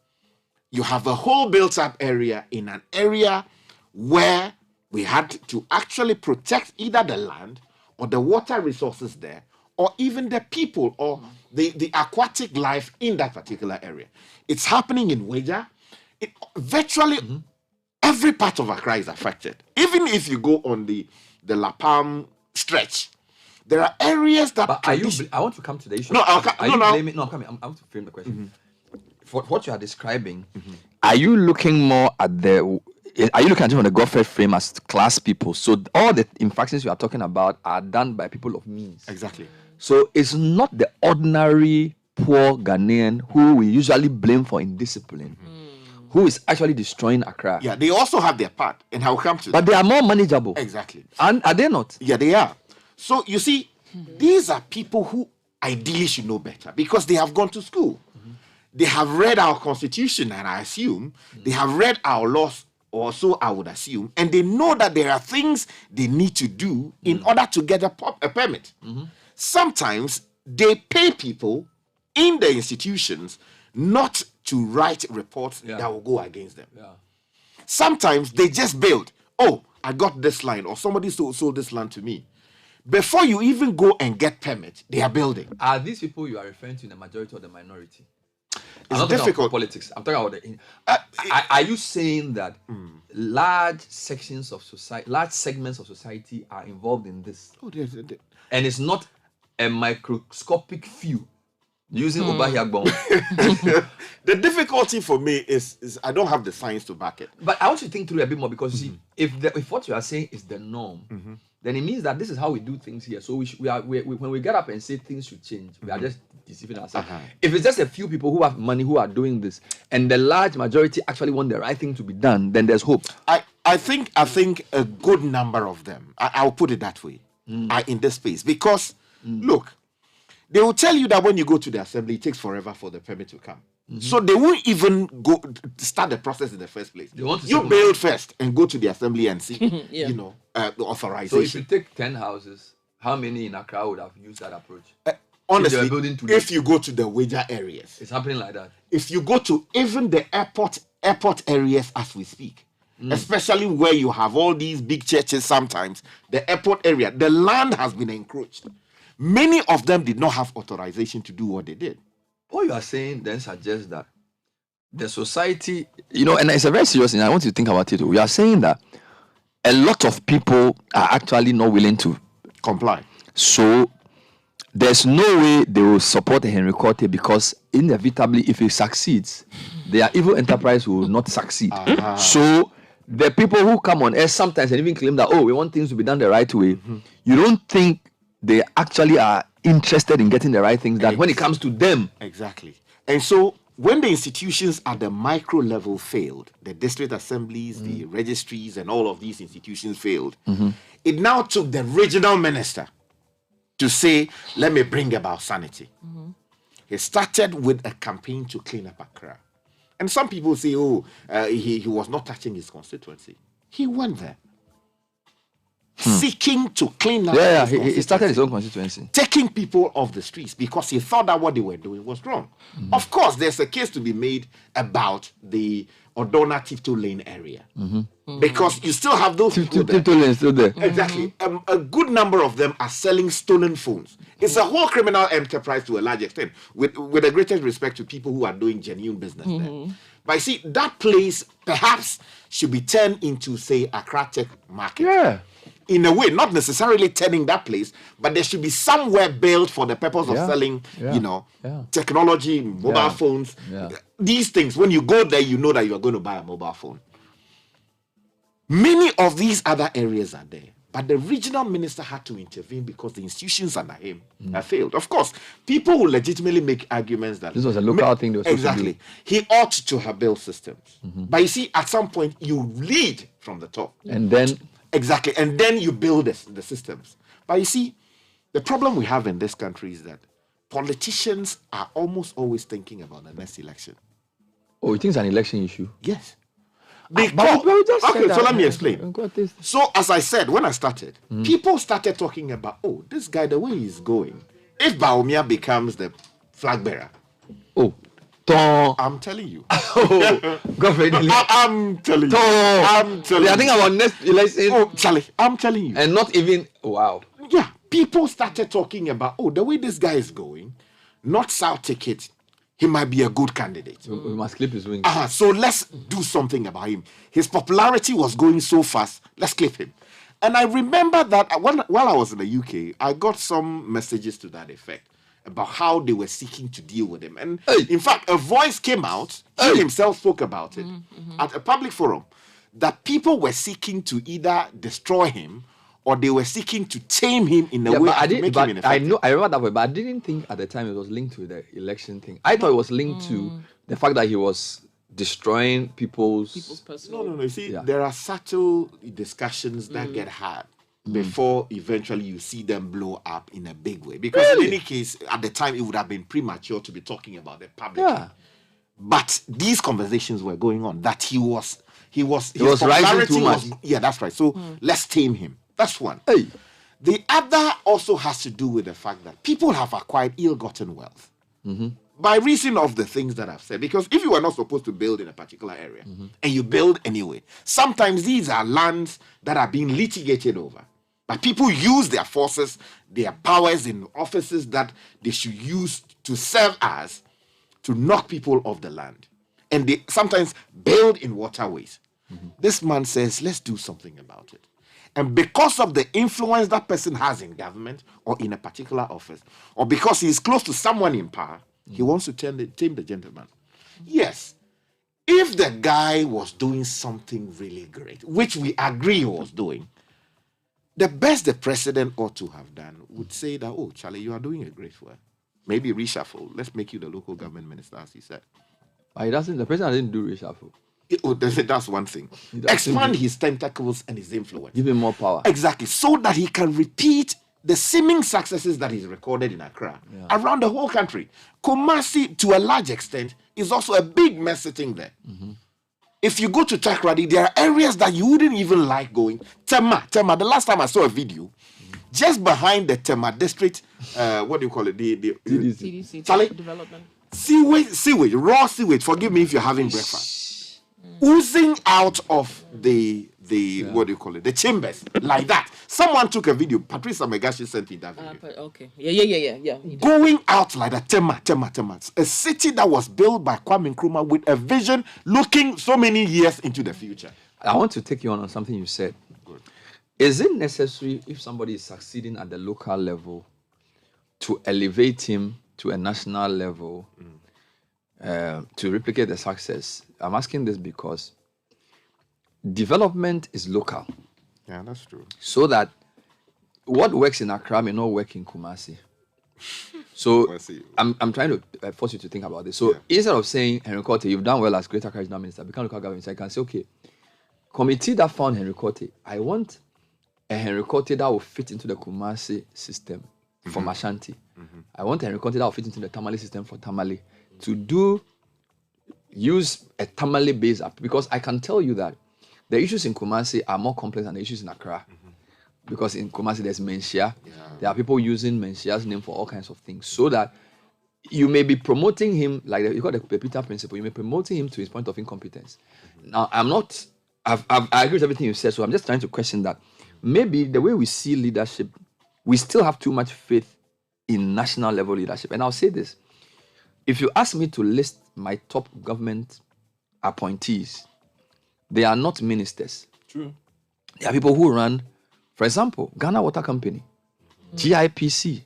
Speaker 19: you have a whole built-up area in an area where we had to actually protect either the land or the water resources there, or even the people or the aquatic life in that particular area. It's happening in Weja. Virtually every part of Accra is affected. Even if you go on the La Palm stretch, there are areas that...
Speaker 1: But I want to come to the issue.
Speaker 19: No,
Speaker 1: I'm coming. I want to frame the question. For what you are describing, are you looking more at are you looking at it from the Godfrey frame as class people? So all the infractions you are talking about are done by people of means.
Speaker 19: Exactly.
Speaker 1: So it's not the ordinary poor Ghanaian who we usually blame for indiscipline, who is actually destroying Accra.
Speaker 19: Yeah, they also have their part, and I'll come to
Speaker 1: But they are more manageable.
Speaker 19: Exactly.
Speaker 1: And are they not?
Speaker 19: Yeah, they are. So you see, these are people who ideally should know better because they have gone to school. They have read our constitution, and I assume they have read our laws, or so I would assume, and they know that there are things they need to do in order to get a permit. Sometimes they pay people in the institutions not to write reports that will go against them. Sometimes they just build. Oh, I got this line, or somebody sold this land to me. Before you even go and get permit, they are building.
Speaker 1: Are these people you are referring to in the majority or the minority?
Speaker 19: It's difficult.
Speaker 1: Politics. I'm talking about are you saying that large sections of society, large segments of society are involved in this?
Speaker 19: Oh,
Speaker 1: and it's not a microscopic few using Obahiagbon.
Speaker 19: The difficulty for me is I don't have the science to back it.
Speaker 1: But I want you to think through a bit more because you see, if what you are saying is the norm, then it means that this is how we do things here. So when we get up and say things should change, we are just deceiving ourselves. If it's just a few people who have money who are doing this, and the large majority actually want the right thing to be done, then there's hope.
Speaker 19: I think a good number of them, I'll put it that way, are in this space. Because, look, they will tell you that when you go to the assembly, it takes forever for the permit to come. So they won't even go start the process in the first place. You build first and go to the assembly and see, the authorization.
Speaker 1: So if you take 10 houses, how many in Accra would have used that approach?
Speaker 19: Honestly, if you go to the wager areas,
Speaker 1: it's happening like that.
Speaker 19: If you go to even the airport areas as we speak, especially where you have all these big churches, sometimes the airport area, the land has been encroached. Many of them did not have authorization to do what they did.
Speaker 1: What you are saying then suggests that the society, and it's a very serious thing. I want you to think about it. We are saying that a lot of people are actually not willing to
Speaker 19: comply.
Speaker 1: So there's no way they will support Henry Quartey, because inevitably, if he succeeds, their evil enterprise will not succeed. So the people who come on air sometimes and even claim that, we want things to be done the right way, you don't think they actually are interested in getting the right things done when it comes to them.
Speaker 19: Exactly. And so when the institutions at the micro level failed, the district assemblies, the registries, and all of these institutions failed, it now took the regional minister to say, let me bring about sanity. He started with a campaign to clean up Accra. And some people say, he was not touching his constituency. He went there. Seeking to clean up.
Speaker 1: He started his own constituency.
Speaker 19: Taking people off the streets because he thought that what they were doing was wrong. Of course, there's a case to be made about the Odona Tifto Lane area. Because you still have those people there.
Speaker 1: Tifto Lane is still there.
Speaker 19: Exactly. A good number of them are selling stolen phones. It's a whole criminal enterprise to a large extent, with the greatest respect to people who are doing genuine business there. But you see, that place perhaps should be turned into, say, Accra Tech Market.
Speaker 1: Yeah.
Speaker 19: In a way, not necessarily turning that place, but there should be somewhere built for the purpose of selling, technology, mobile phones. These things, when you go there, you know that you are going to buy a mobile phone. Many of these other areas are there, but the regional minister had to intervene because the institutions under him have failed. Of course, people will legitimately make arguments that
Speaker 1: this was a local thing. They were supposed to do.
Speaker 19: He ought to have built systems. But you see, at some point, you lead from the top.
Speaker 1: And then...
Speaker 19: Exactly. And then you build the systems. But you see, the problem we have in this country is that politicians are almost always thinking about the next election.
Speaker 1: Oh, you think it's an election issue?
Speaker 19: Yes.
Speaker 1: Okay,
Speaker 19: so let me explain. So as I said, when I started, people started talking about, this guy, the way he's going, if Baumia becomes the flag bearer. I'm telling you.
Speaker 1: Godfrey,
Speaker 19: I'm telling you. I'm telling you.
Speaker 1: I think about next election.
Speaker 19: Charlie, I'm telling you.
Speaker 1: And not even, wow.
Speaker 19: Yeah, people started talking about, the way this guy is going, not South ticket, he might be a good candidate.
Speaker 1: We must clip his wings.
Speaker 19: So let's do something about him. His popularity was going so fast, let's clip him. And I remember that while I was in the UK, I got some messages to that effect about how they were seeking to deal with him. And in fact, a voice came out, he himself spoke about it at a public forum, that people were seeking to either destroy him or they were seeking to tame him in a way to make him ineffective.
Speaker 1: I remember that way, but I didn't think at the time it was linked to the election thing. I thought it was linked to the fact that he was destroying people's
Speaker 19: personal... No. You see, there are subtle discussions that get had before eventually you see them blow up in a big way. Because in any case, at the time, it would have been premature to be talking about it publicly. But these conversations were going on, that he was
Speaker 1: rising too much.
Speaker 19: That's right. So let's tame him. That's one. The other also has to do with the fact that people have acquired ill-gotten wealth by reason of the things that I've said. Because if you are not supposed to build in a particular area and you build anyway, sometimes these are lands that are being litigated over. But people use their forces, their powers in offices that they should use to serve as, to knock people off the land. And they sometimes build in waterways. This man says, let's do something about it. And because of the influence that person has in government or in a particular office, or because he is close to someone in power, he wants to tame the gentleman. Yes, if the guy was doing something really great, which we agree he was doing, the best the president ought to have done would say that, oh, Charlie, you are doing a great work. Maybe reshuffle. Let's make you the local government minister, as he said.
Speaker 1: But he doesn't. The president didn't do reshuffle.
Speaker 19: That's one thing. Expand his tentacles and his influence.
Speaker 1: Give him more power.
Speaker 19: Exactly. So that he can repeat the seeming successes that he's recorded in Accra around the whole country. Kumasi, to a large extent, is also a big mess sitting there. If you go to Takrady, there are areas that you wouldn't even like going. Tema, the last time I saw a video, just behind the Tema district, what do you call it? The
Speaker 3: TDC
Speaker 19: Charlie,
Speaker 3: development.
Speaker 19: Sewage, raw sewage. Forgive me if you're having breakfast. Oozing out of the what do you call it? The chambers, like that. Someone took a video. Patricia Megashi sent me that video.
Speaker 3: Okay. Yeah.
Speaker 19: Going out like that. Tema. A city that was built by Kwame Nkrumah with a vision looking so many years into the future.
Speaker 1: I want to take you on something you said.
Speaker 19: Good.
Speaker 1: Is it necessary, if somebody is succeeding at the local level, to elevate him to a national level to replicate the success? I'm asking this because development is local.
Speaker 19: Yeah, that's true.
Speaker 1: So that what works in Accra may not work in Kumasi. So I'm trying to force you to think about this. So instead of saying, Henry Quartey, you've done well as Greater Accra Regional Minister, become local government, so I can say, okay, committee that found Henry Quartey, I want a Henry Quartey that will fit into the Kumasi system for Ashanti. I want a Henry Quartey that will fit into the Tamale system for Tamale to use a Tamale-based app, because I can tell you that the issues in Kumasi are more complex than the issues in Accra. Because in Kumasi, there's Menshia. There are people using Menshia's name for all kinds of things. So that you may be promoting him, like you got the Pepita principle, you may be promoting him to his point of incompetence. Now, I agree with everything you said, so I'm just trying to question that. Maybe the way we see leadership, we still have too much faith in national level leadership. And I'll say this. If you ask me to list my top government appointees, they are not ministers.
Speaker 2: True.
Speaker 1: They are people who run, for example, Ghana Water Company, GIPC,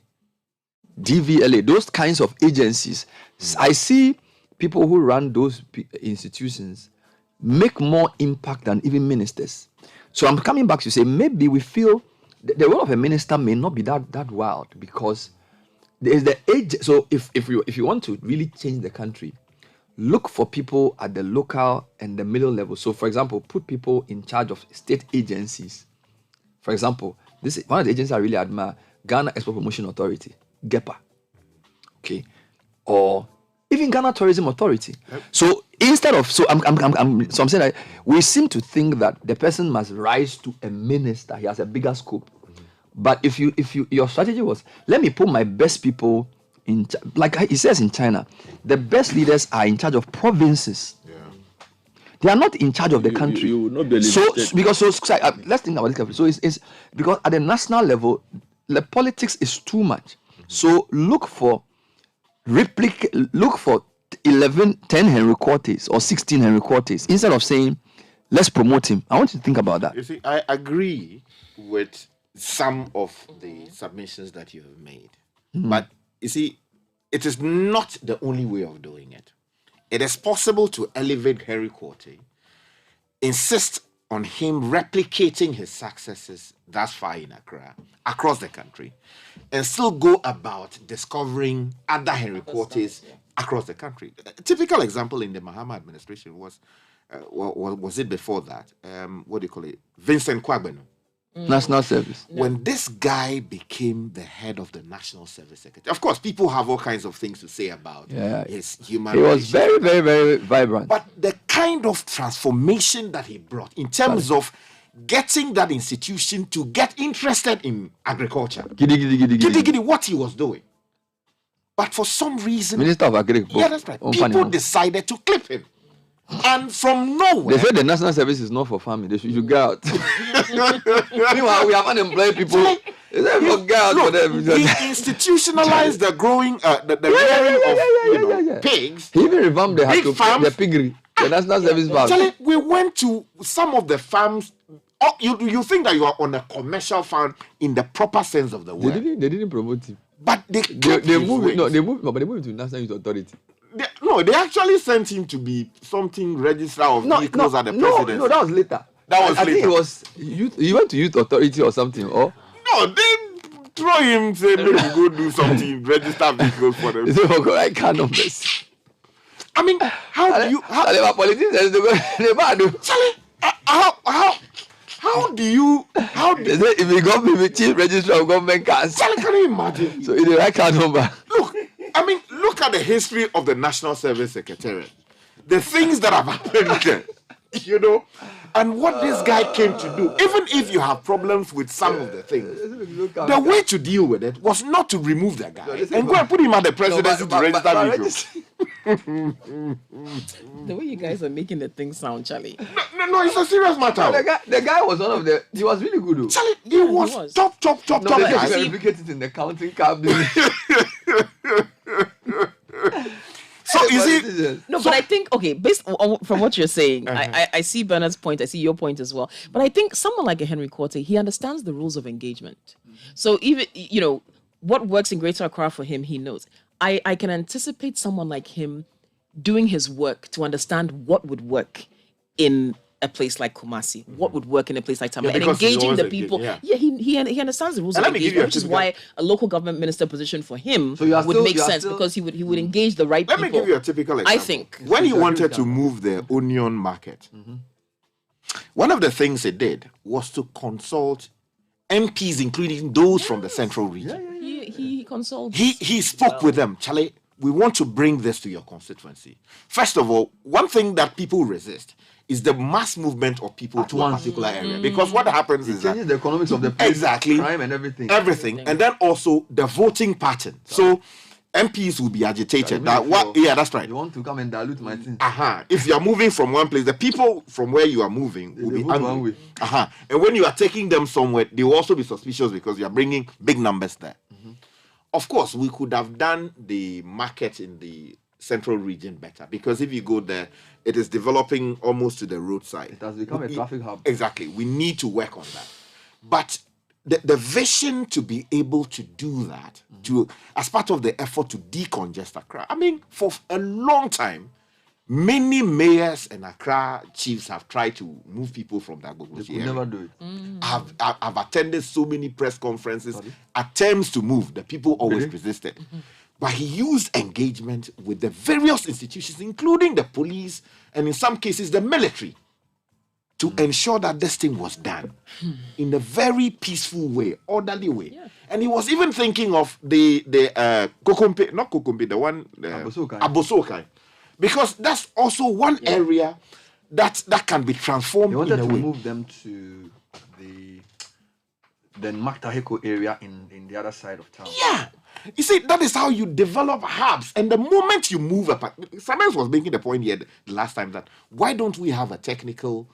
Speaker 1: DVLA, those kinds of agencies. I see people who run those institutions make more impact than even ministers. So I'm coming back to say, maybe we feel the role of a minister may not be that wild, because there is the age. So if you want to really change the country, look for people at the local and the middle level. So, for example, put people in charge of state agencies. For example, this is one of the agencies I really admire, Ghana Export Promotion Authority, GEPA. Okay, or even Ghana Tourism Authority. So I'm saying that we seem to think that the person must rise to a minister. He has a bigger scope. But if your strategy was, let me put my best people in, like he says in China, the best leaders are in charge of provinces. They are not in charge of the country.
Speaker 2: You will not be
Speaker 1: let's think about this. So it's because at the national level, the politics is too much. So look for 11, 10 Henry Quarteys or 16 Henry Quarteys instead of saying, let's promote him. I want you to think about that.
Speaker 19: You see, I agree with some of the submissions that you have made. But you see, it is not the only way of doing it. It is possible to elevate Henry Quartey, insist on him replicating his successes thus far in Accra, across the country, and still go about discovering other Henry Quarteys across the country. A typical example in the Mahama administration was it before that? What do you call it? Vincent Kwagbenu.
Speaker 1: National Service.
Speaker 19: When this guy became the head of the National Service Secretary, of course, people have all kinds of things to say about his human
Speaker 1: He was very, very, very vibrant.
Speaker 19: But the kind of transformation that he brought in terms of getting that institution to get interested in agriculture, giddy, what he was doing. But for some reason,
Speaker 1: Minister of Agriculture.
Speaker 19: Yeah, that's right. People decided to clip him. And from nowhere,
Speaker 1: they said the National Service is not for farming. They should go out. Meanwhile, we have unemployed people. They go out for them.
Speaker 19: He institutionalized the growing, the rearing of pigs.
Speaker 1: He even revamped the piggery. The National Service farm.
Speaker 19: We went to some of the farms. Oh, you think that you are on a commercial farm in the proper sense of the word?
Speaker 1: They didn't promote him.
Speaker 19: But they
Speaker 1: moved it to National Youth Authority.
Speaker 19: They actually sent him to be something registrar of vehicles at the presidency.
Speaker 1: No, that was later.
Speaker 24: That was
Speaker 1: I think
Speaker 24: later.
Speaker 1: it was youth. He went to youth authority or something. Or
Speaker 24: No, they throw him, say, maybe go do something, register vehicles for them.
Speaker 1: is it for correct car numbers?
Speaker 24: I mean, how do you...
Speaker 1: How politicians they go?
Speaker 24: Charlie, how do you...
Speaker 1: They say if you government with chief registrar of government cars.
Speaker 24: Charlie, can you imagine?
Speaker 1: So it's the right car number.
Speaker 24: Look at the history of the National Service Secretariat. The things that have happened there, you know, and what this guy came to do. Even if you have problems with some of the things, the way to deal with it was not to remove the guy and go and put him at the presidency to register vehicles.
Speaker 3: The way you guys are making the thing sound, Charlie.
Speaker 24: No, it's a serious matter.
Speaker 1: The guy was one of the. He was really good, though.
Speaker 24: Charlie, he was top
Speaker 1: No, they
Speaker 24: guy.
Speaker 1: verificate it in the counting cabinet.
Speaker 24: So is it?
Speaker 3: No, but I think based on from what you're saying, I see Bernard's point. I see your point as well. But I think someone like a Henry Quartey, he understands the rules of engagement. So even what works in Greater Accra for him, he knows. I can anticipate someone like him doing his work to understand what would work in a place like Kumasi, what would work in a place like Tama, and engaging the people. He understands the rules of engagement, which is why a local government minister position for him would make sense because he would engage the right people.
Speaker 24: Let me give you a typical example.
Speaker 3: I think
Speaker 24: when he wanted to move the onion market, one of the things he did was to consult MPs, including those from the central region.
Speaker 3: He consulted.
Speaker 24: He spoke with them. Charlie, we want to bring this to your constituency. First of all, one thing that people resist is the mass movement of people to a particular area. Because what happens is
Speaker 1: changes the economics of the place,
Speaker 24: exactly
Speaker 1: crime and everything.
Speaker 24: And then also the voting pattern. So MPs will be agitated. That's right.
Speaker 1: You want to come and dilute my thing.
Speaker 24: If you are moving from one place, the people from where you are moving will be angry. And when you are taking them somewhere, they will also be suspicious because you are bringing big numbers there. Of course, we could have done the market in the central region better because if you go there, it is developing almost to the roadside.
Speaker 1: It has become a traffic hub.
Speaker 24: Exactly. We need to work on that. But the vision to be able to do that, as part of the effort to decongest Accra, I mean, for a long time, many mayors and Accra chiefs have tried to move people from that Gogoshi area.
Speaker 1: Never do it.
Speaker 24: I've attended so many press conferences, attempts to move. The people always resisted. But he used engagement with the various institutions, including the police and in some cases the military, to ensure that this thing was done in a very peaceful way, orderly way. Yeah. And he was even thinking of the Kokompe, not Kokompe, the one Abosokai. Because that's also one area that can be transformed.
Speaker 1: They wanted to move them to the Maktaheko area in the other side of town.
Speaker 24: Yeah. You see, that is how you develop hubs. And the moment you move apart, Simon was making the point here the last time that why don't we have a technical,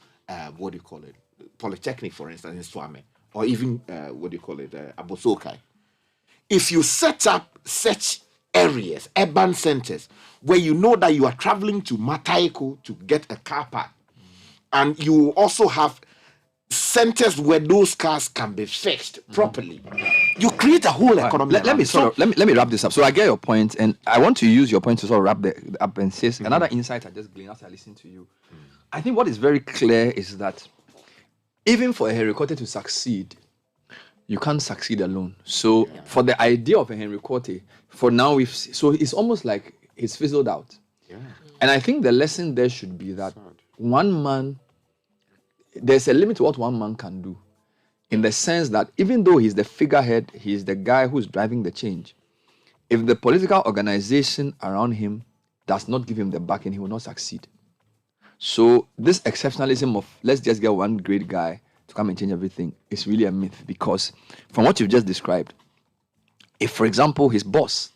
Speaker 24: polytechnic, for instance, in Swame, or even, Abosokai. If you set up such areas, urban centers, where you know that you are traveling to Mataiko to get a car park, and you also have centers where those cars can be fixed properly. You create a whole economy.
Speaker 1: Let me wrap this up. So I get your point, and I want to use your point to sort of wrap it up and say another insight I just gleaned after I listened to you. I think what is very clear is that even for a Henry Quartey to succeed, you can't succeed alone. So for the idea of a Henry Quartey, for now it's almost like it's fizzled out. Yeah. And I think the lesson there should be that one man, there's a limit to what one man can do, in the sense that even though he's the figurehead, he's the guy who's driving the change. If the political organization around him does not give him the backing, he will not succeed. So this exceptionalism of let's just get one great guy to come and change everything is really a myth, because from what you've just described, if, for example, his boss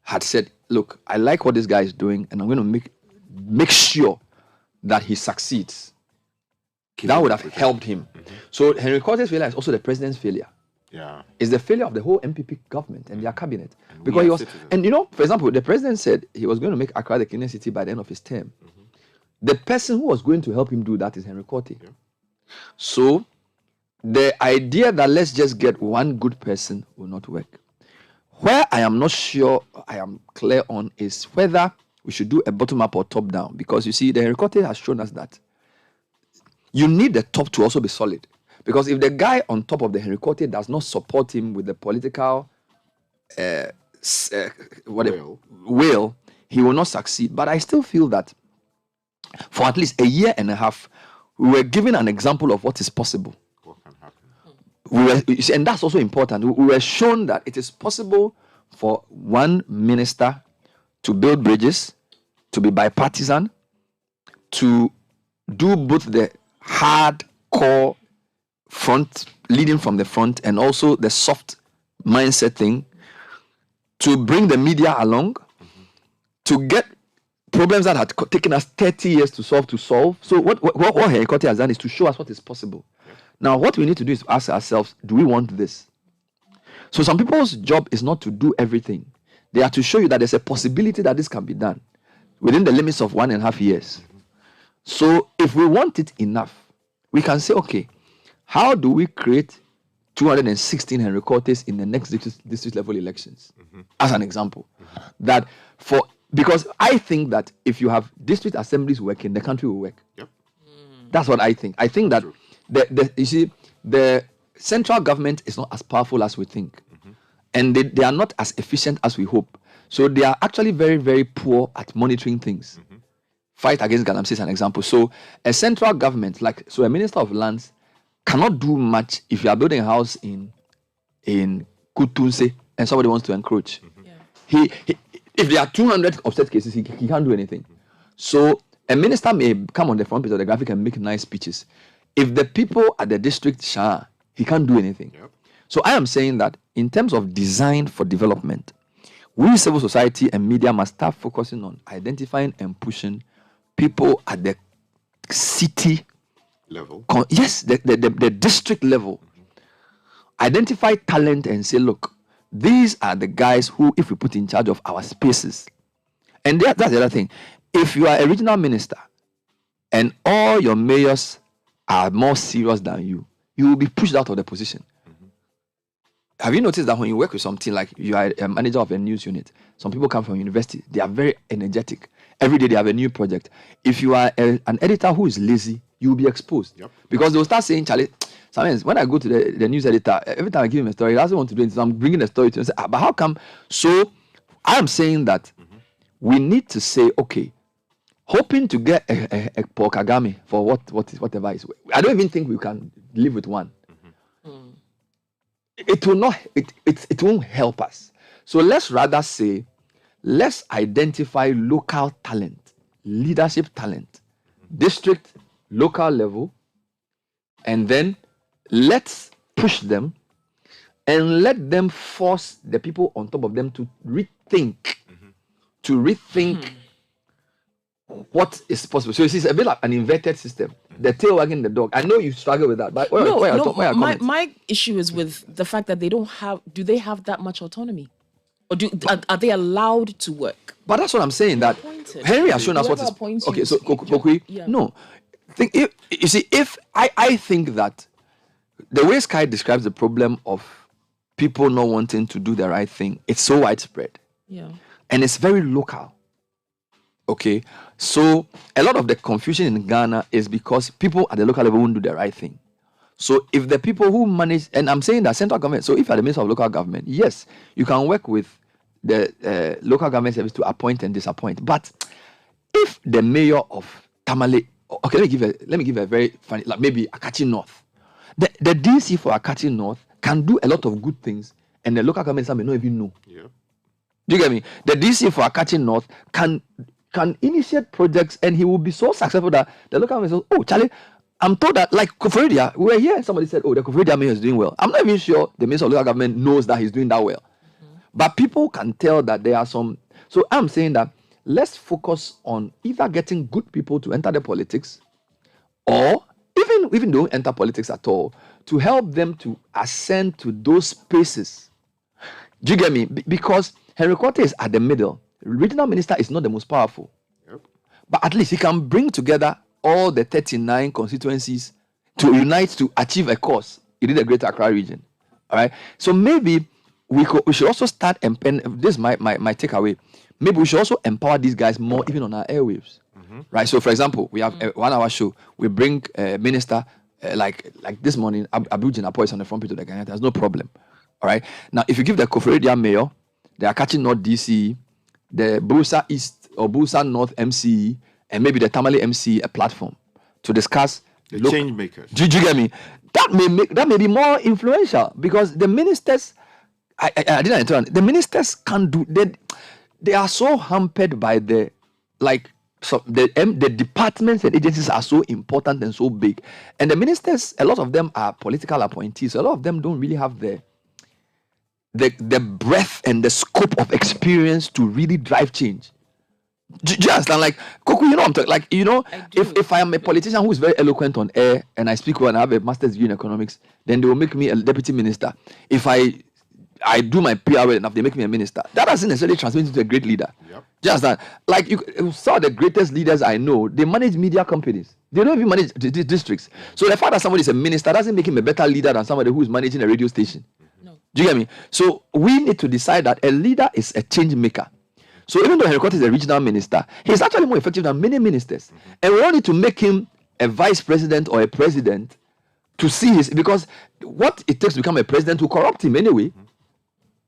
Speaker 1: had said, look, I like what this guy is doing and I'm going to make sure that he succeeds, that would have helped him. So Henry Quartey's failure is also the president's failure.
Speaker 24: Yeah.
Speaker 1: It's the failure of the whole MPP government and their cabinet. Because he was, and for example, the president said he was going to make Accra the cleanest city by the end of his term. The person who was going to help him do that is Henry Quartey. Yeah. So the idea that let's just get one good person will not work. Where I am not sure I am clear on is whether we should do a bottom-up or top-down. Because you see, the Henry Quartey has shown us that you need the top to also be solid. Because if the guy on top of the Henry Quartey does not support him with the political will, he will not succeed. But I still feel that for at least a year and a half, we were given an example of what is possible.
Speaker 24: What can happen?
Speaker 1: And that's also important. We were shown that it is possible for one minister to build bridges, to be bipartisan, to do both the hardcore front, leading from the front, and also the soft mindset thing, to bring the media along, to get problems that had taken us 30 years to solve. So what Henry Quartey has done is to show us what is possible. Now, what we need to do is ask ourselves, do we want this? So some people's job is not to do everything. They are to show you that there's a possibility that this can be done within the limits of 1.5 years. So if we want it enough, we can say, okay, how do we create 216 Henry Quarteys in the next district level elections? As an example. Because I think that if you have district assemblies working, the country will work.
Speaker 24: Yep.
Speaker 1: That's what I think. I think that the central government is not as powerful as we think. And they are not as efficient as we hope. So they are actually very, very poor at monitoring things. Fight against galamsey is an example. So a central government, a minister of lands, cannot do much if you are building a house in Kutunse and somebody wants to encroach. If there are 200 offset cases, he can't do anything. So a minister may come on the front page of the graphic and make nice speeches. If the people at the district share, he can't do anything. So I am saying that in terms of design for development, we civil society and media must start focusing on identifying and pushing people at the city
Speaker 24: level.
Speaker 1: The district level. Identify talent and say, look, these are the guys who, if we put in charge of our spaces. And that's the other thing. If you are a regional minister and all your mayors are more serious than you, you will be pushed out of the position. Have you noticed that when you work with something like you are a manager of a news unit, some people come from university, they are very energetic. Every day they have a new project. If you are an editor who is lazy, you will be exposed. Because they will start saying, Charlie, sometimes when I go to the news editor, every time I give him a story, he doesn't want to do it. So I'm bringing a story to him and say, but how come? So I am saying that we need to say, okay, hoping to get a Paul Kagame for whatever is. I don't even think we can live with one. It will not. It won't help us. So let's rather say, let's identify local talent, leadership talent, district, local level, and then let's push them and let them force the people on top of them to rethink, what is possible. So it's a bit like an inverted system. The tail wagging the dog. I know you struggle with that, but
Speaker 3: my issue is with the fact that do they have that much autonomy? Or are they allowed to work?
Speaker 1: But that's what I'm saying, that Henry has shown us what is... Okay, so Kokui, no. You see, if I think that the way Sky describes the problem of people not wanting to do the right thing, it's so widespread. And it's very local. Okay, so a lot of the confusion in Ghana is because people at the local level won't do the right thing. So if the people who manage, and I'm saying that central government, so if you're the minister of local government, yes, you can work with the local government service to appoint and disappoint. But if the mayor of Tamale, okay, let me give a very funny, like maybe Akachi North, the DC for Akachi North can do a lot of good things, and the local government may not even know. Do you get me? The DC for Akachi North can initiate projects, and he will be so successful that the local government says, oh, Charlie, I'm told that, like Koforidua, we were here and somebody said, oh, the Koforidua mayor is doing well. I'm not even sure the minister of local government knows that he's doing that well. But people can tell that there are some... So I'm saying that let's focus on either getting good people to enter the politics, or even don't enter politics at all, to help them to ascend to those spaces. Do you get me? Because Henry Quartey is at the middle. Regional minister is not the most powerful. But at least he can bring together all the 39 constituencies to unite to achieve a cause within the Greater Accra region. All right. So maybe we should also start this is my takeaway. Maybe we should also empower these guys more, even on our airwaves. right? So, for example, we have a 1 hour show. We bring a minister, like this morning, Abu Jinapo is on the front page of the Ghanaian. There's no problem. All right. Now, if you give the Koforidua mayor, they are catching North DC, the Busa East or Busa North MC, and maybe the Tamale MC a platform to discuss
Speaker 19: the change makers.
Speaker 1: Do you get me? That may be more influential because the ministers, I didn't interrupt. The ministers can't do. They are so hampered by the departments and agencies are so important and so big, and the ministers, a lot of them are political appointees. So a lot of them don't really have the breadth and the scope of experience to really drive change. Just and like Koku, you know I'm talking. Like, you know, if I am a politician who is very eloquent on air and I speak well and I have a master's degree in economics, then they will make me a deputy minister. If I do my PR well enough, they make me a minister. That doesn't necessarily translate into a great leader. Yep. Just that, like you saw the greatest leaders I know, they manage media companies. They don't even manage districts. So the fact that somebody is a minister doesn't make him a better leader than somebody who is managing a radio station. No. Do you get me? So we need to decide that a leader is a change maker. So even though Henry Quartey is a regional minister, he's actually more effective than many ministers. And we don't need to make him a vice president or a president to see because what it takes to become a president will corrupt him anyway.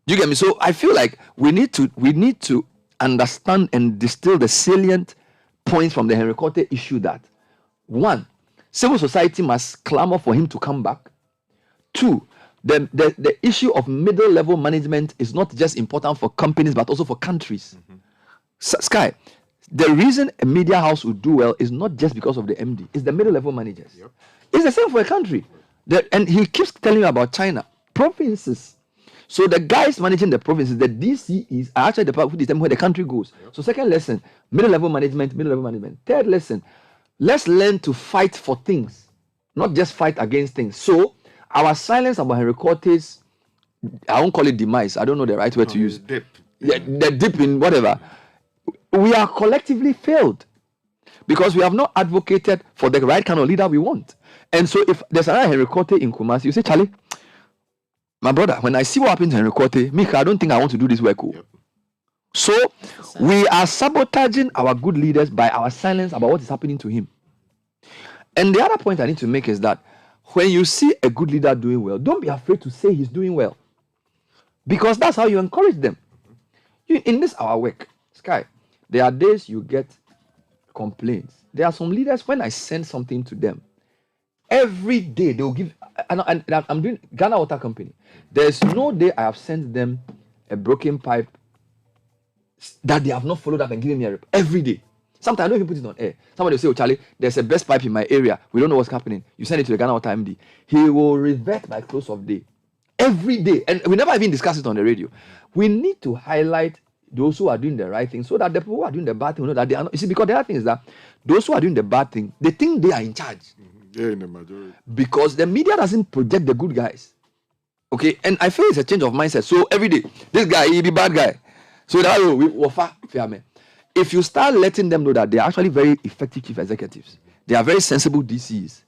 Speaker 1: Do you get me? So I feel like we need to understand and distill the salient points from the Henry Quartey issue that 1, civil society must clamor for him to come back. 2, the issue of middle level management is not just important for companies but also for countries. Sky, the reason a media house will do well is not just because of the MD, it's the middle level managers. Yep. It's the same for a country. And he keeps telling you about China. Provinces. So the guys managing the provinces, the DCEs, are actually the people who determine where the country goes. Yep. So second lesson, middle level management. Third lesson, let's learn to fight for things, not just fight against things. So our silence about Henry Quartey's, I won't call it demise. I don't know the right word to use.
Speaker 19: Dip.
Speaker 1: The dip in whatever. We are collectively failed because we have not advocated for the right kind of leader we want. And so if there's another Henry Quartey in Kumasi, you say, Charlie, my brother, when I see what happens to Henry Quartey, Mika, I don't think I want to do this work. Yep. So we are sabotaging our good leaders by our silence about what is happening to him. And the other point I need to make is that when you see a good leader doing well, don't be afraid to say he's doing well. Because that's how you encourage them. In this our work, Sky, there are days you get complaints. There are some leaders, when I send something to them, every day they will give, and I'm doing Ghana Water Company. There's no day I have sent them a broken pipe that they have not followed up and given me a rep. Every day. Sometimes I don't even put it on air. Somebody will say, oh, Charlie, there's a best pipe in my area. We don't know what's happening. You send it to the Ghana Water MD. He will revert by close of day. Every day. And we never even discuss it on the radio. We need to highlight those who are doing the right thing so that the people who are doing the bad thing know that they are not. You see, because the other thing is that those who are doing the bad thing, they think they are in charge.
Speaker 24: Yeah, in the majority.
Speaker 1: Because the media doesn't project the good guys. Okay? And I feel it's a change of mindset. So every day, this guy, he be bad guy. So that we offer fair man. If you start letting them know that they are actually very effective chief executives, they are very sensible DCs,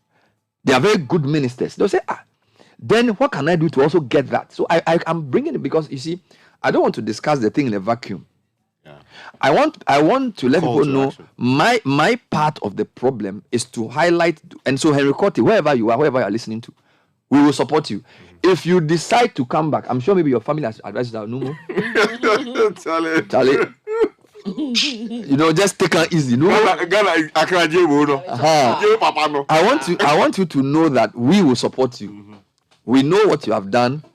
Speaker 1: they are very good ministers, they'll say, then what can I do to also get that? So I'm bringing it because, you see, I don't want to discuss the thing in a vacuum. Yeah. I want to let people know my part of the problem is to highlight, and so Henry Quartey, wherever you are listening to, we will support you. If you decide to come back, I'm sure maybe your family has advised you that no more. Charlie. Just take it easy. No. I want you to know that we will support you. Mm-hmm. We know what you have done,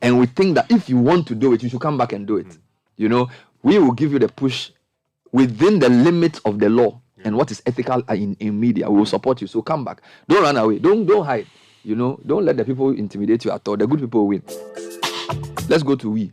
Speaker 1: and we think that if you want to do it, you should come back and do it. Mm-hmm. We will give you the push within the limits of the law and what is ethical in media. We will support you. So come back. Don't run away. Don't hide. Don't let the people intimidate you at all. The good people win. Let's go to we.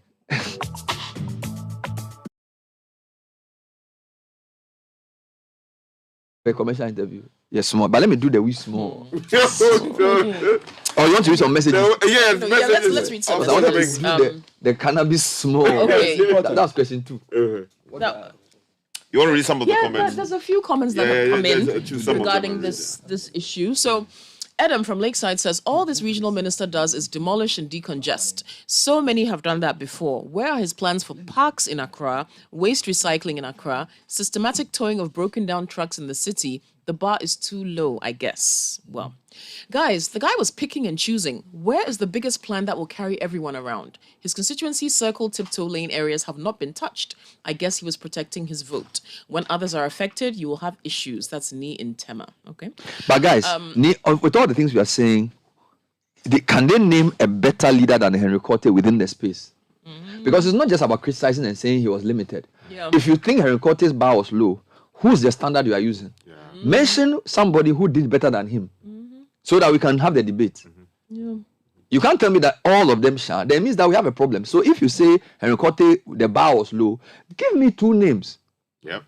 Speaker 1: A commercial interview. Yes, small. But let me do the we small. Oh, you want to read some messages?
Speaker 3: Let's read some messages.
Speaker 1: I want to do the cannabis small.
Speaker 3: Okay.
Speaker 1: That's question 2.
Speaker 19: You want to read some of the comments?
Speaker 3: There's a few comments that have come in regarding this issue. So, Adam from Lakeside says, all this regional minister does is demolish and decongest. So many have done that before. Where are his plans for parks in Accra, waste recycling in Accra, systematic towing of broken down trucks in the city? The bar is too low, I guess. Well, guys, the guy was picking and choosing. Where is the biggest plan that will carry everyone around? His constituency circle tiptoe lane areas have not been touched. I guess he was protecting his vote. When others are affected, you will have issues. That's Ni in Tema. Okay.
Speaker 1: But guys, with all the things we are saying, can they name a better leader than Henry Quartey within the space? Because it's not just about criticizing and saying he was limited.
Speaker 3: Yeah.
Speaker 1: If you think Henry Quartey's bar was low, who's the standard you are using? Mention somebody who did better than him so that we can have the debate.
Speaker 3: Yeah.
Speaker 1: You can't tell me that all of them shall. That means that we have a problem. So if you say Henry Quartey, the bar was low, give me 2 names.
Speaker 24: Yep.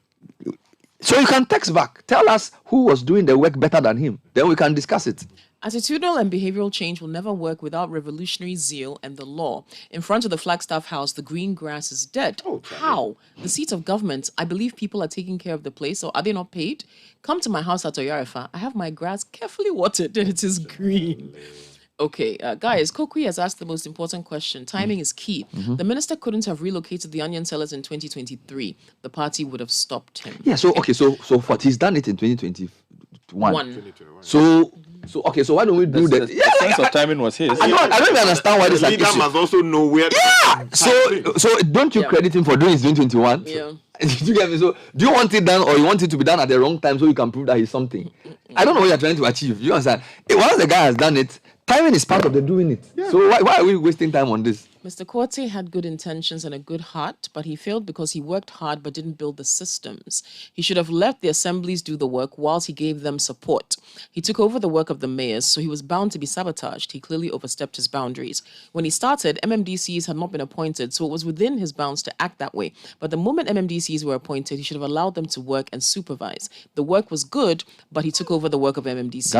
Speaker 1: So you can text back. Tell us who was doing the work better than him. Then we can discuss it.
Speaker 3: Attitudinal and behavioral change will never work without revolutionary zeal and the law. In front of the Flagstaff House, the green grass is dead. How? The seat of government. I believe people are taking care of the place, or are they not paid? Come to my house at Oyarifa. I have my grass carefully watered and it is green. Okay, guys, Kokui has asked the most important question. Timing is key. The minister couldn't have relocated the onion sellers in 2023. The party would have stopped him.
Speaker 1: Yeah, so what? He's done it in 2021. So why don't we do that?
Speaker 2: The sense of timing was his.
Speaker 1: I don't even understand why this is like
Speaker 24: leader must also know where.
Speaker 1: Yeah. So don't you credit him for doing it in 2021?
Speaker 3: Yeah.
Speaker 1: Do you get me? So do you want it done, or you want it to be done at the wrong time so you can prove that he's something? I don't know what you're trying to achieve. You understand? Once the guy has done it, timing is part of the doing it. Yeah. So why are we wasting time on this?
Speaker 3: Mr. Quartey had good intentions and a good heart, but he failed because he worked hard but didn't build the systems. He should have let the assemblies do the work whilst he gave them support. He took over the work of the mayors, so he was bound to be sabotaged. He clearly overstepped his boundaries. When he started, MMDCs had not been appointed, so it was within his bounds to act that way. But the moment MMDCs were appointed, he should have allowed them to work and supervise. The work was good, but he took over the work of MMDCs.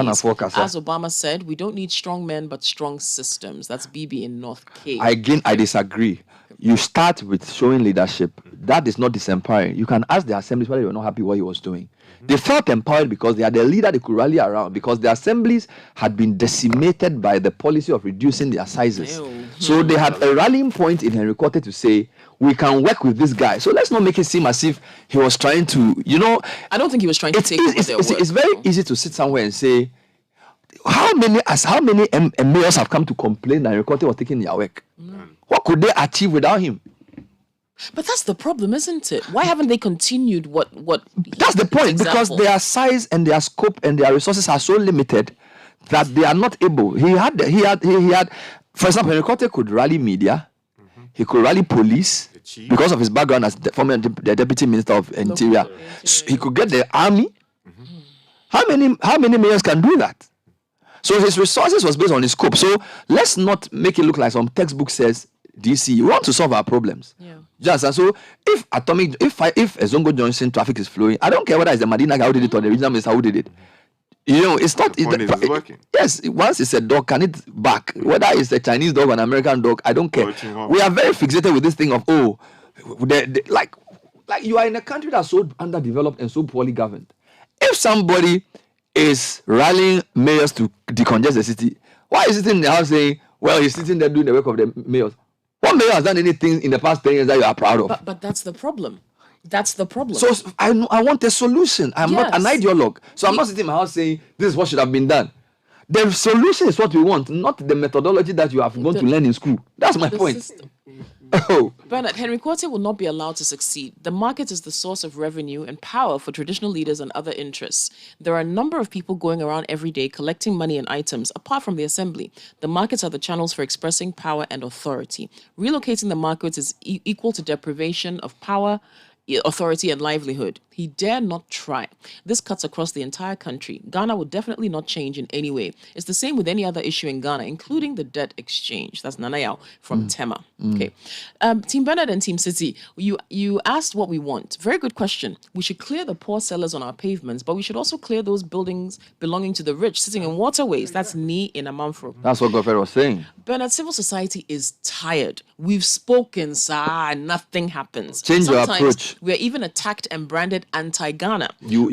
Speaker 3: As Obama said, we don't need strong men, but strong systems. That's BB in North Cape.
Speaker 1: I disagree. You start with showing leadership. That is not disempowering. You can ask the assemblies whether you're not happy what he was doing. They felt empowered because they had a leader they could rally around, because the assemblies had been decimated by the policy of reducing their sizes. So they had a rallying point in Henry Quartey to say, we can work with this guy. So let's not make it seem as if he was trying to,
Speaker 3: I don't think he was trying to take over their work.
Speaker 1: It's very easy to sit somewhere and say, how many mayors have come to complain that Henry Quartey was taking their work? What could they achieve without him?
Speaker 3: But that's the problem, isn't it? Why haven't they continued what
Speaker 1: That's the point, because their size and their scope and their resources are so limited that they are not able. He had for example, Henry Quartey could rally media, he could rally police because of his background as the former deputy minister of Interior. So he could get the army. How many mayors can do that? So his resources was based on his scope. So let's not make it look like some textbook says DC. We want to solve our problems.
Speaker 3: Yeah.
Speaker 1: Just and so if Zongo Johnson traffic is flowing, I don't care whether it's the Madina guy who did it or the regional minister who did it. It's not.
Speaker 24: It's working.
Speaker 1: Yes, once it's a dog, can it bark? Whether it's a Chinese dog or an American dog, I don't care. We are very fixated with this thing of like you are in a country that's so underdeveloped and so poorly governed. If somebody is rallying mayors to decongest the city, why is he sitting in the house saying, well, he's sitting there doing the work of the mayors? What mayor has done anything in the past 10 years that you are proud of?
Speaker 3: But that's the problem. That's the problem.
Speaker 1: So I want a solution. I'm not an ideologue. So I'm not sitting in my house saying, this is what should have been done. The solution is what we want, not the methodology that you have gone to learn in school. That's my point.
Speaker 3: Bernard, Henry Quartey will not be allowed to succeed. The market is the source of revenue and power for traditional leaders and other interests. There are a number of people going around every day collecting money and items, apart from the assembly. The markets are the channels for expressing power and authority. Relocating the markets is equal to deprivation of power, authority, and livelihood. He dare not try. This cuts across the entire country. Ghana will definitely not change in any way. It's the same with any other issue in Ghana, including the debt exchange. That's Nanayao from Tema. Okay. Team Bernard and Team Citi, you asked what we want. Very good question. We should clear the poor sellers on our pavements, but we should also clear those buildings belonging to the rich sitting in waterways. That's Ni in Amanfro.
Speaker 1: That's what Godfrey was saying.
Speaker 3: Bernard, civil society is tired. We've spoken, sir, and nothing happens.
Speaker 1: Change your approach.
Speaker 3: We're even attacked and branded turned anti-Ghana.
Speaker 1: You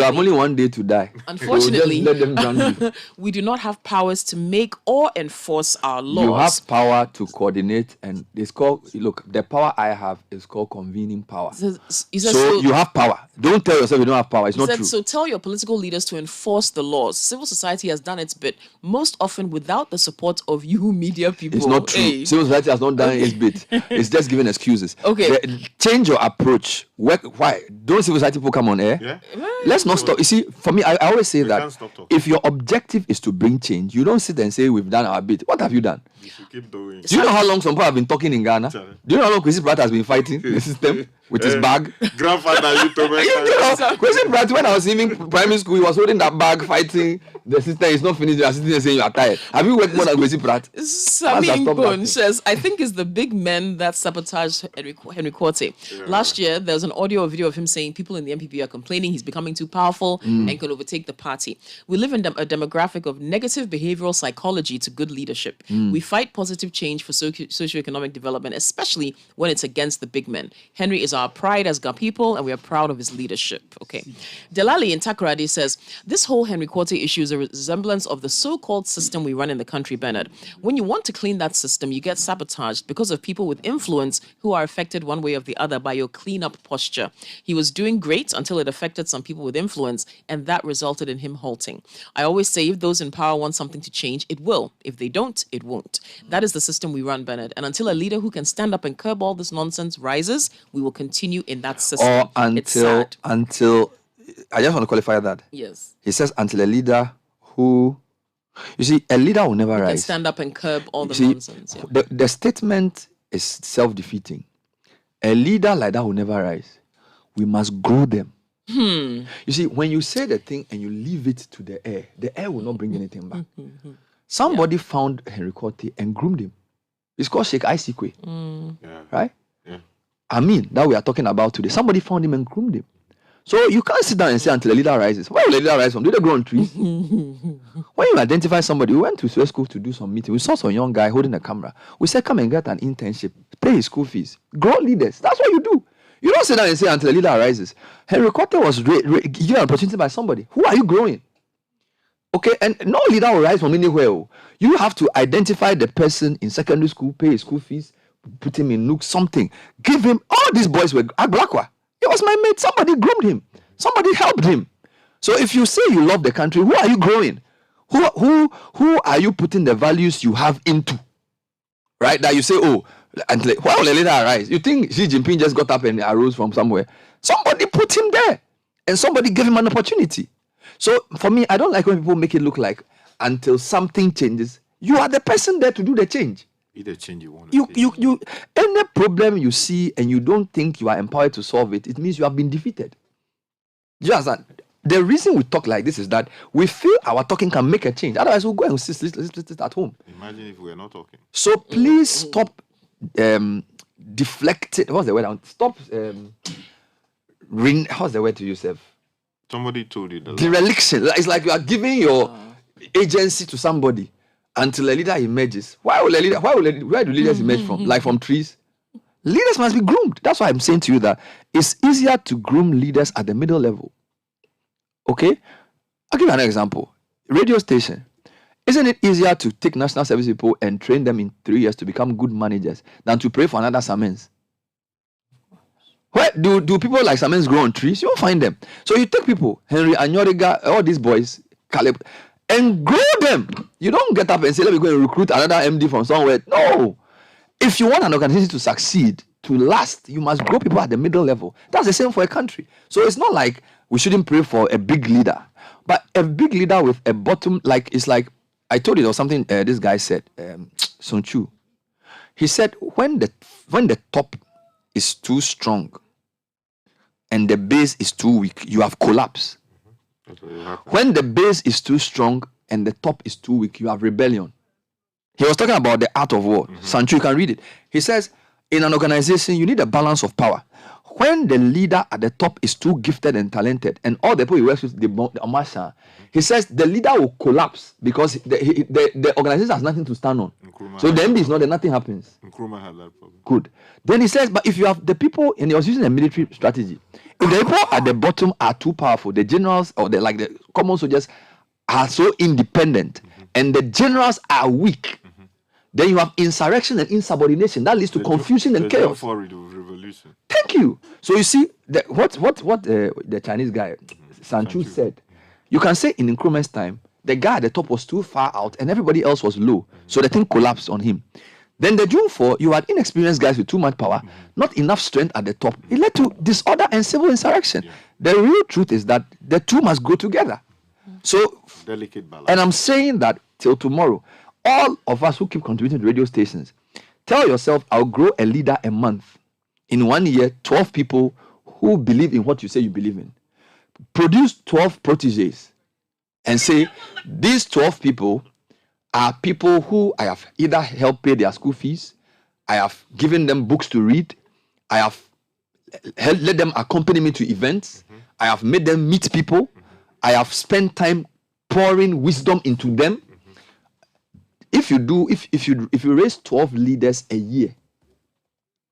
Speaker 1: have only one day to die.
Speaker 3: Unfortunately,
Speaker 1: so just let them drown you.
Speaker 3: We do not have powers to make or enforce our laws.
Speaker 1: You have power to coordinate, and it's called, look, the power I have is called convening power. So you have power. Don't tell yourself you don't have power. It's not true.
Speaker 3: So tell your political leaders to enforce the laws. Civil society has done its bit, most often without the support of you media people.
Speaker 1: It's not true.
Speaker 3: Hey.
Speaker 1: Civil society has not done its bit. It's just giving excuses.
Speaker 3: Okay.
Speaker 1: Change your approach. Why? Don't civil society people come on air?
Speaker 24: Yeah.
Speaker 1: Let's not stop. You see, for me, I always say that if your objective is to bring change, you don't sit and say we've done our bit. What have you done?
Speaker 24: You should keep doing.
Speaker 1: Do you know how long some people have been talking in Ghana? Do you know how long Kwesi Pratt has been fighting the system with his bag?
Speaker 24: Grandfather, you told me.
Speaker 1: Kwesi Pratt, when I was in primary school, he was holding that bag, fighting the system. It's not finished. You are sitting there saying you are tired. Have you worked more than Kwesi Pratt?
Speaker 3: Sami Inkbon says, I think it's the big men that sabotaged Henry Quartey. Yeah. Last year, there was an audio or video of him saying people in the MPP are complaining he's becoming too powerful and can overtake the party. We live in a demographic of negative behavioral psychology to good leadership. We fight positive change for socioeconomic development, especially when it's against the big men. Henry is our pride as Ga people, and we are proud of his leadership. Okay. Delali in Takoradi says, this whole Henry Quartey issue is a resemblance of the so-called system we run in the country, Bernard. When you want to clean that system, you get sabotaged because of people with influence who are affected one way or the other by your cleanup posture. He was doing great until it affected some people with influence, and that resulted in him halting. I always say if those in power want something to change, it will. If they don't, it won't. That is the system we run, Bernard. And until a leader who can stand up and curb all this nonsense rises, we will continue in that system.
Speaker 1: Or until I just want to qualify that.
Speaker 3: Yes.
Speaker 1: He says until a leader who, you see, a leader will never rise.
Speaker 3: Can stand up and curb all the nonsense. Yeah.
Speaker 1: The statement is self-defeating. A leader like that will never rise. We must grow them. You see, when you say the thing and you leave it to the air will not bring anything back. Somebody found Henry Quartey and groomed him. It's called Sheikh Isikwe. Right?
Speaker 24: Yeah.
Speaker 1: I mean, that we are talking about today. Somebody found him and groomed him. So you can't sit down and say until a leader rises. Where will a leader rise from? Do they grow on trees? When you identify somebody, we went to Swiss school to do some meeting. We saw some young guy holding a camera. We said, come and get an internship. Pay his school fees. Grow leaders. That's what you do. You don't sit down and say until a leader rises. Henry Quartey was given an opportunity by somebody. Who are you growing? Okay, and no leader will rise from anywhere. You have to identify the person in secondary school, pay his school fees, put him in Nook, something. Give him, all these boys were Agbakwa. He was my mate. Somebody groomed him. Somebody helped him. So if you say you love the country, who are you growing? Who are you putting the values you have into? Right? That you say, oh, until why will a leader arise? You think Xi Jinping just got up and arose from somewhere? Somebody put him there. And somebody gave him an opportunity. So for me, I don't like when people make it look like until something changes, you are the person there to do the change.
Speaker 24: Be the change you want.
Speaker 1: You any problem you see and you don't think you are empowered to solve it, it means you have been defeated. Do you understand? The reason we talk like this is that we feel our talking can make a change. Otherwise, we'll go and sit at home.
Speaker 24: Imagine if we were not talking.
Speaker 1: So please stop deflecting. What's the word? Stop. How's the word to use?
Speaker 24: Somebody told you that.
Speaker 1: Dereliction. It's like you are giving your agency to somebody until a leader emerges. Where do leaders emerge from? Like from trees? Leaders must be groomed. That's why I'm saying to you that it's easier to groom leaders at the middle level. Okay? I'll give you an example. Radio station. Isn't it easier to take national service people and train them in 3 years to become good managers than to pray for another Samens? Where do people like Samens grow on trees? You won't find them. So you take people, Henry Anyoriga, all these boys, Caleb, and grow them. You don't get up and say, let me go and recruit another MD from somewhere. No. If you want an organization to succeed, to last, you must grow people at the middle level. That's the same for a country. So it's not like we shouldn't pray for a big leader. But a big leader with a bottom, like, it's like, I told you there was something this guy said, Sun Tzu. He said, when the top is too strong and the base is too weak, you have collapse. When the base is too strong and the top is too weak, you have rebellion. He was talking about the art of war. Sun Tzu, you can read it. He says, In an organization, you need a balance of power. When the leader at the top is too gifted and talented, and all the people he works with, he says the leader will collapse because the organization has nothing to stand on. So the MD is not there, nothing happens.
Speaker 24: Nkrumah had that problem.
Speaker 1: Good. Then he says, but if you have the people, and he was using a military strategy, if the people at the bottom are too powerful, the generals or the common soldiers are so independent, and the generals are weak, then you have insurrection and insubordination that leads to confusion and chaos.
Speaker 24: Revolution.
Speaker 1: Thank you. So you see what the Chinese guy Sanchu said. You can say in Nkrumah's time, the guy at the top was too far out and everybody else was low, so the thing collapsed on him. Then the June 4, you had inexperienced guys with too much power, not enough strength at the top. It led to disorder and civil insurrection. The real truth is that the two must go together. So,
Speaker 24: delicate balance.
Speaker 1: And I'm saying that till tomorrow, all of us who keep contributing to radio stations, tell yourself, I'll grow a leader a month. In 1 year, 12 people who believe in what you say you believe in. Produce 12 proteges and say, these 12 people are people who I have either helped pay their school fees, I have given them books to read, I have let them accompany me to events, I have made them meet people, I have spent time pouring wisdom into them. If you raise 12 leaders a year,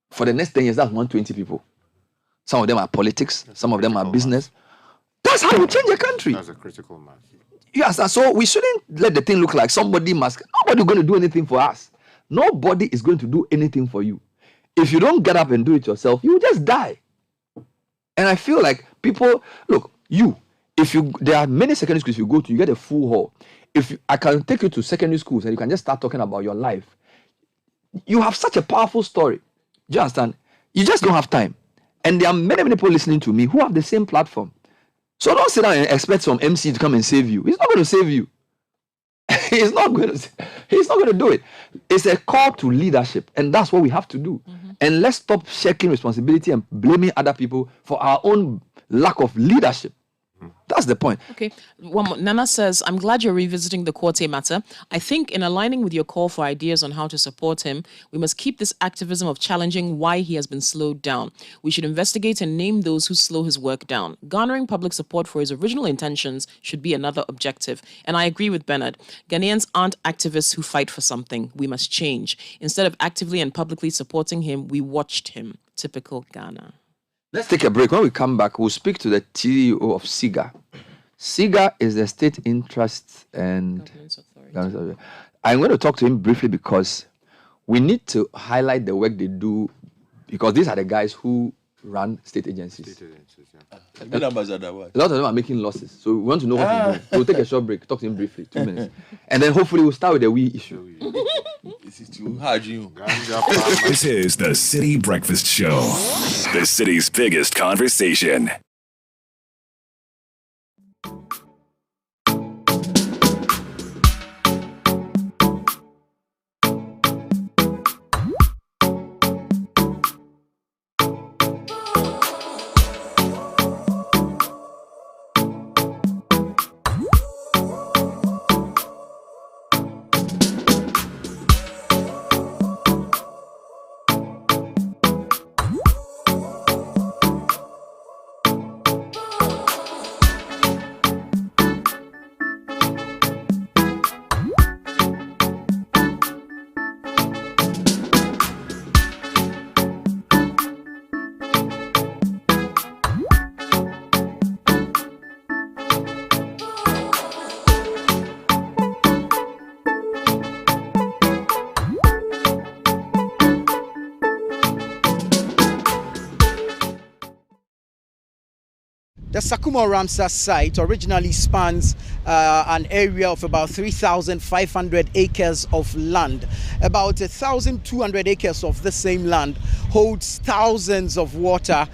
Speaker 1: for the next 10 years, that's 120 people. Some of them are politics, some of them are business. That's how we change a country.
Speaker 24: That's a critical mass.
Speaker 1: Yes, and so we shouldn't let the thing look like nobody's going to do anything for us. Nobody is going to do anything for you. If you don't get up and do it yourself, you will just die. And I feel like people, look, there are many secondary schools you go to, you get a full hall. I can take you to secondary schools and you can just start talking about your life. You have such a powerful story. Do you understand? You just don't have time. And there are many people listening to me who have the same platform. So don't sit down and expect some MC to come and save you. He's not going to save you. He's not going to do it. It's a call to leadership, and that's what we have to do. And let's stop shaking responsibility and blaming other people for our own lack of leadership. That's the point.
Speaker 3: Okay. One more. Nana says, I'm glad you're revisiting the Quartey matter. I think in aligning with your call for ideas on how to support him, we must keep this activism of challenging why he has been slowed down. We should investigate and name those who slow his work down. Garnering public support for his original intentions should be another objective. And I agree with Bernard. Ghanaians aren't activists who fight for something. We must change. Instead of actively and publicly supporting him, we watched him. Typical Ghana.
Speaker 1: Let's take a break. When we come back, we'll speak to the CEO of SIGA. SIGA is the State Interest and Governance Authority. I'm going to talk to him briefly because we need to highlight the work they do, because these are the guys who run state agencies. A lot of them are making losses. So we want to know what to do. We'll take a short break, talk to him briefly, 2 minutes. And then hopefully we'll start with the we issue.
Speaker 2: This is too hard, you.
Speaker 27: This is the Citi Breakfast Show, the city's biggest conversation.
Speaker 4: The Sakuma Ramsa site originally spans an area of about 3,500 acres of land. About 1,200 acres of the same land holds thousands of water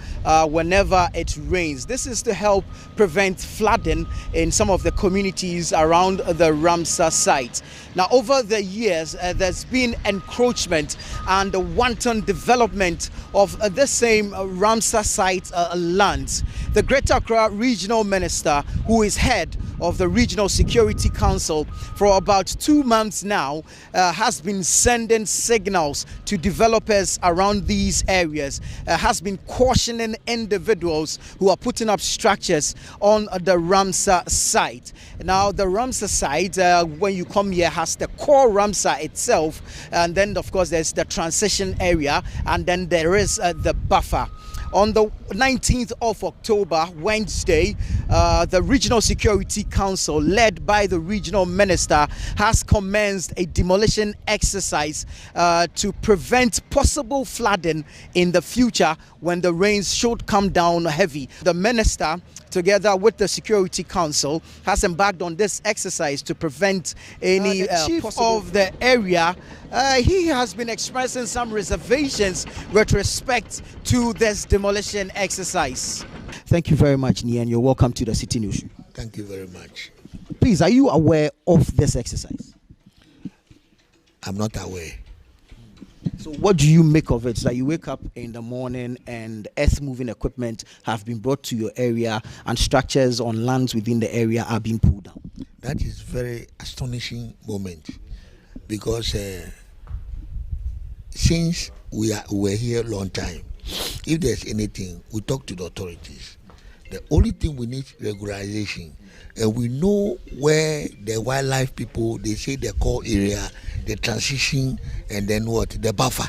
Speaker 4: whenever it rains. This is to help prevent flooding in some of the communities around the Ramsa site. Now, over the years, there's been encroachment and wanton development of the same Ramsa site lands. The Greater Accra Regional Minister, who is head of the Regional Security Council for about 2 months now, has been sending signals to developers around these areas, has been cautioning individuals who are putting up structures on the Ramsa site. Now, the Ramsa site, when you come here, has the core Ramsa itself, and then, of course, there's the transition area, and then there is the buffer. On the 19th of October, Wednesday, the Regional Security Council, led by the Regional Minister, has commenced a demolition exercise to prevent possible flooding in the future when the rains should come down heavy. The Minister, together with the Security Council, has embarked on this exercise to prevent any chief of the area. He has been expressing some reservations with respect to this demolition exercise. Thank you very much, Nian. You're welcome to the City News.
Speaker 6: Thank you very much.
Speaker 4: Please, are you aware of this exercise?
Speaker 6: I'm not aware.
Speaker 4: So what do you make of it? So you wake up in the morning and earth-moving equipment have been brought to your area and structures on lands within the area are being pulled down.
Speaker 6: That is very astonishing moment because since we're here a long time, if there's anything, we talk to the authorities. The only thing we need is regularization. And we know where the wildlife people, they say the core area, the transition, and then what? The buffer.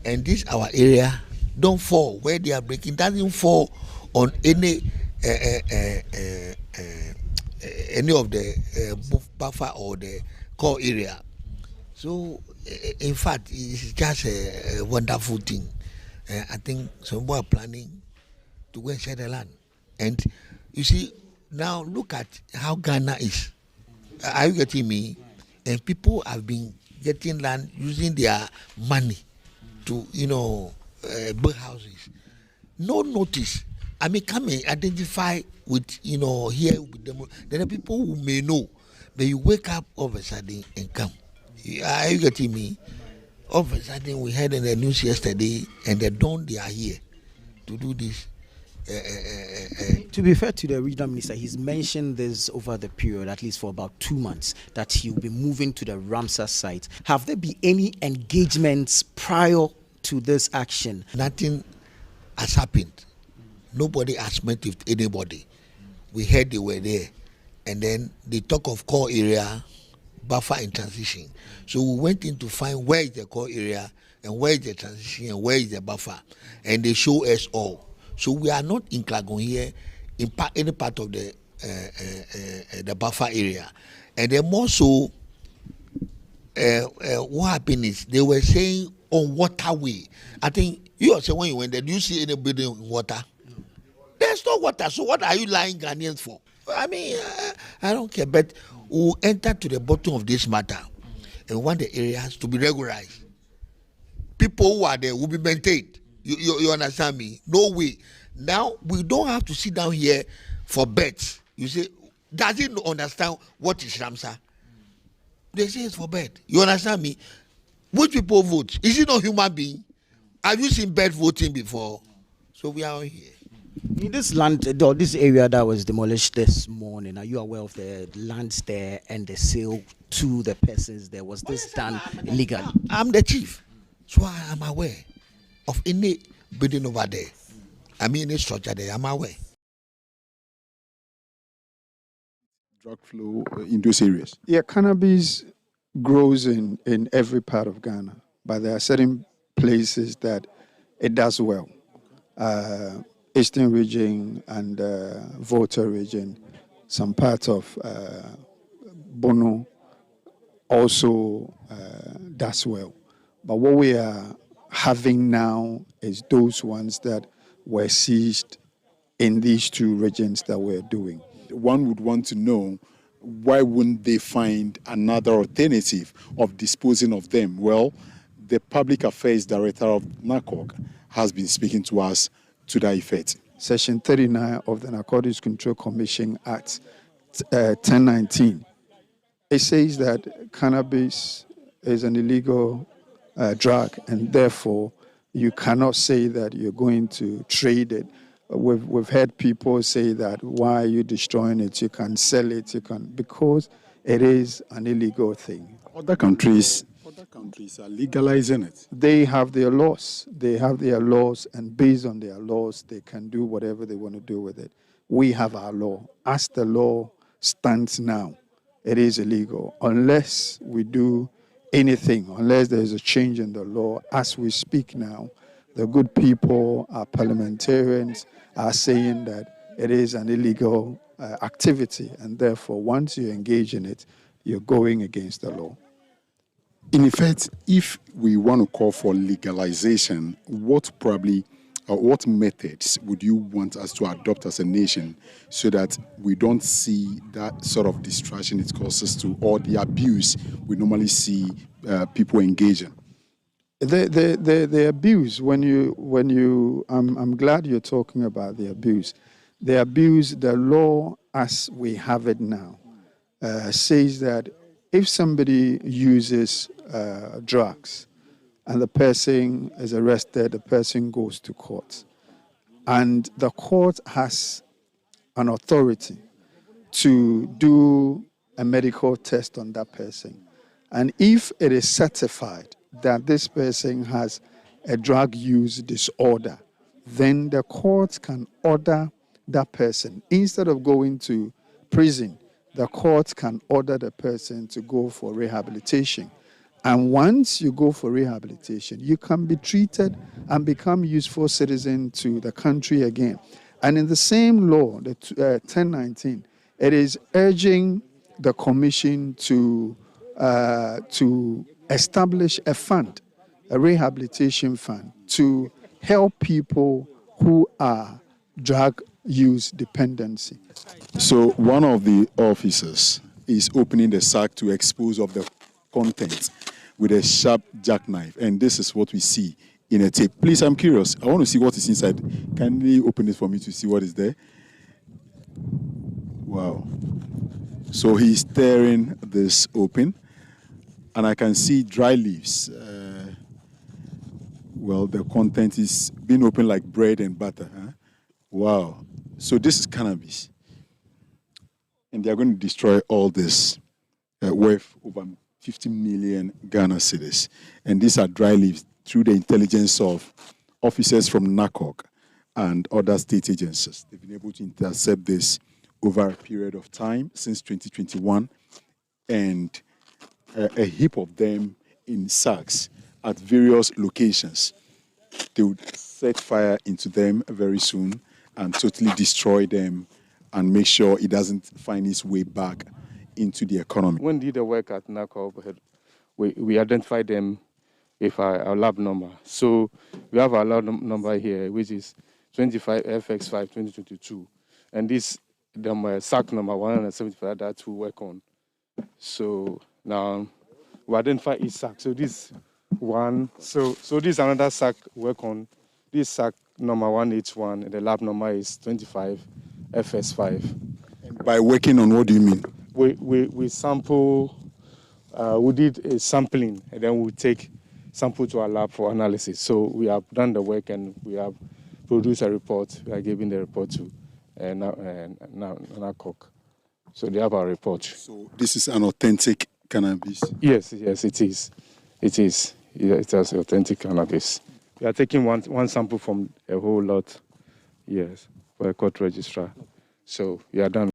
Speaker 6: And this our area don't fall where they are breaking. Doesn't fall on any of the buffer or the core area. So, in fact, it's just a wonderful thing. I think some people are planning to go and share the land. And you see, now look at how Ghana is. Are you getting me? And people have been getting land using their money to, build houses. No notice. I mean, come and identify with, here with them. There are people who may know, but you wake up all of a sudden and come. Are you getting me? All of a sudden, we heard in the news yesterday, and the dawn they are here to do this.
Speaker 4: To be fair to the regional minister, he's mentioned this over the period, at least for about 2 months, that he'll be moving to the Ramsa site. Have there been any engagements prior to this action?
Speaker 6: Nothing has happened. Nobody has met with anybody. We heard they were there, and then they talk of core area, buffer and transition. So we went in to find where is the core area and where is the transition and where is the buffer, and they show us all. So we are not in Klagon here, in any part of the buffer area. And then more so, what happened is they were saying on waterway. I think you also when you went there, do you see any building in water? There's no water. So what are you lying Ghanaians for? I mean, I don't care. But we'll enter to the bottom of this matter and want the areas to be regularized. People who are there will be maintained. You understand me? No way. Now, we don't have to sit down here for bets. You say, does he understand what is Ramsa? They say it's for bet. You understand me? Which people vote? Is he not human being? Have you seen bet voting before? So we are here.
Speaker 4: In this land, or this area that was demolished this morning, are you aware of the lands there and the sale to the persons there? Was this done illegally?
Speaker 6: I'm the chief, so I am aware of any building over there. I mean, any structure there, I'm aware.
Speaker 7: Drug flow in those areas. Yeah, cannabis grows in every part of Ghana, but there are certain places that it does well. Eastern region and Volta region, some parts of Bono also does well. But what we are having now is those ones that were seized in these two regions that we're doing.
Speaker 21: One would want to know, why wouldn't they find another alternative of disposing of them? Well, the Public Affairs Director of NACOG has been speaking to us to that effect.
Speaker 7: Section 39 of the Narcotics Control Commission Act 1019, it says that cannabis is an illegal drug, and therefore you cannot say that you're going to trade it we've heard people say that, why are you destroying it? You can sell it, because it is an illegal thing.
Speaker 21: Other countries are legalizing it.
Speaker 7: They have their laws. And based on their laws, they can do whatever they want to do with it. We have our law. As the law stands now, it is illegal unless we do anything, unless there is a change in the law. As we speak now, the good people, our parliamentarians, are saying that it is an illegal activity, and therefore, once you engage in it, you're going against the law.
Speaker 21: In effect, if we want to call for legalization, what methods would you want us to adopt as a nation so that we don't see that sort of distraction it causes to, or the abuse we normally see people engaging?
Speaker 7: The abuse, I'm glad you're talking about the abuse. The abuse, the law as we have it now, says that if somebody uses drugs and the person is arrested, the person goes to court, and the court has an authority to do a medical test on that person. And if it is certified that this person has a drug use disorder, then the court can order that person, instead of going to prison, the court can order the person to go for rehabilitation. And once you go for rehabilitation, you can be treated and become useful citizen to the country again. And in the same law, the 1019, it is urging the commission to establish a fund, a rehabilitation fund, to help people who are drug use dependency.
Speaker 21: So one of the officers is opening the sack to expose of the contents with a sharp jackknife, and this is what we see in a tape. Please, I'm curious. I want to see what is inside. Can you open it for me to see what is there? Wow. So he's tearing this open, and I can see dry leaves. The content is being opened like bread and butter. Huh? Wow. So this is cannabis. And they're going to destroy all this worth over 50 million Ghana cedis. And these are dry leaves through the intelligence of officers from NACOG and other state agencies. They've been able to intercept this over a period of time since 2021, and a heap of them in sacks at various locations. They would set fire into them very soon and totally destroy them and make sure it doesn't find its way back into the economy.
Speaker 8: When we did the work at NACOB, we identified them with our lab number. So we have our lab number here, which is 25FX5 2022. And this SAC number 175 that we work on. So now we identify each SAC. So this one, so this is another SAC work on. This SAC number 1H1, and the lab number is 25FS5.
Speaker 21: And by working on, what do you mean?
Speaker 8: We sample, we did a sampling, and then we take sample to our lab for analysis. So we have done the work, and we have produced a report. We are giving the report to NACOG. So they have our report.
Speaker 21: So this is an authentic cannabis?
Speaker 8: Yes, it is. It is. Yeah, it has authentic cannabis. We are taking one sample from a whole lot, yes, for a court registrar. So we are done.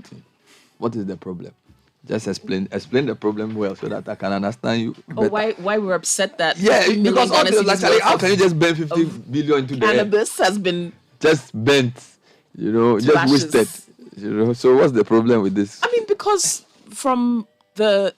Speaker 1: thing. What is the problem? Just explain the problem well so that I can understand you
Speaker 3: Or
Speaker 1: better.
Speaker 3: why we're upset that
Speaker 1: Yeah,
Speaker 3: 50 million
Speaker 1: because all
Speaker 3: Ghana
Speaker 1: this,
Speaker 3: cedis
Speaker 1: actually,
Speaker 3: worth
Speaker 1: how
Speaker 3: of-
Speaker 1: can you just burn 50 billion into the air?
Speaker 3: Cannabis has been
Speaker 1: Just bent,
Speaker 3: To
Speaker 1: just
Speaker 3: ashes.
Speaker 1: wasted. So what's the problem with this?
Speaker 3: I mean, because from the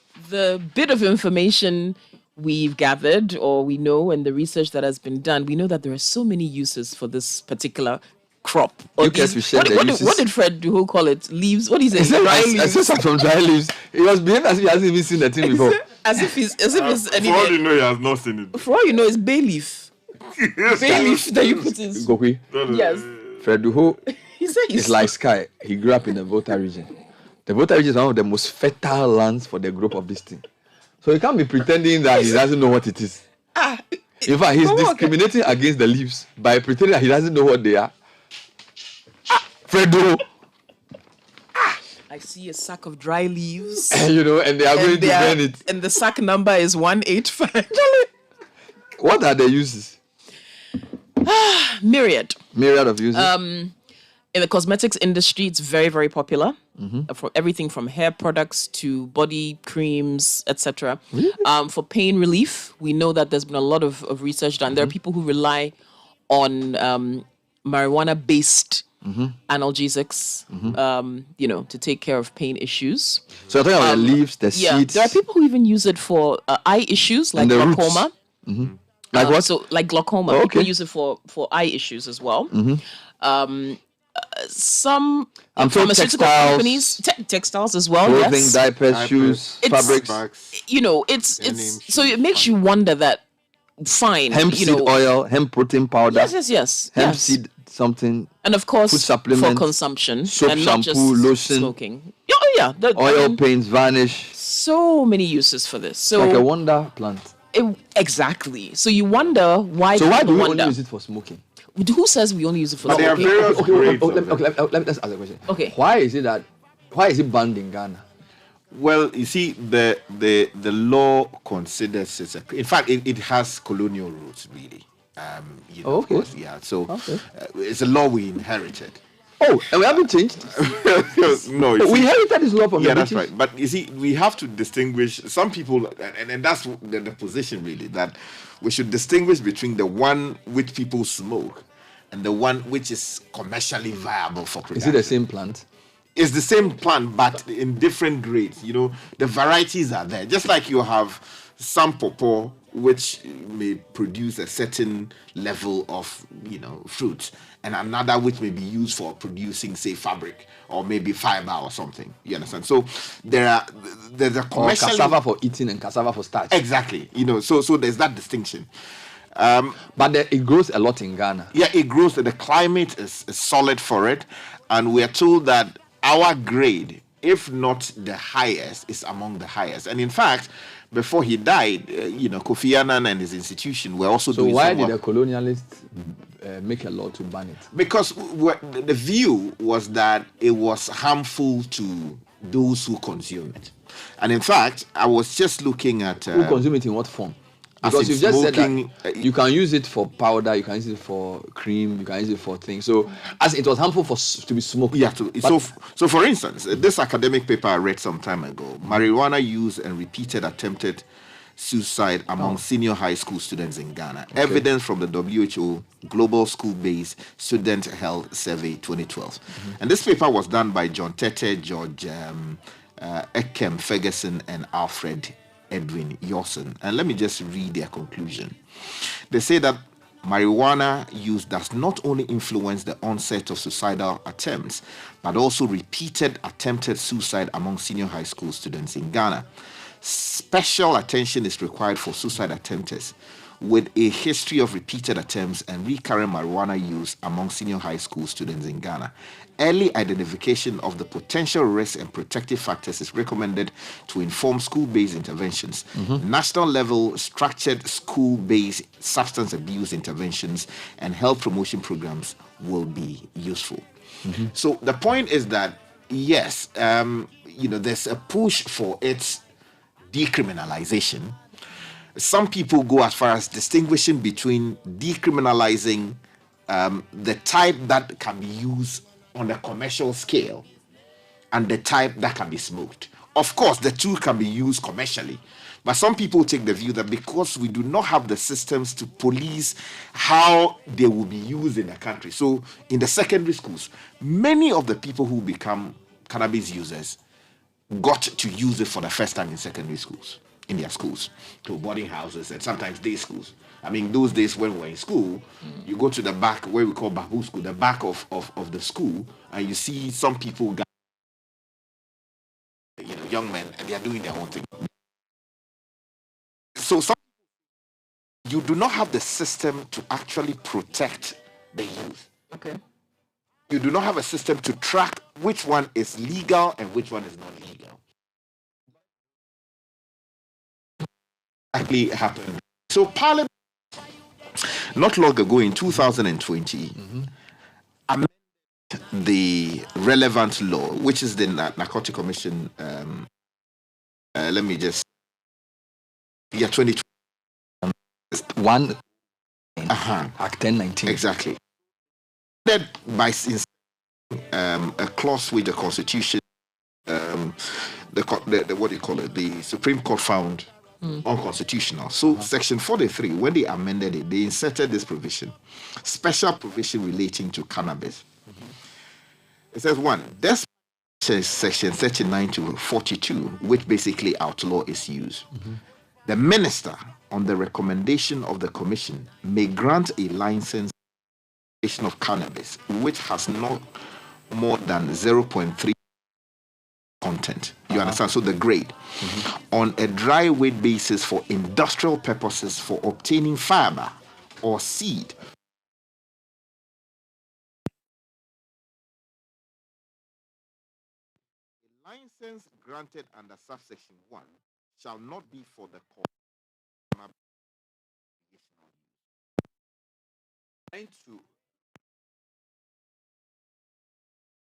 Speaker 3: bit of information we've gathered or we know and the research that has been done, we know that there are so many uses for this particular crop. Or
Speaker 1: You guys
Speaker 3: these-
Speaker 1: will share
Speaker 3: what,
Speaker 1: the
Speaker 3: what,
Speaker 1: uses.
Speaker 3: what did Fred Duho call it? Leaves? What is it?
Speaker 1: He said,
Speaker 3: Dry
Speaker 1: I
Speaker 3: leaves.
Speaker 1: said something from dry leaves. He was behaving as if he hasn't even seen the thing before.
Speaker 3: As if it's
Speaker 24: For all you know, he has not seen it.
Speaker 3: For all you know, it's bay leaf. Bay leaf that you put in.
Speaker 1: Gokwe.
Speaker 3: Yes.
Speaker 1: Fred Duho
Speaker 3: He said
Speaker 1: is like Sky. He grew up in the Volta region. The Volta region is one of the most fertile lands for the growth of this thing. So he can't be pretending that he doesn't know what it is. In fact, he's discriminating against the leaves by pretending that he doesn't know what they are. Fred Duho.
Speaker 3: I see a sack of dry leaves.
Speaker 1: And they are going to burn it.
Speaker 3: And the sack number is 185.
Speaker 1: What are the uses?
Speaker 3: Myriad.
Speaker 1: Myriad of uses.
Speaker 3: In the cosmetics industry, it's very, very popular.
Speaker 1: Mhm.
Speaker 3: For everything from hair products to body creams, etc.
Speaker 1: Really?
Speaker 3: For pain relief, we know that there's been a lot of research done. There are people who rely on marijuana-based analgesics, to take care of pain issues.
Speaker 1: So you're talking about the leaves, the seeds.
Speaker 3: There are people who even use it for eye issues like
Speaker 1: And the roots.
Speaker 3: glaucoma.
Speaker 1: Mhm. Like what?
Speaker 3: So like glaucoma,
Speaker 1: Oh,
Speaker 3: people
Speaker 1: okay.
Speaker 3: use it for eye issues as well.
Speaker 1: Mhm.
Speaker 3: Some
Speaker 1: I'm told
Speaker 3: pharmaceutical
Speaker 1: textiles,
Speaker 3: companies, textiles as well.
Speaker 1: clothing,
Speaker 3: yes.
Speaker 1: diapers, shoes, fabrics.
Speaker 3: It's so it makes you wonder that. Fine,
Speaker 1: Hemp seed oil, hemp protein powder.
Speaker 3: Yes.
Speaker 1: Hemp seed something.
Speaker 3: And of course,
Speaker 1: food
Speaker 3: for
Speaker 1: supplements,
Speaker 3: consumption,
Speaker 1: soap,
Speaker 3: and not just
Speaker 1: shampoo, lotion,
Speaker 3: smoking. Oh yeah,
Speaker 1: oil paints, varnish.
Speaker 3: So many uses for this. So
Speaker 1: Like a wonder plant.
Speaker 3: Exactly. So you wonder why.
Speaker 1: So why
Speaker 3: people
Speaker 1: do we
Speaker 3: wonder.
Speaker 1: only use it for smoking?
Speaker 3: Who says we only use it for
Speaker 24: But there are
Speaker 3: smoking?
Speaker 24: various grades of
Speaker 1: Let's ask a question.
Speaker 3: Okay.
Speaker 1: Why is it banned in Ghana?
Speaker 19: Well, you see, the law considers it. In fact, it has colonial roots, really. Of course, yeah. So it's a law we inherited.
Speaker 1: Oh, and we haven't changed.
Speaker 19: No, you
Speaker 1: We
Speaker 19: see-
Speaker 1: inherited this law from the
Speaker 19: yeah, that's
Speaker 1: British.
Speaker 19: right. But you see, we have to distinguish some people, and that's the position really, that we should distinguish between the one which people smoke and the one which is commercially viable for
Speaker 1: Is
Speaker 19: production.
Speaker 1: it the same plant?
Speaker 19: It's the same plant, but in different grades. The varieties are there. Just like you have some pawpaw, which may produce a certain level of, fruit, and another which may be used for producing, say, fabric or maybe fiber or something. You understand? So there's a
Speaker 1: Or
Speaker 19: commercially...
Speaker 1: cassava for eating and cassava for starch.
Speaker 19: Exactly. So there's that distinction.
Speaker 1: But it grows a lot in Ghana.
Speaker 19: Yeah, it grows. The climate is solid for it, and we are told that our grade, if not the highest, is among the highest. And in fact, before he died, Kofi Annan and his institution were also
Speaker 1: So
Speaker 19: doing
Speaker 1: why
Speaker 19: some
Speaker 1: did
Speaker 19: work.
Speaker 1: the colonialists make a law to ban it?
Speaker 19: Because the view was that it was harmful to those who consume it. And in fact, I was just looking at...
Speaker 1: Who consume it in what form?
Speaker 19: as
Speaker 1: Because
Speaker 19: in
Speaker 1: you've just
Speaker 19: smoking,
Speaker 1: said that you can use it for powder, you can use it for cream, you can use it for things. So, as it was harmful to be smoked.
Speaker 19: Yeah, so for instance, this academic paper I read some time ago, marijuana use and repeated attempted suicide among senior high school students in Ghana. Evidence from the WHO Global School-Based Student Health Survey 2012. And this paper was done by John Tete, George Ekem Ferguson, and Alfred Edwin Yawson. And let me just read their conclusion. They say that marijuana use does not only influence the onset of suicidal attempts, but also repeated attempted suicide among senior high school students in Ghana. Special attention is required for suicide attempters with a history of repeated attempts and recurrent marijuana use among senior high school students in Ghana. Early identification of the potential risks and protective factors is recommended to inform school-based interventions. National level structured school-based substance abuse interventions and health promotion programs will be useful. So the point is that, yes, there's a push for its decriminalization. Some people go as far as distinguishing between decriminalizing the type that can be used on a commercial scale and the type that can be smoked. Of course, the two can be used commercially, but some people take the view that because we do not have the systems to police how they will be used in the country. So in the secondary schools, many of the people who become cannabis users got to use it for the first time in secondary schools, in their schools, to boarding houses and sometimes day schools. I mean, those days when we were in school, you go to the back, where we call Babu school, the back of the school, and you see some people, young men, and they are doing their own thing. So you do not have the system to actually protect the youth.
Speaker 1: Okay.
Speaker 19: You do not have a system to track which one is legal and which one is not legal. Actually happened. So Parliament, not long ago in 2020, amended the relevant law, which is the Narcotic Commission. Let me just. 2020.
Speaker 1: One. Act 1019.
Speaker 19: Exactly. By a clause with the Constitution, the what do you call it? The Supreme Court found unconstitutional. So Section 43, when they amended it, they inserted this provision, special provision relating to cannabis. It says one, this Section 39 to 42, which basically outlaw its use. The minister, on the recommendation of the commission, may grant a license of cannabis which has not more than 0.3 content. You understand? So the grade on a dry weight basis for industrial purposes for obtaining fiber or seed. A license granted under subsection 1 shall not be for the court.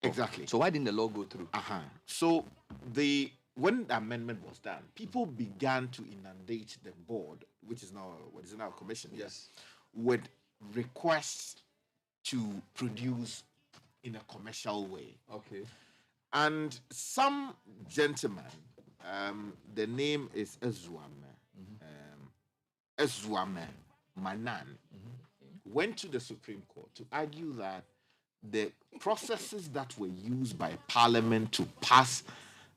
Speaker 19: Exactly.
Speaker 1: So why didn't the law go through?
Speaker 19: So when the amendment was done, people began to inundate the board, which is now a commission, with requests to produce in a commercial way.
Speaker 1: Okay.
Speaker 19: And some gentleman, the name is Ezwame Manan, went to the Supreme Court to argue that the processes that were used by Parliament to pass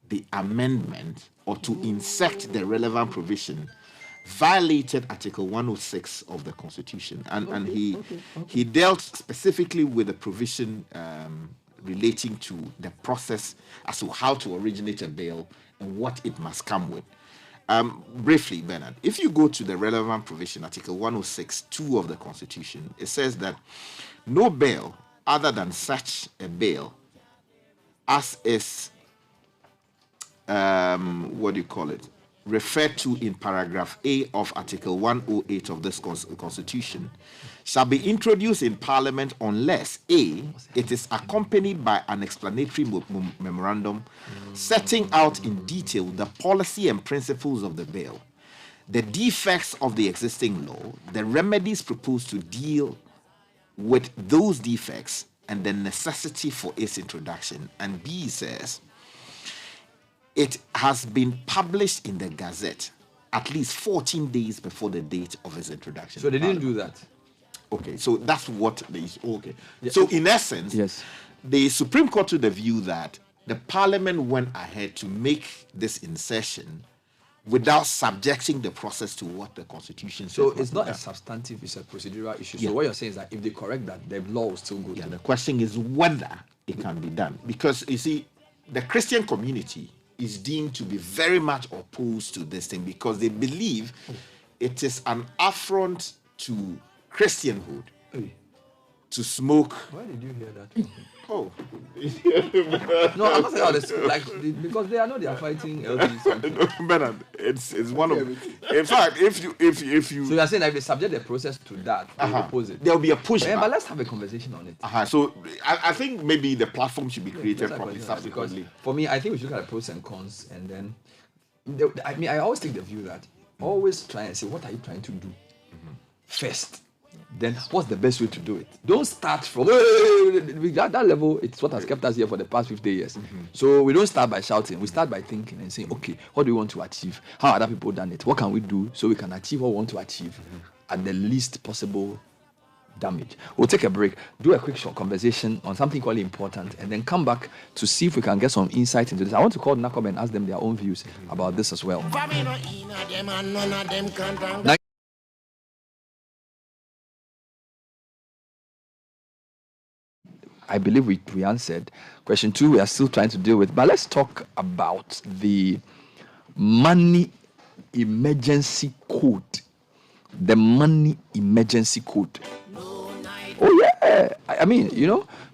Speaker 19: the amendment or to insert the relevant provision violated Article 106 of the Constitution. And he dealt specifically with the provision relating to the process as to how to originate a bill and what it must come with. Briefly, Bernard, if you go to the relevant provision, Article 106(2) of the Constitution, it says that no bill other than such a bill as is, referred to in paragraph A of Article 108 of this Constitution shall be introduced in Parliament unless A, it is accompanied by an explanatory memorandum setting out in detail the policy and principles of the bill, the defects of the existing law, the remedies proposed to deal with those defects, and the necessity for its introduction. And B says, it has been published in the Gazette at least 14 days before the date of its introduction.
Speaker 1: So they didn't do that?
Speaker 19: Okay, so that's what they... Okay. Yeah. So in essence, the Supreme Court took the view that the Parliament went ahead to make this insertion without subjecting the process to what the Constitution says.
Speaker 1: So it's not a substantive, it's a procedural issue. So what you're saying is that if they correct that, the law will still go to
Speaker 19: the question is whether it can be done. Because, you see, the Christian community is deemed to be very much opposed to this thing because they believe it is an affront to Christianhood to smoke.
Speaker 1: Why did you hear that?
Speaker 19: Oh.
Speaker 1: No, I'm not saying all this, because they are fighting LGBTs.
Speaker 19: Bernard, it's one of. In fact, if you.
Speaker 1: So you are saying that if they subject the process to that, they oppose it.
Speaker 19: There will be a pushback.
Speaker 1: But let's have a conversation on it.
Speaker 19: So I think maybe the platform should be created properly subsequently.
Speaker 1: Because for me, I think we should look at the pros and cons, and then I always take the view that always try and say, what are you trying to do first? Then what's the best way to do it? Don't start from that level, it's what has kept us here for the past 50 years. So we don't start by shouting. We start by thinking and saying, okay, what do we want to achieve? How other people done it? What can we do so we can achieve what we want to achieve at the least possible damage? We'll take a break, do a quick short conversation on something quite important, and then come back to see if we can get some insight into this. I want to call NACOB and ask them their own views about this as well. I believe we answered. Question 2, we are still trying to deal with. But let's talk about the money emergency code. The money emergency code. Oh, yeah. I mean,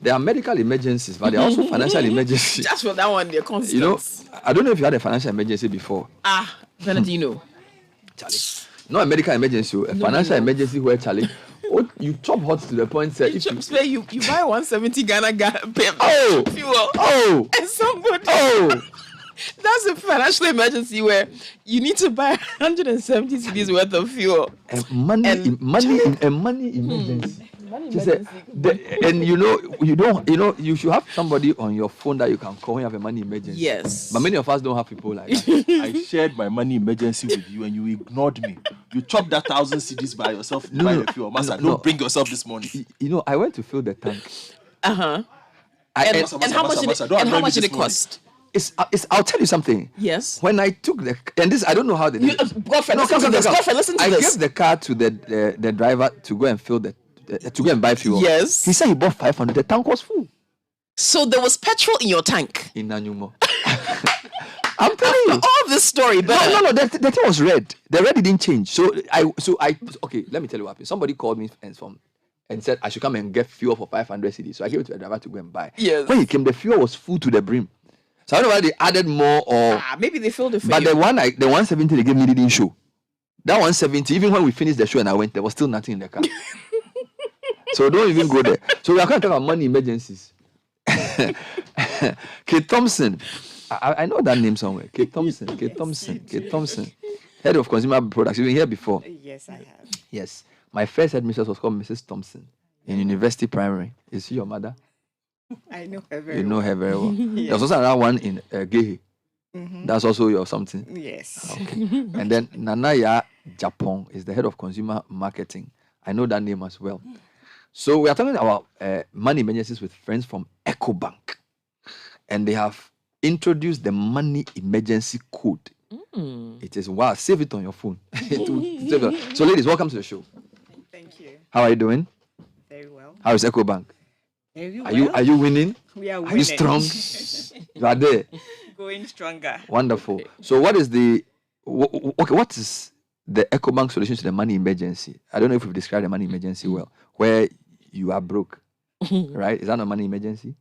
Speaker 1: there are medical emergencies, but there are also financial emergencies.
Speaker 3: Just for that one, they're constant.
Speaker 1: I don't know if you had a financial emergency before.
Speaker 3: Bernard, do you know?
Speaker 1: Charlie. Not a medical emergency, a financial emergency where, Charlie, you chop hot to the point that
Speaker 3: you buy 170 Ghana fuel. And somebody that's a financial emergency where you need to buy 170 cedis worth of fuel.
Speaker 1: Money emergency. She said, and you should have somebody on your phone that you can call when you have a money emergency.
Speaker 3: Yes.
Speaker 1: But many of us don't have people like that.
Speaker 2: I shared my money emergency with you and you ignored me. You chopped that 1,000 cedis by yourself. Don't bring yourself this morning.
Speaker 1: I went to fill the tank.
Speaker 3: And how much did it cost?
Speaker 1: I'll tell you something.
Speaker 3: Yes.
Speaker 1: When I took I don't know how they did it.
Speaker 3: Girlfriend, listen to this.
Speaker 1: I gave the car to the driver to go and fill to go and buy fuel.
Speaker 3: Yes.
Speaker 1: He said he bought 500. The tank was full.
Speaker 3: So there was petrol in your tank.
Speaker 1: In Nanyumo. I'm telling you.
Speaker 3: All this story, but
Speaker 1: no. The thing was red. The red didn't change. So I okay. Let me tell you what happened. Somebody called me and said I should come and get fuel for 500 cedis. So I gave it to the driver to go and buy.
Speaker 3: Yes.
Speaker 1: When he came, the fuel was full to the brim. So I don't know whether they added more or
Speaker 3: maybe they filled it for
Speaker 1: but
Speaker 3: you.
Speaker 1: the 170 they gave me didn't show. That 170, even when we finished the show and I went, there was still nothing in the car. So don't even go there. So we are going to talk about money emergencies. Kate Thompson. I know that name somewhere. Kate Thompson. Head of Consumer Products. You've been here before.
Speaker 9: Yes, I have.
Speaker 1: Yes. My first headmistress was called Mrs. Thompson in University Primary. Is she your mother?
Speaker 9: I know her very well.
Speaker 1: You know her very well.
Speaker 9: Yes.
Speaker 1: There's also another one in Gehe. That's also your something.
Speaker 9: Yes.
Speaker 1: Okay. And then Nanaya Japan is the head of consumer marketing. I know that name as well. So we are talking about money emergencies with friends from Ecobank. And they have introduced the money emergency code. It is wow. Save it on your phone. So ladies, welcome to the show.
Speaker 9: Thank you.
Speaker 1: How are you doing?
Speaker 9: Very well.
Speaker 1: How is Ecobank?
Speaker 9: Very well.
Speaker 1: Are you winning?
Speaker 9: We are winning.
Speaker 1: Are you strong? You are there.
Speaker 9: Going stronger.
Speaker 1: Wonderful. So what is what is the Ecobank solution to the money emergency? I don't know if we've described the money emergency well, where you are broke, right? Is that not a money emergency?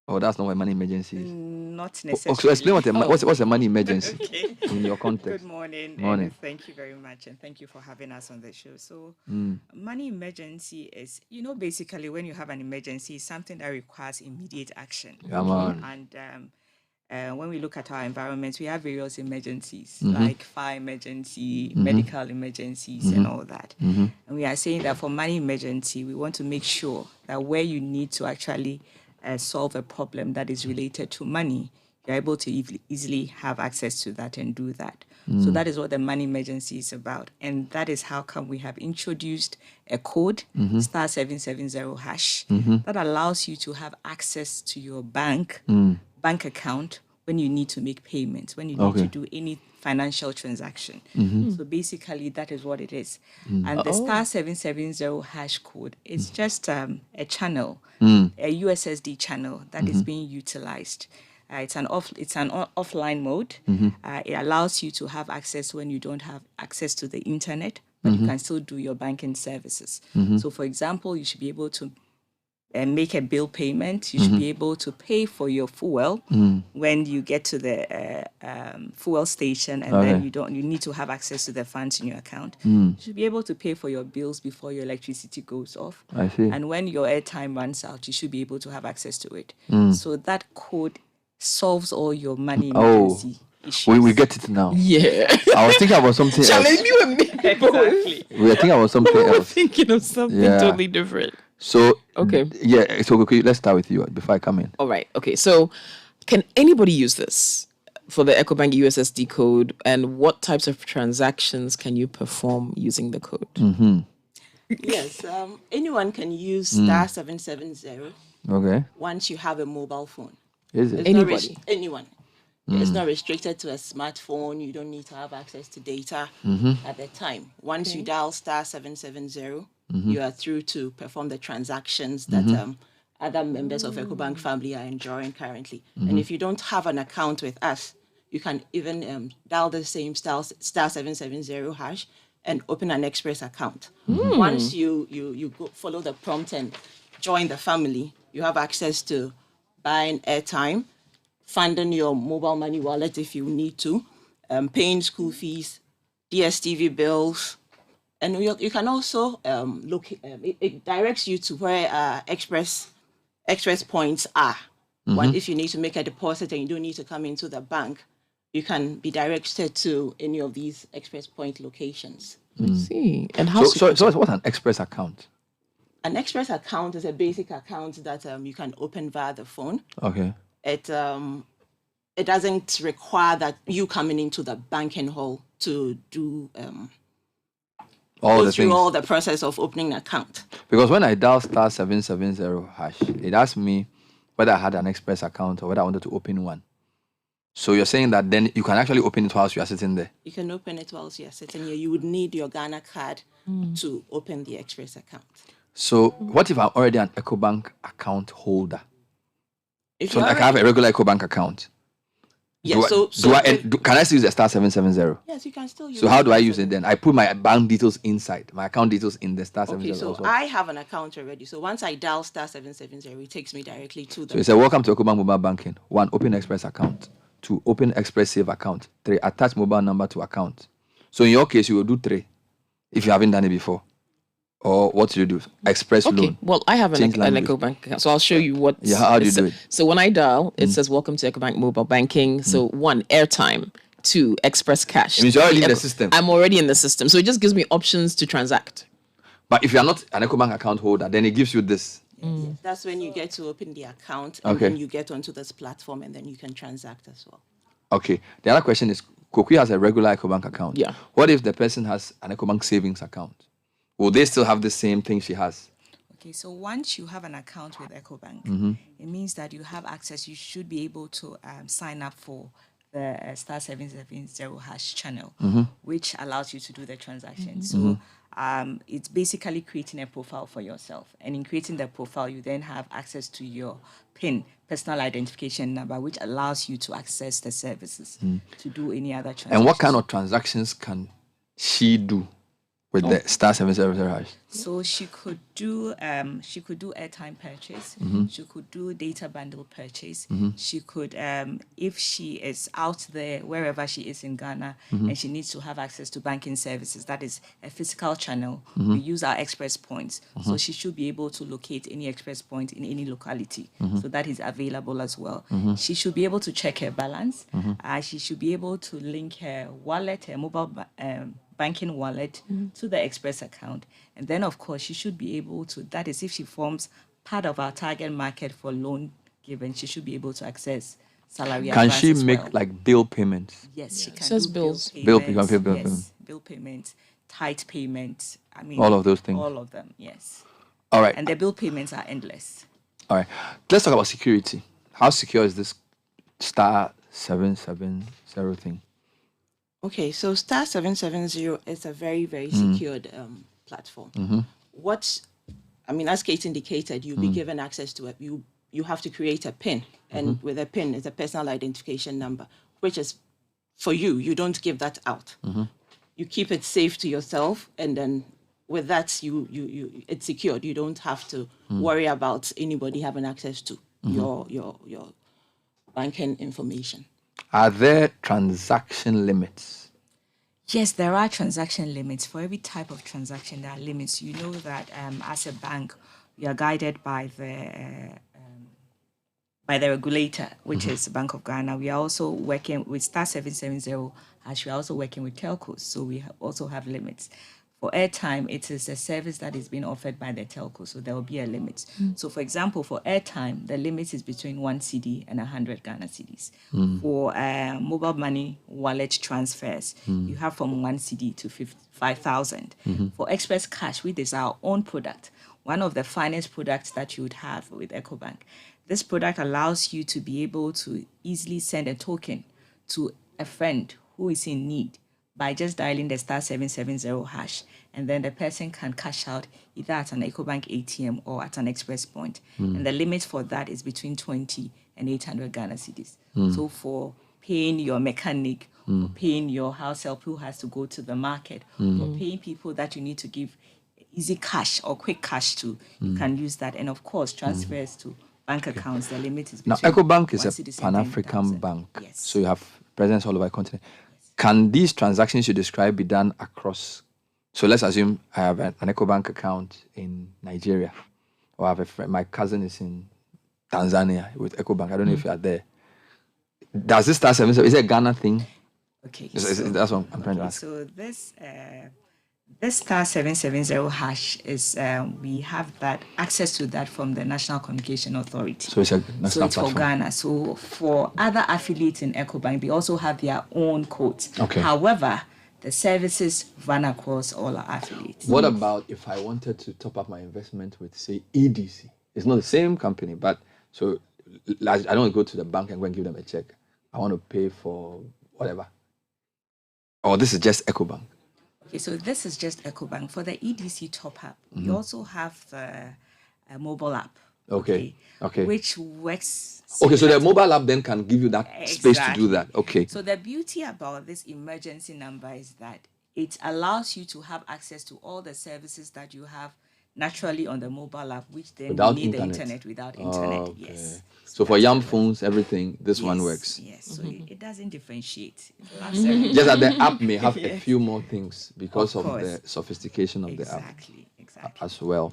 Speaker 1: Or that's not what a money emergency is?
Speaker 9: Not necessarily.
Speaker 1: So explain what's a money emergency in your context.
Speaker 9: Good morning.
Speaker 1: Morning.
Speaker 9: And thank you very much. And thank you for having us on the show. So money emergency is, basically when you have an emergency, it's something that requires immediate action.
Speaker 1: Yeah, man.
Speaker 9: And when we look at our environment, we have various emergencies like fire emergency, medical emergencies, and all that. And we are saying that for money emergency, we want to make sure that where you need to actually solve a problem that is related to money, you're able to easily have access to that and do that. So that is what the money emergency is about. And that is how come we have introduced a code, *770# that allows you to have access to your bank account when you need to make payments, when you need to do any financial transaction. So basically, that is what it is. And the *770# code is just a channel, a USSD channel that is being utilized. It's an offline mode. It allows you to have access when you don't have access to the internet, but you can still do your banking services. So, for example, you should be able to make a bill payment. You should be able to pay for your fuel when you get to the fuel station, and then you need to have access to the funds in your account. You should be able to pay for your bills before your electricity goes off.
Speaker 1: I see.
Speaker 9: And when your airtime runs out, you should be able to have access to it. So that code solves all your money emergency issues.
Speaker 1: We get it now.
Speaker 3: Yeah.
Speaker 1: I was thinking about something else.
Speaker 9: Exactly.
Speaker 1: We were thinking about something else.
Speaker 3: We were thinking of something totally different.
Speaker 1: So
Speaker 3: Okay.
Speaker 1: Yeah, so okay, let's start with you before I come in.
Speaker 3: All right. Okay. So, can anybody use this for the Ecobank USSD code? And what types of transactions can you perform using the code?
Speaker 1: Mm-hmm.
Speaker 9: Yes, anyone can use star 770
Speaker 1: Okay.
Speaker 9: once you have a mobile phone.
Speaker 1: Is it?
Speaker 9: It's not
Speaker 3: Anybody?
Speaker 9: anyone. It's not restricted to a smartphone. You don't need to have access to data at the time. Once you dial star 770, you are through to perform the transactions that other members of Ecobank family are enjoying currently. And if you don't have an account with us, you can even dial the same star 770 hash and open an express account. Once you go follow the prompt and join the family, you have access to buying airtime, funding your mobile money wallet if you need to, paying school fees, DSTV bills, and you can also look. It directs you to where express points are. If you need to make a deposit and you don't need to come into the bank, you can be directed to any of these express point locations.
Speaker 3: I see. And how?
Speaker 1: So what's an express account?
Speaker 9: An express account is a basic account that you can open via the phone.
Speaker 1: Okay.
Speaker 9: It doesn't require that you coming into the banking hall to do
Speaker 1: All the
Speaker 9: through
Speaker 1: things.
Speaker 9: all the process of opening an account.
Speaker 1: Because when I dial star 770 hash, it asked me whether I had an express account or whether I wanted to open one. So you're saying that then you can actually open it whilst you are sitting there?
Speaker 9: You can open it whilst you're sitting here. You would need your Ghana card to open the express account.
Speaker 1: So what if I'm already an Ecobank account holder?
Speaker 9: If
Speaker 1: So
Speaker 9: you're
Speaker 1: like I have a regular Ecobank account.
Speaker 9: Yes,
Speaker 1: Can I still use the star 770?
Speaker 9: Yes, you can still use
Speaker 1: So how do I use it then? I put my bank details inside, my account details in the star
Speaker 9: Okay,
Speaker 1: 770
Speaker 9: so
Speaker 1: also.
Speaker 9: I have an account already. So once I dial star 770, it takes me directly to the.
Speaker 1: So it said, welcome to Ecobank Mobile Banking. 1, open Express account. 2, open Express Save account. 3, attach mobile number to account. So in your case, you will do 3 if you haven't done it before. Or what do you do? Express
Speaker 3: Okay.
Speaker 1: loan.
Speaker 3: Well, I have an
Speaker 1: Change language.
Speaker 3: Ecobank account, so I'll show you what.
Speaker 1: Yeah, how do you do it?
Speaker 3: So when I dial, it says "Welcome to Ecobank Mobile Banking." So 1, airtime. 2, express cash.
Speaker 1: It means you're already in the system.
Speaker 3: I'm already in the system, so it just gives me options to transact.
Speaker 1: But if you're not an Ecobank account holder, then it gives you this.
Speaker 9: That's when you get to open the account and
Speaker 1: Okay.
Speaker 9: then you get onto this platform and then you can transact as well.
Speaker 1: Okay. The other question is, Koki has a regular Ecobank account.
Speaker 3: Yeah.
Speaker 1: What if the person has an Ecobank savings account? Will they still have the same thing she has?
Speaker 9: Okay, so once you have an account with Ecobank, it means that you have access. You should be able to sign up for the star 770 hash channel, which allows you to do the transaction. So it's basically creating a profile for yourself. And in creating the profile, you then have access to your PIN, personal identification number, which allows you to access the services to do any other transactions.
Speaker 1: And what kind of transactions can she do with the star 770 hash?
Speaker 9: So she could do airtime purchase. She could do data bundle purchase. She could, if she is out there wherever she is in Ghana and she needs to have access to banking services, that is a physical channel. We use our express points, so she should be able to locate any express point in any locality. So that is available as well. She should be able to check her balance. She should be able to link her wallet, her mobile banking wallet to the express account. And then, of course, she should be able to, that is if she forms part of our target market for loan given, she should be able to access salary
Speaker 1: Can
Speaker 9: advance
Speaker 1: she
Speaker 9: as
Speaker 1: make
Speaker 9: well.
Speaker 1: like bill payments?
Speaker 9: Yes, she can
Speaker 3: Says
Speaker 9: do
Speaker 3: bills.
Speaker 1: Bill
Speaker 9: payments.
Speaker 1: payment.
Speaker 9: Yes, bill payments, tight payments. I mean,
Speaker 1: All of those things.
Speaker 9: All of them, yes.
Speaker 1: All right.
Speaker 9: And the bill payments are endless.
Speaker 1: All right. Let's talk about security. How secure is this star 770 thing?
Speaker 9: Okay, so star 770 is a very, very secured platform. As Kate indicated, you'll be given access to it. You have to create a PIN, and with a PIN, it's a personal identification number, which is for you. You don't give that out. You keep it safe to yourself, and then with that, you it's secured. You don't have to worry about anybody having access to your banking information.
Speaker 1: Are there transaction limits?
Speaker 9: Yes, there are transaction limits. For every type of transaction, there are limits. You know that as a bank, we are guided by the regulator, which is Bank of Ghana. We are also working with Star 770, as we are also working with telcos. So we also have limits. For airtime, it is a service that is being offered by the telco, so there will be a limit. So, for example, for airtime, the limit is between 1 cedi and 100 Ghana cedis. For mobile money wallet transfers, you have from 1 cedi to 5,000. For Express Cash, which is our own product, one of the finest products that you would have with Ecobank. This product allows you to be able to easily send a token to a friend who is in need by just dialing the *770 hash, and then the person can cash out either at an Ecobank ATM or at an express point. And the limit for that is between 20 and 800 Ghana cedis. So for paying your mechanic, or paying your house help who has to go to the market, or paying people that you need to give easy cash or quick cash to, you can use that. And of course, transfers to bank accounts, the limit is
Speaker 1: Now,
Speaker 9: between
Speaker 1: Ecobank is
Speaker 9: 1
Speaker 1: a
Speaker 9: cedi to
Speaker 1: Pan-African
Speaker 9: 10,000.
Speaker 1: bank,
Speaker 9: Yes.
Speaker 1: so you have presence all over the continent. Can these transactions you describe be done across? So let's assume I have an Ecobank account in Nigeria, or I have a friend, my cousin is in Tanzania with Ecobank. I don't know if you are there. Does this *770, is it a Ghana thing?
Speaker 9: Okay,
Speaker 1: That's what I'm trying to ask.
Speaker 9: So this *770 hash is we have that access to that from the National Communication Authority.
Speaker 1: So it's a national
Speaker 9: So it's
Speaker 1: platform.
Speaker 9: for Ghana. So for other affiliates in Ecobank, they also have their own codes.
Speaker 1: Okay.
Speaker 9: However, the services run across all our affiliates.
Speaker 1: What about if I wanted to top up my investment with, say, EDC? It's not the same company, but so I don't want to go to the bank and go and give them a check. I want to pay for whatever. Or this is just Ecobank.
Speaker 9: Okay, so this is just Ecobank. For the EDC top-up, we also have the mobile app.
Speaker 1: Okay.
Speaker 9: Which works.
Speaker 1: Okay, so the mobile app then can give you that space to do that. Okay.
Speaker 9: So the beauty about this emergency number is that it allows you to have access to all the services that you have naturally on the mobile app, which then
Speaker 1: Without
Speaker 9: you need
Speaker 1: internet.
Speaker 9: the internet without internet.
Speaker 1: Okay.
Speaker 9: Yes.
Speaker 1: So for young phones, everything, this one works.
Speaker 9: Yes, so it doesn't differentiate.
Speaker 1: Just that the app may have a
Speaker 9: Yes.
Speaker 1: few more things because of
Speaker 9: course.
Speaker 1: the sophistication of the app
Speaker 9: Exactly.
Speaker 1: as well.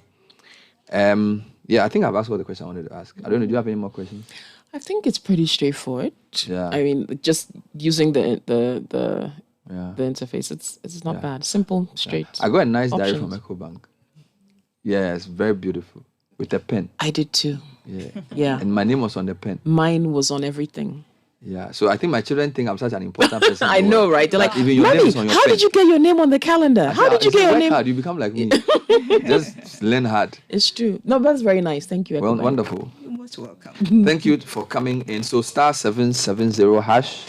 Speaker 1: Yeah, I think I've asked all the questions I wanted to ask. I don't know, do you have any more questions?
Speaker 3: I think it's pretty straightforward.
Speaker 1: Yeah.
Speaker 3: I mean, just using the interface, it's not bad. Simple, straight.
Speaker 1: I got a nice diary
Speaker 3: options.
Speaker 1: from Ecobank. Yeah, it's very beautiful. With a pen.
Speaker 3: I did too.
Speaker 1: Yeah.
Speaker 3: Yeah.
Speaker 1: And my name was on the pen.
Speaker 3: Mine was on everything.
Speaker 1: Yeah. So I think my children think I'm such an important person.
Speaker 3: I know, right? They're like,
Speaker 1: even your name
Speaker 3: Mommy,
Speaker 1: is on your
Speaker 3: how
Speaker 1: pen.
Speaker 3: did you get your name on the calendar? How did you get your
Speaker 1: Work
Speaker 3: name?
Speaker 1: hard, you become like me. Just learn hard.
Speaker 3: It's true. No, that's very nice. Thank you.
Speaker 1: Well,
Speaker 3: Ecobank.
Speaker 1: wonderful.
Speaker 9: You're most welcome.
Speaker 1: Thank you for coming in. So *770 hash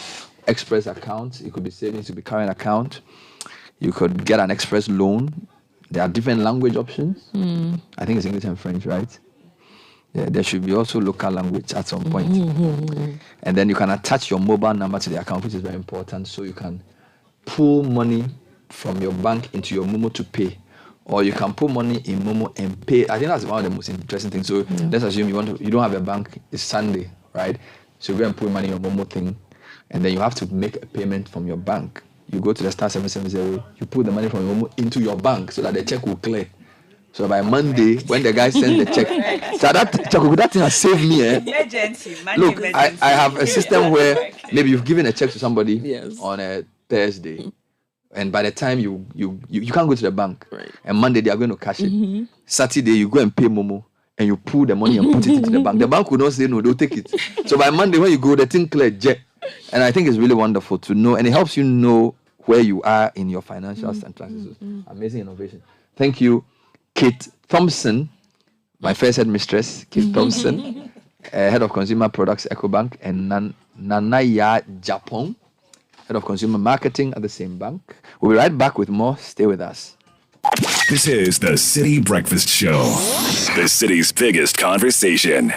Speaker 1: express account. It could be savings, it could be current account. You could get an express loan. There are different language options. I think it's English and French, right? Yeah, there should be also local language at some point. And then you can attach your mobile number to the account, which is very important. So you can pull money from your bank into your Momo to pay. Or you can put money in Momo and pay. I think that's one of the most interesting things. So let's assume you don't have a bank, it's Sunday, right? So you go and put money in your Momo thing, and then you have to make a payment from your bank. You go to the *770, you put the money from your Momo into your bank so that the check will clear. So by Monday, when the guy sends the check, so that thing has saved me.
Speaker 9: Emergency, money
Speaker 1: Look,
Speaker 9: emergency.
Speaker 1: I have a system where maybe you've given a check to somebody on a Thursday, and by the time you can't go to the bank, and Monday they are going to cash it. Saturday you go and pay Momo, and you pull the money and put it into the bank. The bank will not say no, they'll take it. So by Monday when you go, the thing clear jet. And I think it's really wonderful to know, and it helps you know where you are in your financial transactions. Amazing innovation. Thank you, Kate Thompson, my first headmistress, Kate Thompson, head of consumer products, Ecobank, and Nanaya Japon, head of consumer marketing at the same bank. We'll be right back with more. Stay with us.
Speaker 27: This is the Citi Breakfast Show, the city's biggest conversation.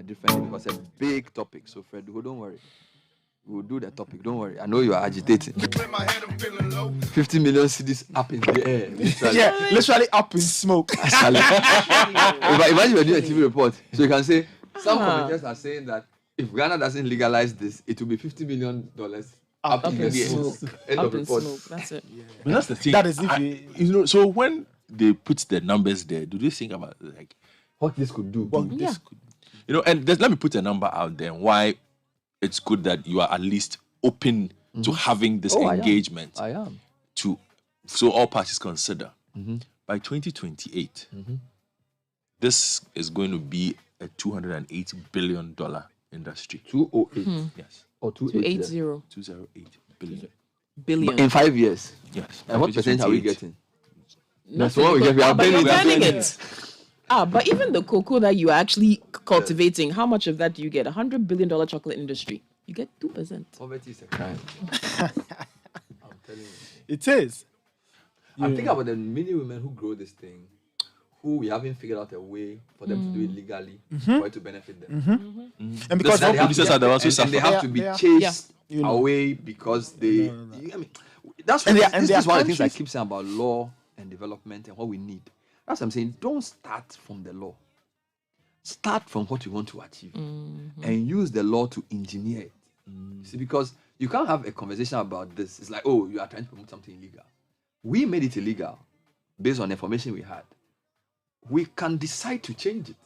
Speaker 1: different day because it's a big topic. So, Fred, don't worry. We'll do the topic. Don't worry. I know you are agitating. 50 million CDs up in the air. Literally.
Speaker 10: Yeah, literally up in smoke.
Speaker 1: Imagine we're doing a TV report. So you can say, some commentators are saying that if Ghana doesn't legalize this, it will be $50 million up in the smoke. End of report.
Speaker 3: That's it.
Speaker 2: Yeah. But that's the thing.
Speaker 10: That is if
Speaker 2: you know. So when they put the numbers there, do they think about like
Speaker 1: what this could do?
Speaker 2: This could, you know, and let me put a number out there. Why it's good that you are at least open to having this engagement.
Speaker 1: I am.
Speaker 2: So all parties consider. By 2028, this is going to be a $208 billion industry.
Speaker 1: 208.
Speaker 2: Yes.
Speaker 1: Or 280.
Speaker 2: 208 billion.
Speaker 3: Billion.
Speaker 1: In 5 years.
Speaker 2: Yes.
Speaker 1: And what percent are we getting?
Speaker 3: That's
Speaker 1: what we get. We are
Speaker 3: burning it. But even the cocoa that you are actually cultivating, how much of that do you get? $100 billion chocolate industry. You get 2%.
Speaker 1: Poverty is a crime. I'm telling you.
Speaker 10: It is.
Speaker 1: I'm thinking about the many women who grow this thing, who we haven't figured out a way for them to do it legally for it to benefit them.
Speaker 10: And because
Speaker 1: they have to be chased away because they. I mean, this is one of the things I keep saying about law and development and what we need. That's what I'm saying. Don't start from the law. Start from what you want to achieve and use the law to engineer it. See, because you can't have a conversation about this. It's like, oh, you are trying to promote something illegal. We made it illegal based on the information we had. We can decide to change it.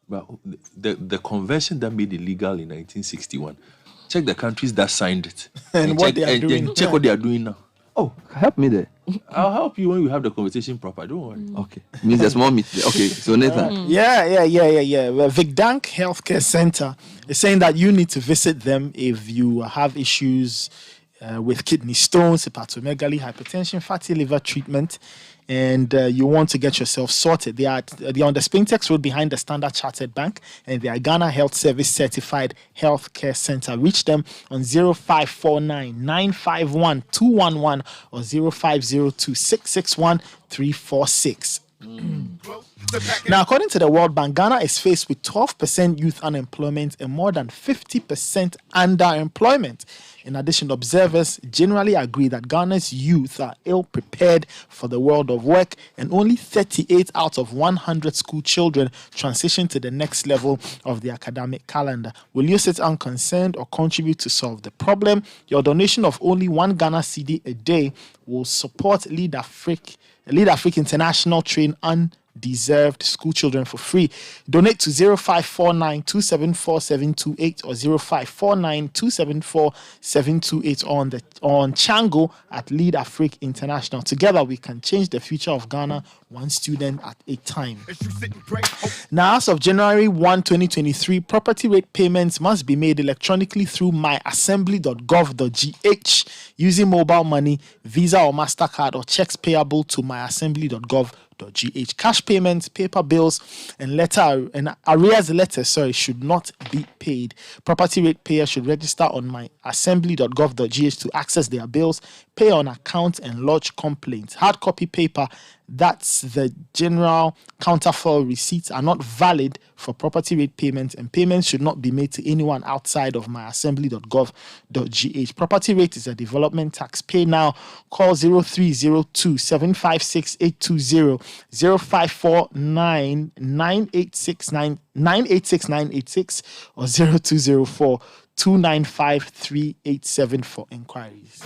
Speaker 2: But the convention that made it illegal in 1961, check the countries that signed it.
Speaker 10: And what they are doing.
Speaker 2: Check what they are doing now.
Speaker 1: Oh, help me there.
Speaker 2: I'll help you when we have the conversation proper. Don't worry.
Speaker 1: Okay. Means there's more meat there. Okay, so Nathan.
Speaker 10: Yeah. Well, Vigdank Healthcare Center is saying that you need to visit them if you have issues with kidney stones, hepatomegaly, hypertension, fatty liver treatment, and you want to get yourself sorted. They are on the Spintex Road behind the Standard Chartered Bank, and they are Ghana Health Service Certified Healthcare Center. Reach them on 0549 951 211 or 0502 661 346. Now, according to the World Bank, Ghana is faced with 12% youth unemployment and more than 50% underemployment. In addition, observers generally agree that Ghana's youth are ill-prepared for the world of work, and only 38 out of 100 school children transition to the next level of the academic calendar. Will you sit unconcerned or contribute to solve the problem? Your donation of only 1 Ghana cedi a day will support Lead Afrique International train undeserved school children for free. Donate to 0549 274 728 or 0549 274 728 on Chango at Lead Afrique International. Together we can change the future of Ghana, one student at a time. Now, as of January 1, 2023, property rate payments must be made electronically through myassembly.gov.gh using mobile money, Visa or MasterCard, or checks payable to myassembly.gov.gh. Cash payments, paper bills, and arrears letters should not be paid. Property rate payers should register on myassembly.gov.gh to access their bills, pay on account, and lodge complaints. Hard copy paper, that's the general counterfoil receipts, are not valid for property rate payments, and payments should not be made to anyone outside of myassembly.gov.gh. Property rate is a development tax. Pay now. Call 0302 756 820, 0549 986 986 or 0204 295 387 for inquiries.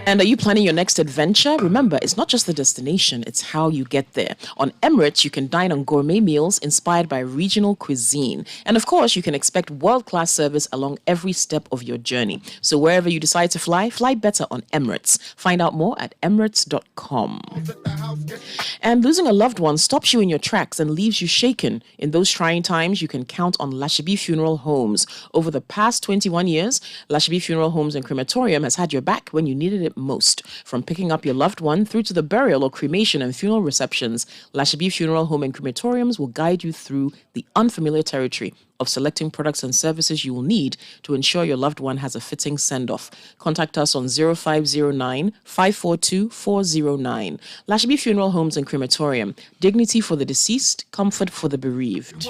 Speaker 3: And are you planning your next adventure? Remember, it's not just the destination, it's how you get there. On Emirates, you can dine on gourmet meals inspired by regional cuisine. And of course, you can expect world-class service along every step of your journey. So wherever you decide to fly better on Emirates. Find out more at emirates.com. And losing a loved one stops you in your tracks and leaves you shaken. In those trying times, you can count on Lashibi Funeral Homes. Over the past 21 years, Lashibi Funeral Homes and Crematorium has had your back when you needed it most. From picking up your loved one through to the burial or cremation and funeral receptions, Lashibi Funeral Home and Crematoriums will guide you through the unfamiliar territory of selecting products and services you will need to ensure your loved one has a fitting send-off. Contact us on 0509 542 409. Lashibi Funeral Homes and Crematorium. Dignity for the deceased, comfort for the bereaved.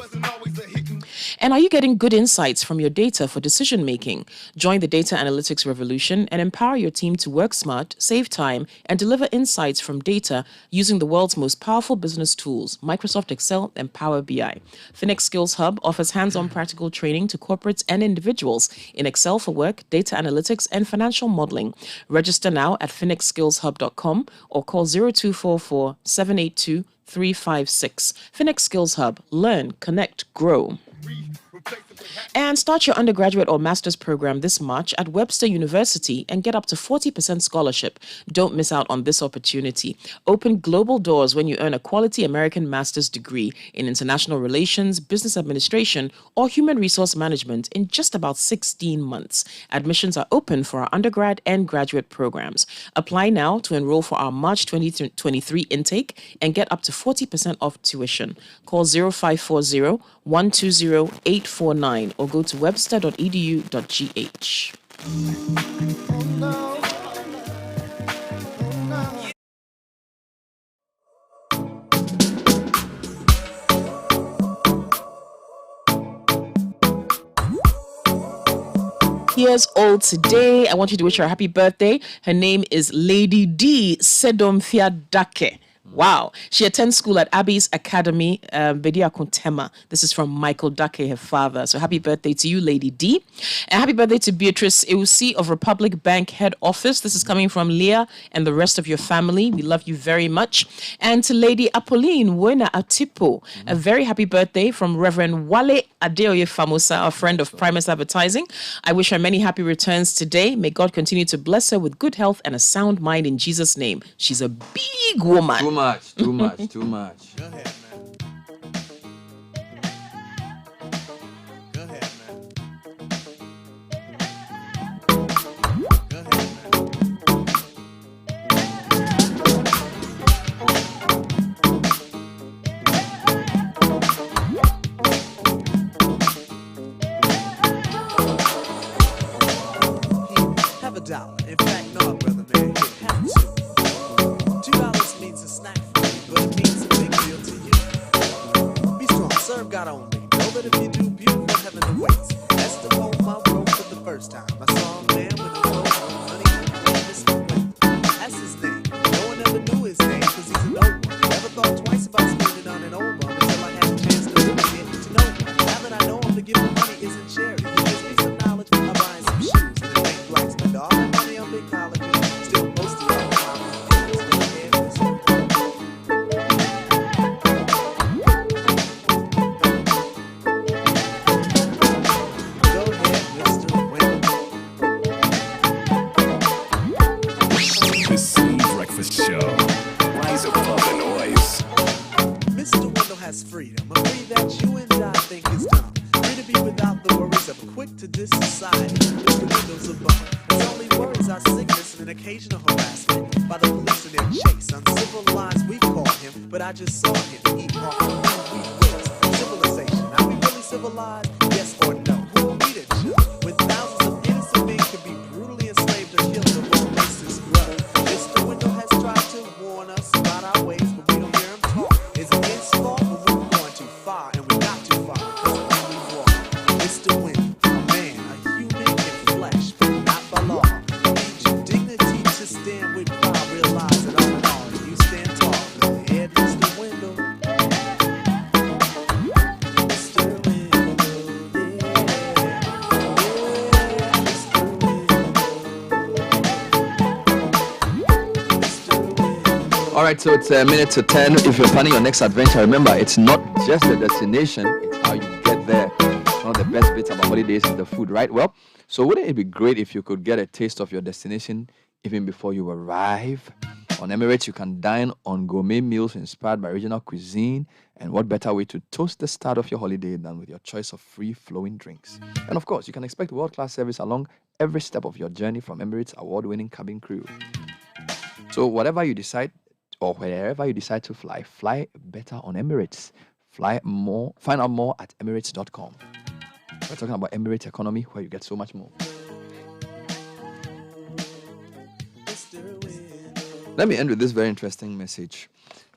Speaker 3: And are you getting good insights from your data for decision making? Join the data analytics revolution and empower your team to work smart, save time, and deliver insights from data using the world's most powerful business tools, Microsoft Excel and Power BI. Phoenix Skills Hub offers hands-on practical training to corporates and individuals in Excel for work, data analytics, and financial modeling. Register now at phoenixskillshub.com or call 0244 782 356. Phoenix Skills Hub. Learn, connect, grow. And start your undergraduate or master's program this March at Webster University and get up to 40% scholarship. Don't miss out on this opportunity. Open global doors when you earn a quality American master's degree in international relations, business administration, or human resource management in just about 16 months. Admissions are open for our undergrad and graduate programs. Apply now to enroll for our March 2023 intake and get up to 40% off tuition. Call 0540 120 849 or go to webster.edu.gh. Here's all today. I want you to wish her a happy birthday. Her name is Lady D. Sedomfia Dake. Wow. She attends school at Abbey's Academy, Bedia Kontema. This is from Michael Dake, her father. So happy birthday to you, Lady D. And happy birthday to Beatrice Eusi of Republic Bank Head Office. This is coming from Leah and the rest of your family. We love you very much. And to Lady Apolline Wena Atipo, a very happy birthday from Reverend Wale Adeoye Famosa, a friend of Primus Advertising. I wish her many happy returns today. May God continue to bless her with good health and a sound mind in Jesus' name. She's a big woman.
Speaker 1: Too much.
Speaker 11: Go ahead, man. Go ahead, man. Have a dollar. In fact, no, brother man. Have two. $2 means a snack for me, but it means a big deal to you. Be strong, serve God only. Know that if you do, beautiful heaven awaits. That's the home I wrote for the first time. I saw a man with no clothes, no money, no Mr. Wayne. That's his name. No one ever knew his name because he's an old one. Never thought twice about spending on an old bum until I had a chance to really get to know him. Now that I know him, to give him money isn't charity. He gives me some knowledge. I'm buying some shoes. And it ain't black spend all my money on big colleges. Still, most of y'all
Speaker 27: The Citi Breakfast Show. Rise above the noise.
Speaker 11: Mr. Window has freedom, a free that you and I think is dumb. Free to be without the worries of a quick to diss society. Mr. Window's a bum. His only worries are sickness and an occasional harassment by the police in their chase. Uncivilized we call him, but I just saw him eat off the wheat waste. Civilization, are we really civilized? Yes or no? Who are we to judge? When thousands of innocent men could be brutally enslaved or killed of all racist blood. Mr. Window has tried to warn us about our ways, but we don't hear him talk. Is it his fault or we're going too far and we got too far because of who we walk? Mr. Window, a man, a human in flesh, but not by law. Needs you dignity to stand with pride. Realize that all in all, you stand tall. Go ahead, Mr. Window. Mr. Window,
Speaker 1: All right, so it's a minute to 10. If you're planning your next adventure, remember, it's not just the destination, it's how you get there. One of the best bits about holidays is the food, right? Well, so wouldn't it be great if you could get a taste of your destination even before you arrive? On Emirates, you can dine on gourmet meals inspired by regional cuisine. And what better way to toast the start of your holiday than with your choice of free-flowing drinks? And of course, you can expect world-class service along every step of your journey from Emirates' award-winning cabin crew. So whatever you decide, or wherever you decide to fly, fly better on Emirates. Find out more at emirates.com. We're talking about Emirate economy, where you get so much more. Let me end with this very interesting message.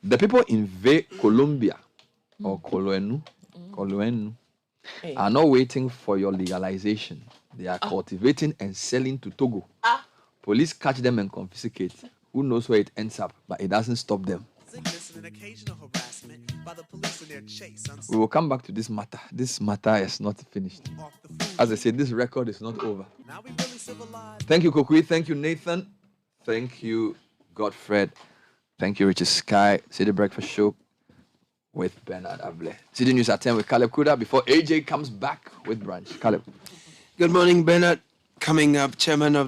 Speaker 1: The people in Colombia or Coloenu are not waiting for your legalization. They are cultivating and selling to Togo. Police catch them and confiscate. Who knows where it ends up, but it doesn't stop them. We will come back to this matter. This matter is not finished. As I said, this record is not over. Thank you, Kokui. Thank you, Nathan. Thank you, Godfred. Thank you, Richard Sky. Citi Breakfast Show with Bernard Avle. Citi News at 10 with Caleb Kuda before AJ comes back with brunch. Caleb.
Speaker 5: Good morning, Bernard. Coming up, Chairman of